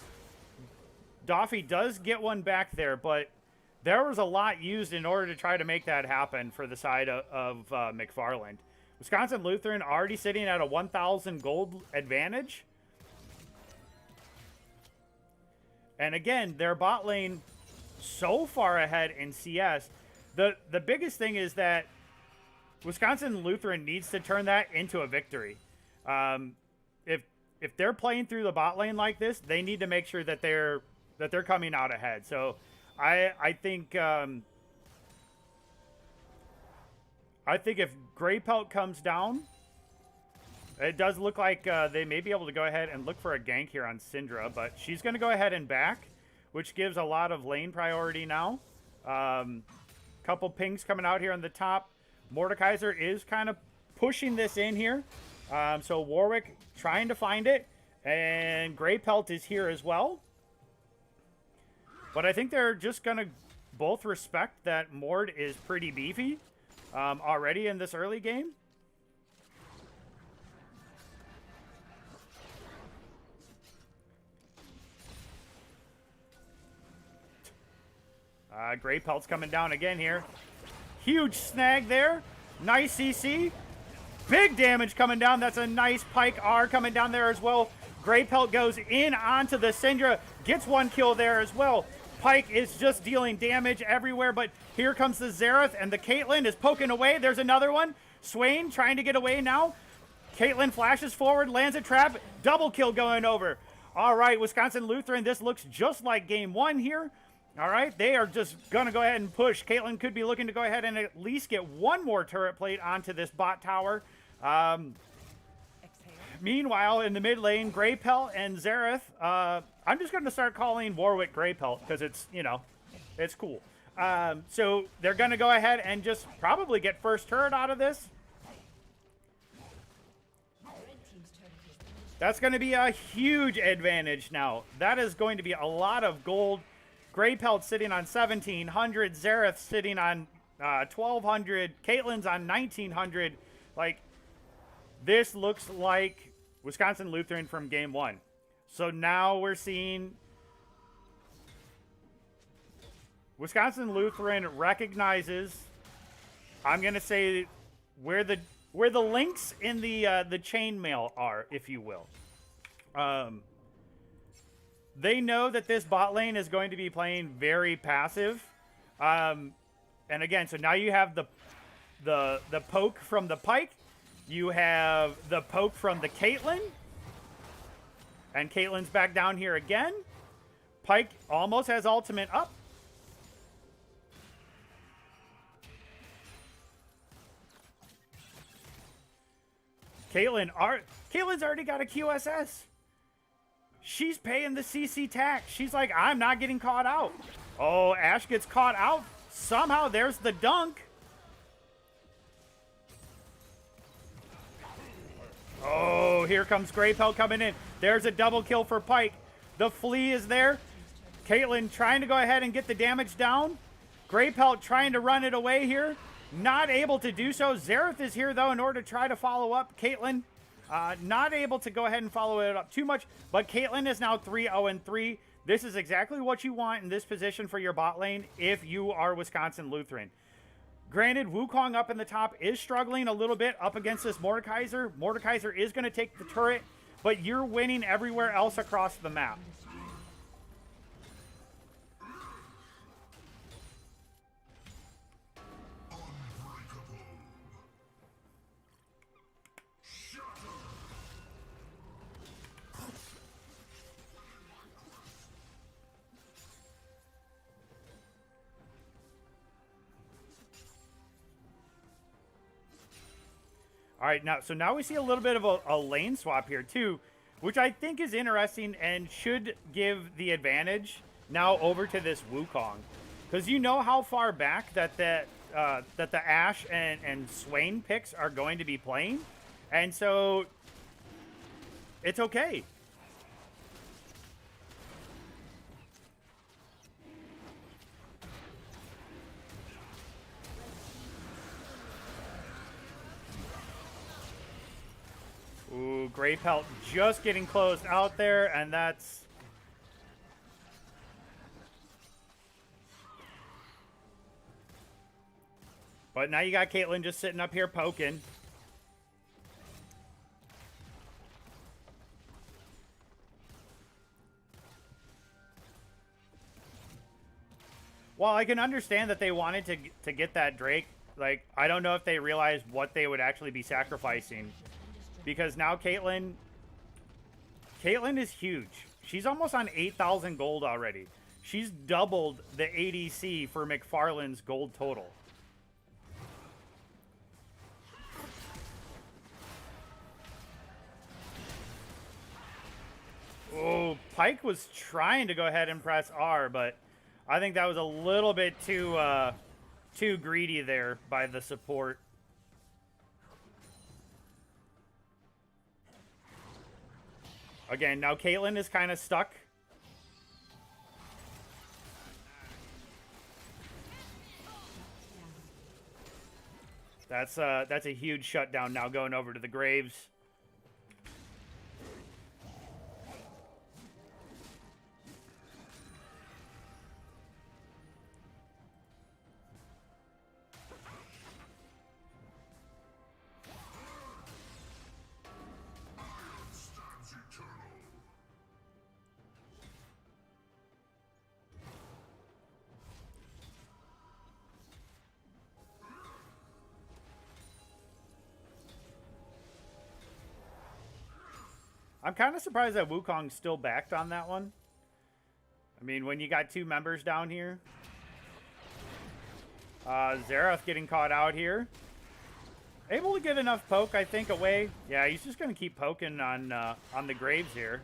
Doffy does get one back there, but there was a lot used in order to try to make that happen for the side of McFarland. Wisconsin Lutheran already sitting at a 1,000 gold advantage. And again, their bot lane so far ahead in CS. The biggest thing is that Wisconsin Lutheran needs to turn that into a victory. If they're playing through the bot lane like this, they need to make sure that they're coming out ahead. So I think if Grey Pelt comes down, it does look like they may be able to go ahead and look for a gank here on Syndra, but she's going to go ahead and back, which gives a lot of lane priority now. Couple pings coming out here on the top. Mordekaiser is kind of pushing this in here. So Warwick trying to find it, and Grey Pelt is here as well. But I think they're just going to both respect that Mord is pretty beefy already in this early game. Grey Pelt's coming down again here. Huge snag there. Nice CC. Big damage coming down. That's a nice Pyke R coming down there as well. Grey Pelt goes in onto the Syndra. Gets one kill there as well. Pyke is just dealing damage everywhere, but here comes the Xerath, and the Caitlyn is poking away. There's another one. Swain trying to get away now. Caitlyn flashes forward, lands a trap. Double kill going over. All right, Wisconsin Lutheran, this looks just like game one here. All right, they are just going to go ahead and push. Caitlyn could be looking to go ahead and at least get one more turret plate onto this bot tower. Meanwhile, in the mid lane, Grey Pelt and Xerath, I'm just going to start calling Warwick Grey Pelt because it's, you know, it's cool. So they're going to go ahead and just probably get first turret out of this. That's going to be a huge advantage now. That is going to be a lot of gold. Grey Pelt sitting on 1,700. Xerath sitting on 1,200. Caitlyn's on 1,900. Like, this looks like Wisconsin Lutheran from game one. So now we're seeing Wisconsin Lutheran recognizes, I'm going to say, where the links in the chainmail are, if you will. They know that this bot lane is going to be playing very passive. And again, so now you have the poke from the Pyke. You have the poke from the Caitlyn. And Caitlyn's back down here again. Pyke almost has ultimate up. Caitlyn's already got a QSS. She's paying the CC tax. She's like, I'm not getting caught out. Oh, Ashe gets caught out. Somehow there's the dunk. Oh, here comes Grey Pelt coming in. There's a double kill for Pyke. The flea is there. Caitlyn trying to go ahead and get the damage down. Grey Pelt trying to run it away here. Not able to do so. Xerath is here, though, in order to try to follow up. Caitlyn not able to go ahead and follow it up too much. But Caitlyn is now 3-0-3. This is exactly what you want in this position for your bot lane if you are Wisconsin Lutheran. Granted, Wukong up in the top is struggling a little bit up against this Mordekaiser. Mordekaiser is going to take the turret, but you're winning everywhere else across the map. All right, now we see a little bit of a lane swap here too, which I think is interesting and should give the advantage now over to this Wukong, because you know how far back that the Ashe and Swain picks are going to be playing, and so it's okay. Ooh, Grey Pelt just getting closed out there, and that's... But now you got Caitlyn just sitting up here poking. Well, I can understand that they wanted to get that Drake. Like, I don't know if they realized what they would actually be sacrificing. Because now Caitlyn is huge. She's almost on 8,000 gold already. She's doubled the ADC for McFarland's gold total. Oh, Pyke was trying to go ahead and press R, but I think that was a little bit too greedy there by the support. Again, now Caitlyn is kind of stuck. That's a huge shutdown now going over to the Graves. I'm kind of surprised that Wukong still backed on that one. I mean, when you got two members down here. Xerath getting caught out here. Able to get enough poke, I think, away. Yeah, he's just going to keep poking on the Graves here.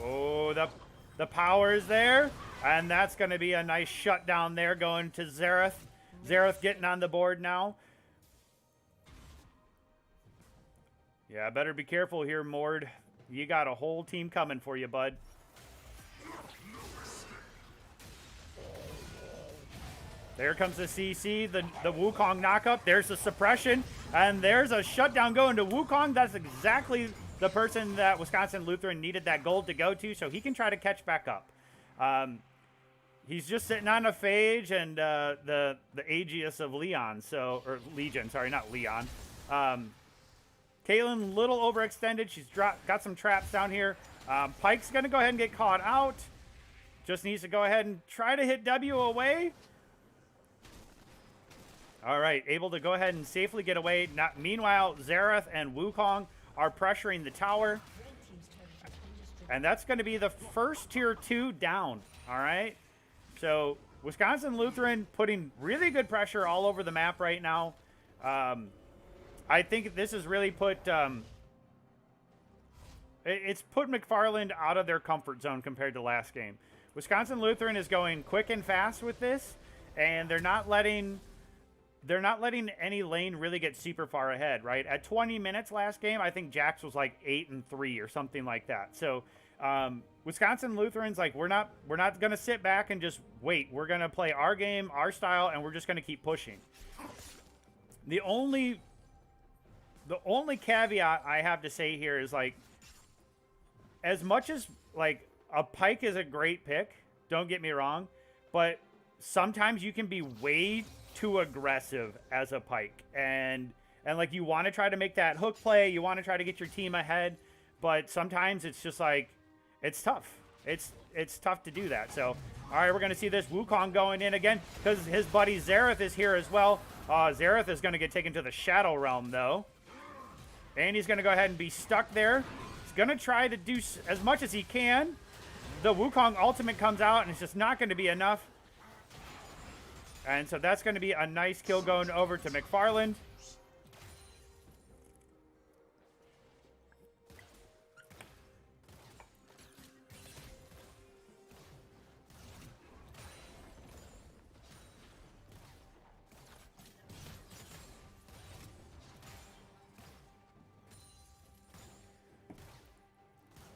Oh, the power is there. And that's going to be a nice shutdown there going to Xerath. Xerath getting on the board now. Yeah, better be careful here, Mord. You got a whole team coming for you, bud. There comes the CC, the Wukong knockup. There's the suppression. And there's a shutdown going to Wukong. That's exactly the person that Wisconsin Lutheran needed that gold to go to, so he can try to catch back up. He's just sitting on a phage and the Aegis of Leon, or Legion, sorry, not Leon. Caitlyn, little overextended. She's got some traps down here. Pike's going to go ahead and get caught out. Just needs to go ahead and try to hit W away. All right, able to go ahead and safely get away. Meanwhile, Xerath and Wukong are pressuring the tower. And that's going to be the first tier 2 down. All right. So Wisconsin Lutheran putting really good pressure all over the map right now. I think this has really put... it's put McFarland out of their comfort zone compared to last game. Wisconsin Lutheran is going quick and fast with this. And they're not letting any lane really get super far ahead, right? At 20 minutes last game, I think Jax was like 8-3 or something like that. So Wisconsin Lutheran's like, we're not going to sit back and just wait. We're going to play our game, our style, and we're just going to keep pushing. The only caveat I have to say here is, like, as much as, like, a Pike is a great pick, don't get me wrong, but sometimes you can be way too aggressive as a Pike, and like, you want to try to make that hook play, you want to try to get your team ahead, but sometimes it's just like, it's tough. It's tough to do that. So, all right, we're going to see this Wukong going in again because his buddy Xerath is here as well. Xerath is going to get taken to the Shadow Realm, though, and he's going to go ahead and be stuck there. He's going to try to do as much as he can. The Wukong ultimate comes out, and it's just not going to be enough. And so that's going to be a nice kill going over to McFarland.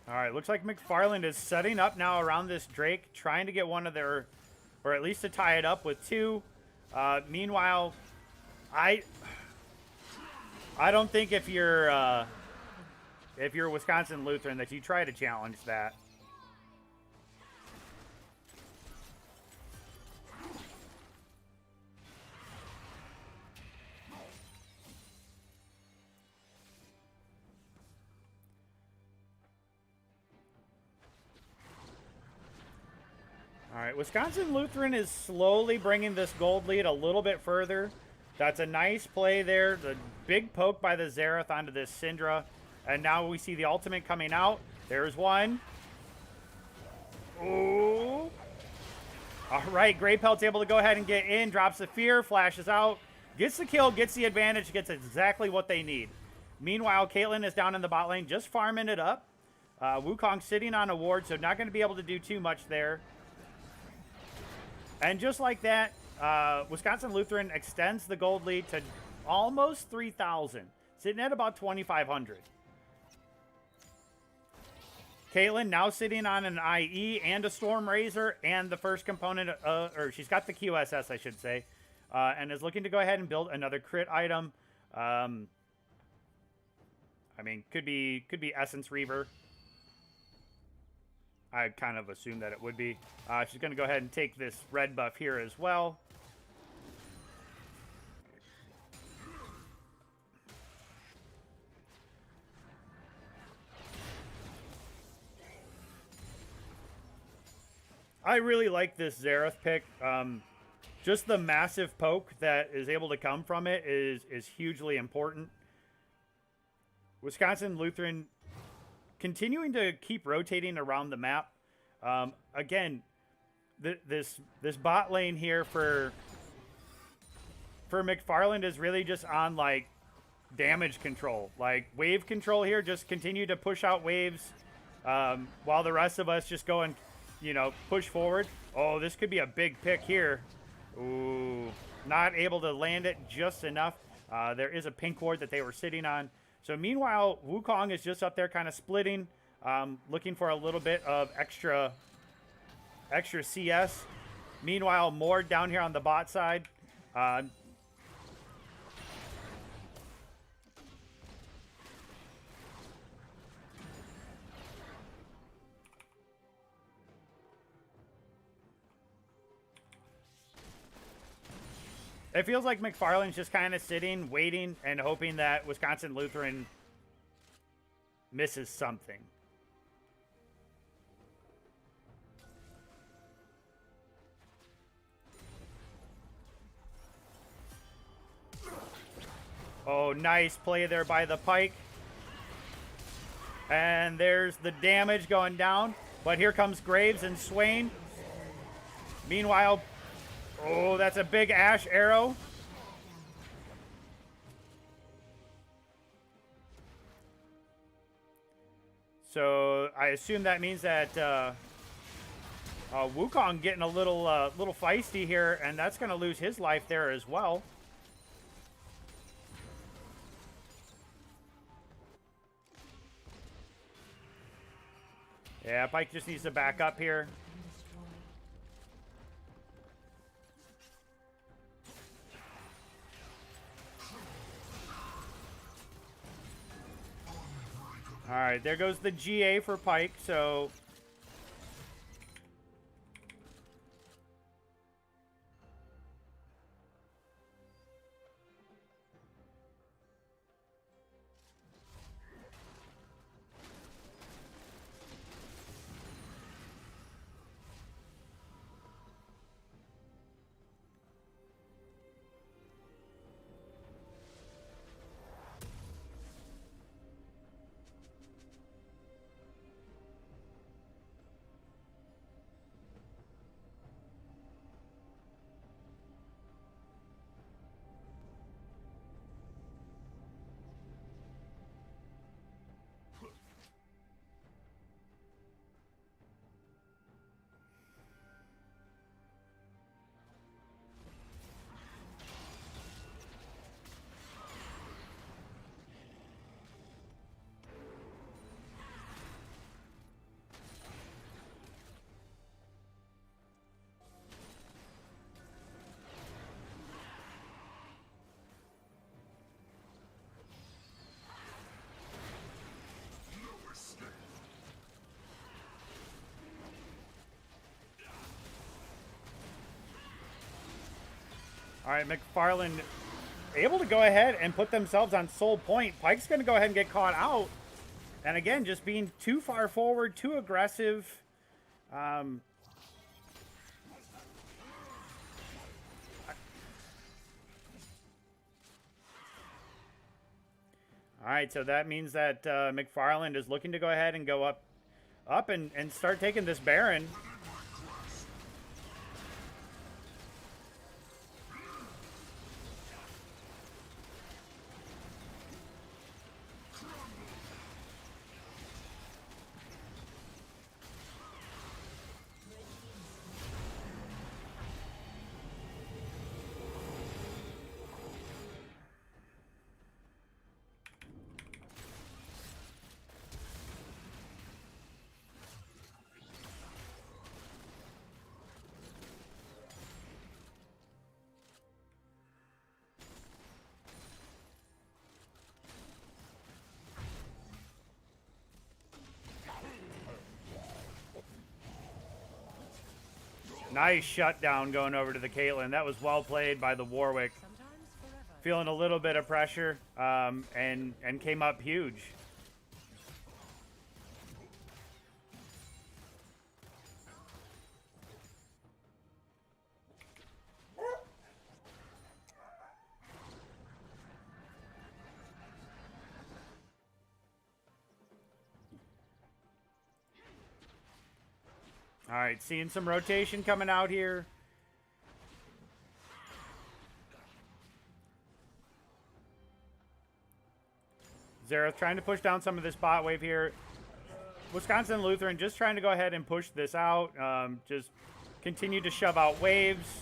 All right, looks like McFarland is setting up now around this Drake, trying to get one of their... or at least to tie it up with 2. Meanwhile, I don't think if you're Wisconsin Lutheran that you try to challenge that. All right, Wisconsin Lutheran is slowly bringing this gold lead a little bit further. That's a nice play there. The big poke by the Xerath onto this Syndra. And now we see the ultimate coming out. There's one. Ooh. All right, Grey Pelt's able to go ahead and get in. Drops the fear, flashes out. Gets the kill, gets the advantage, gets exactly what they need. Meanwhile, Caitlyn is down in the bot lane, just farming it up. Wukong sitting on a ward, so not going to be able to do too much there. And just like that, Wisconsin Lutheran extends the gold lead to almost 3,000, sitting at about 2,500. Caitlyn now sitting on an IE and a Storm Razor and the first component, or she's got the QSS, I should say, and is looking to go ahead and build another crit item. I mean, could be Essence Reaver. I kind of assumed that it would be. She's going to go ahead and take this red buff here as well. I really like this Xerath pick. Just the massive poke that is able to come from it is hugely important. Wisconsin Lutheran continuing to keep rotating around the map. Again, this bot lane here for McFarland is really just on, like, damage control. Like, wave control here. Just continue to push out waves while the rest of us just go and, you know, push forward. Oh, this could be a big pick here. Ooh, not able to land it just enough. There is a pink ward that they were sitting on. So meanwhile, Wukong is just up there kind of splitting, looking for a little bit of extra CS. Meanwhile, Mord down here on the bot side. It feels like McFarland's just kind of sitting, waiting, and hoping that Wisconsin Lutheran misses something. Oh, nice play there by the Pike. And there's the damage going down. But here comes Graves and Swain. Meanwhile, oh, that's a big Ash arrow. So I assume that means that Wukong getting a little feisty here, and that's going to lose his life there as well. Yeah, Pike just needs to back up here. All right, there goes the GA for Pike, so... All right, McFarland able to go ahead and put themselves on soul point. Pike's going to go ahead and get caught out. And again, just being too far forward, too aggressive. All right, so that means that McFarland is looking to go ahead and go up and start taking this Baron. Nice shutdown going over to the Caitlyn. That was well played by the Warwick. Feeling a little bit of pressure and came up huge. All right, seeing some rotation coming out here. Xerath trying to push down some of this bot wave here. Wisconsin Lutheran just trying to go ahead and push this out. Just continue to shove out waves.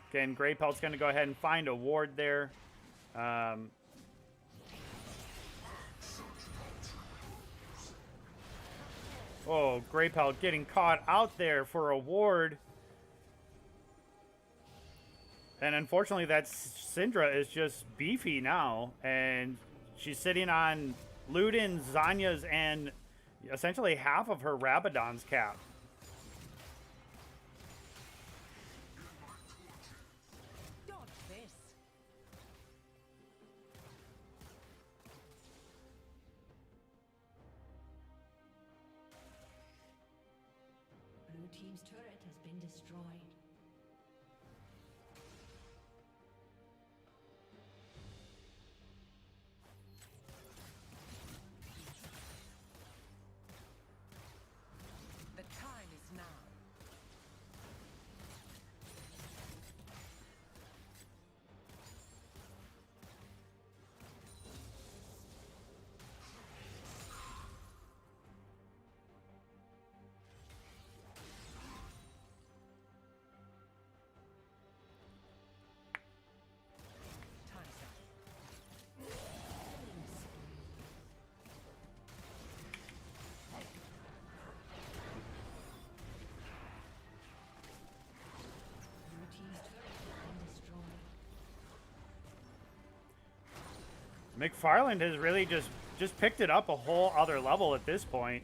Again, Grey Pelt's going to go ahead and find a ward there. Oh, Grey Pelt getting caught out there for a ward. And unfortunately, that Syndra is just beefy now. And she's sitting on Ludin, Zanya's, and essentially half of her Rabadon's cap. team's turret has been destroyed. The time is now. Time's up. Blue team's turret has been destroyed. McFarland has really just picked it up a whole other level at this point.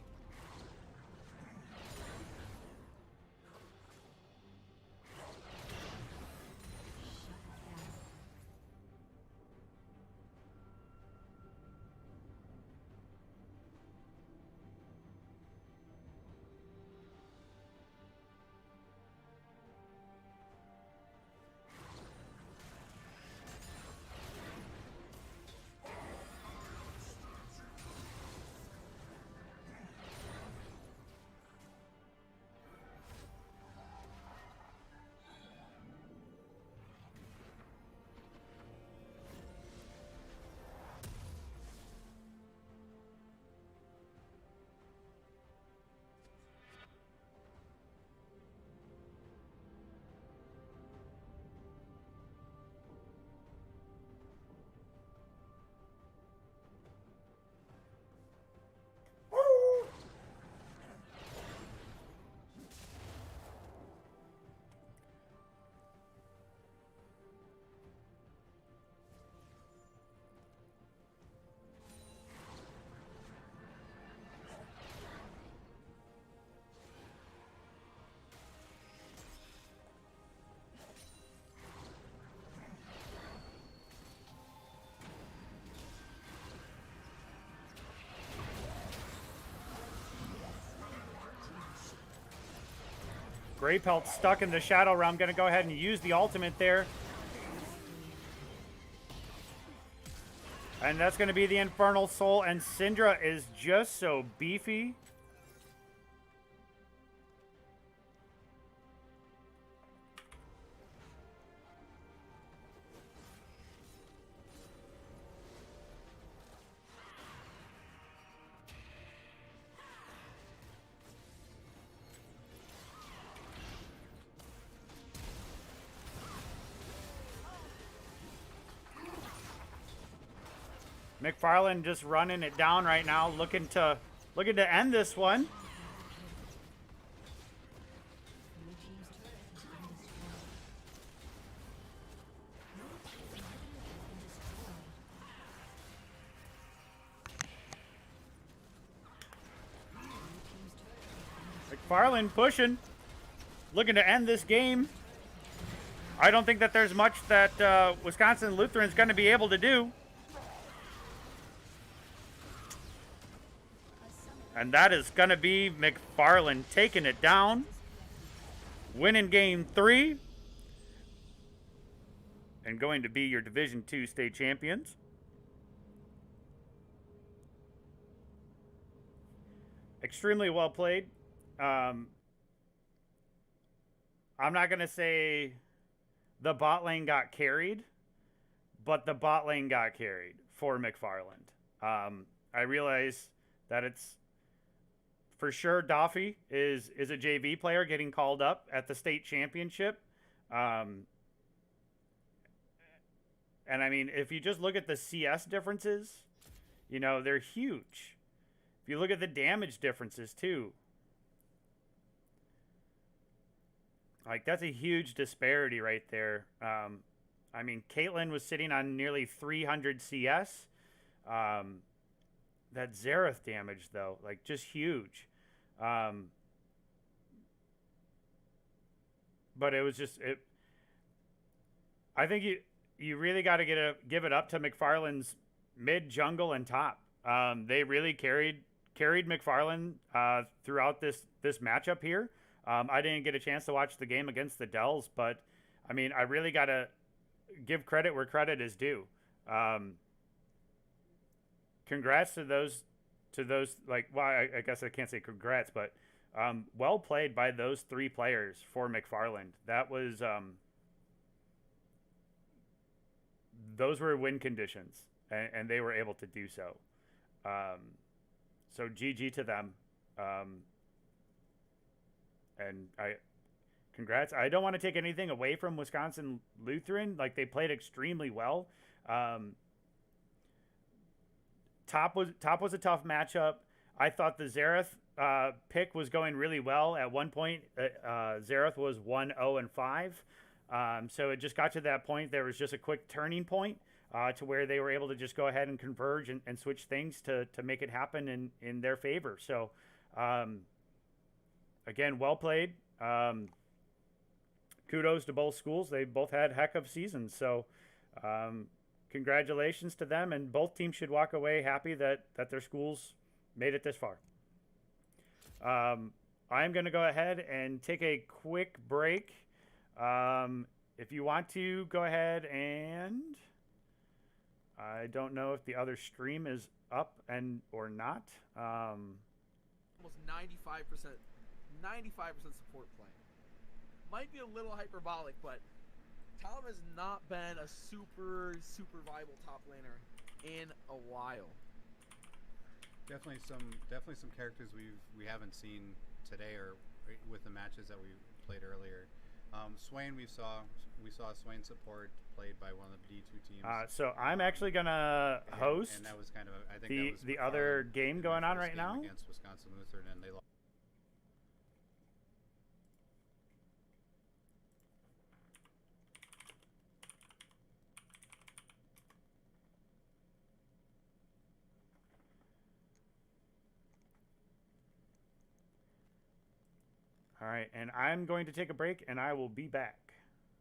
Grey Pelt stuck in the Shadow Realm. Going to go ahead and use the ultimate there. And that's going to be the Infernal Soul. And Syndra is just so beefy. McFarland just running it down right now, looking to end this one. Blue team's turret has been destroyed. McFarland pushing, looking to end this game. I don't think that there's much that Wisconsin Lutheran's going to be able to do. And that is going to be McFarland taking it down, winning game 3, and going to be your Division II state champions. Extremely well played. I'm not going to say the bot lane got carried, but the bot lane got carried for McFarland. I realize that it's for sure Doffy is a JV player getting called up at the state championship. And I mean, if you just look at the CS differences, you know, they're huge. If you look at the damage differences too, like that's a huge disparity right there. I mean, Caitlyn was sitting on nearly 300 CS. That Xerath damage though, like just huge. But it was just I think you really got to give it up to McFarland's mid, jungle, and top. They really carried McFarland throughout this matchup here. I didn't get a chance to watch the game against the Dells, but I mean, I really got to give credit where credit is due. Congrats to those like, well, I guess I can't say congrats, but well played by those 3 players for McFarland. That was those were win conditions, and they were able to do so. So GG to them. And congrats. I don't want to take anything away from Wisconsin Lutheran. Like, they played extremely well. Top was a tough matchup. I thought the Zareth pick was going really well. At one point, Zareth was 1-0-5. So it just got to that point. There was just a quick turning point to where they were able to just go ahead and converge and switch things to make it happen in their favor. So, again, well played. Kudos to both schools. They both had heck of seasons. So, congratulations to them. And both teams should walk away happy that their schools made it this far. I'm going to go ahead and take a quick break. If you want to go ahead and... I don't know if the other stream is up or not. Almost 95% support playing. Might be a little hyperbolic, but Tom has not been a super viable top laner in a while. Definitely some characters we haven't seen today or with the matches that we played earlier. Swain, we saw Swain support played by one of the D2 teams. So I'm actually gonna host and that was kind of, I think that was the other game going on right now against Wisconsin Lutheran, and they lost. All right, and I'm going to take a break, and I will be back.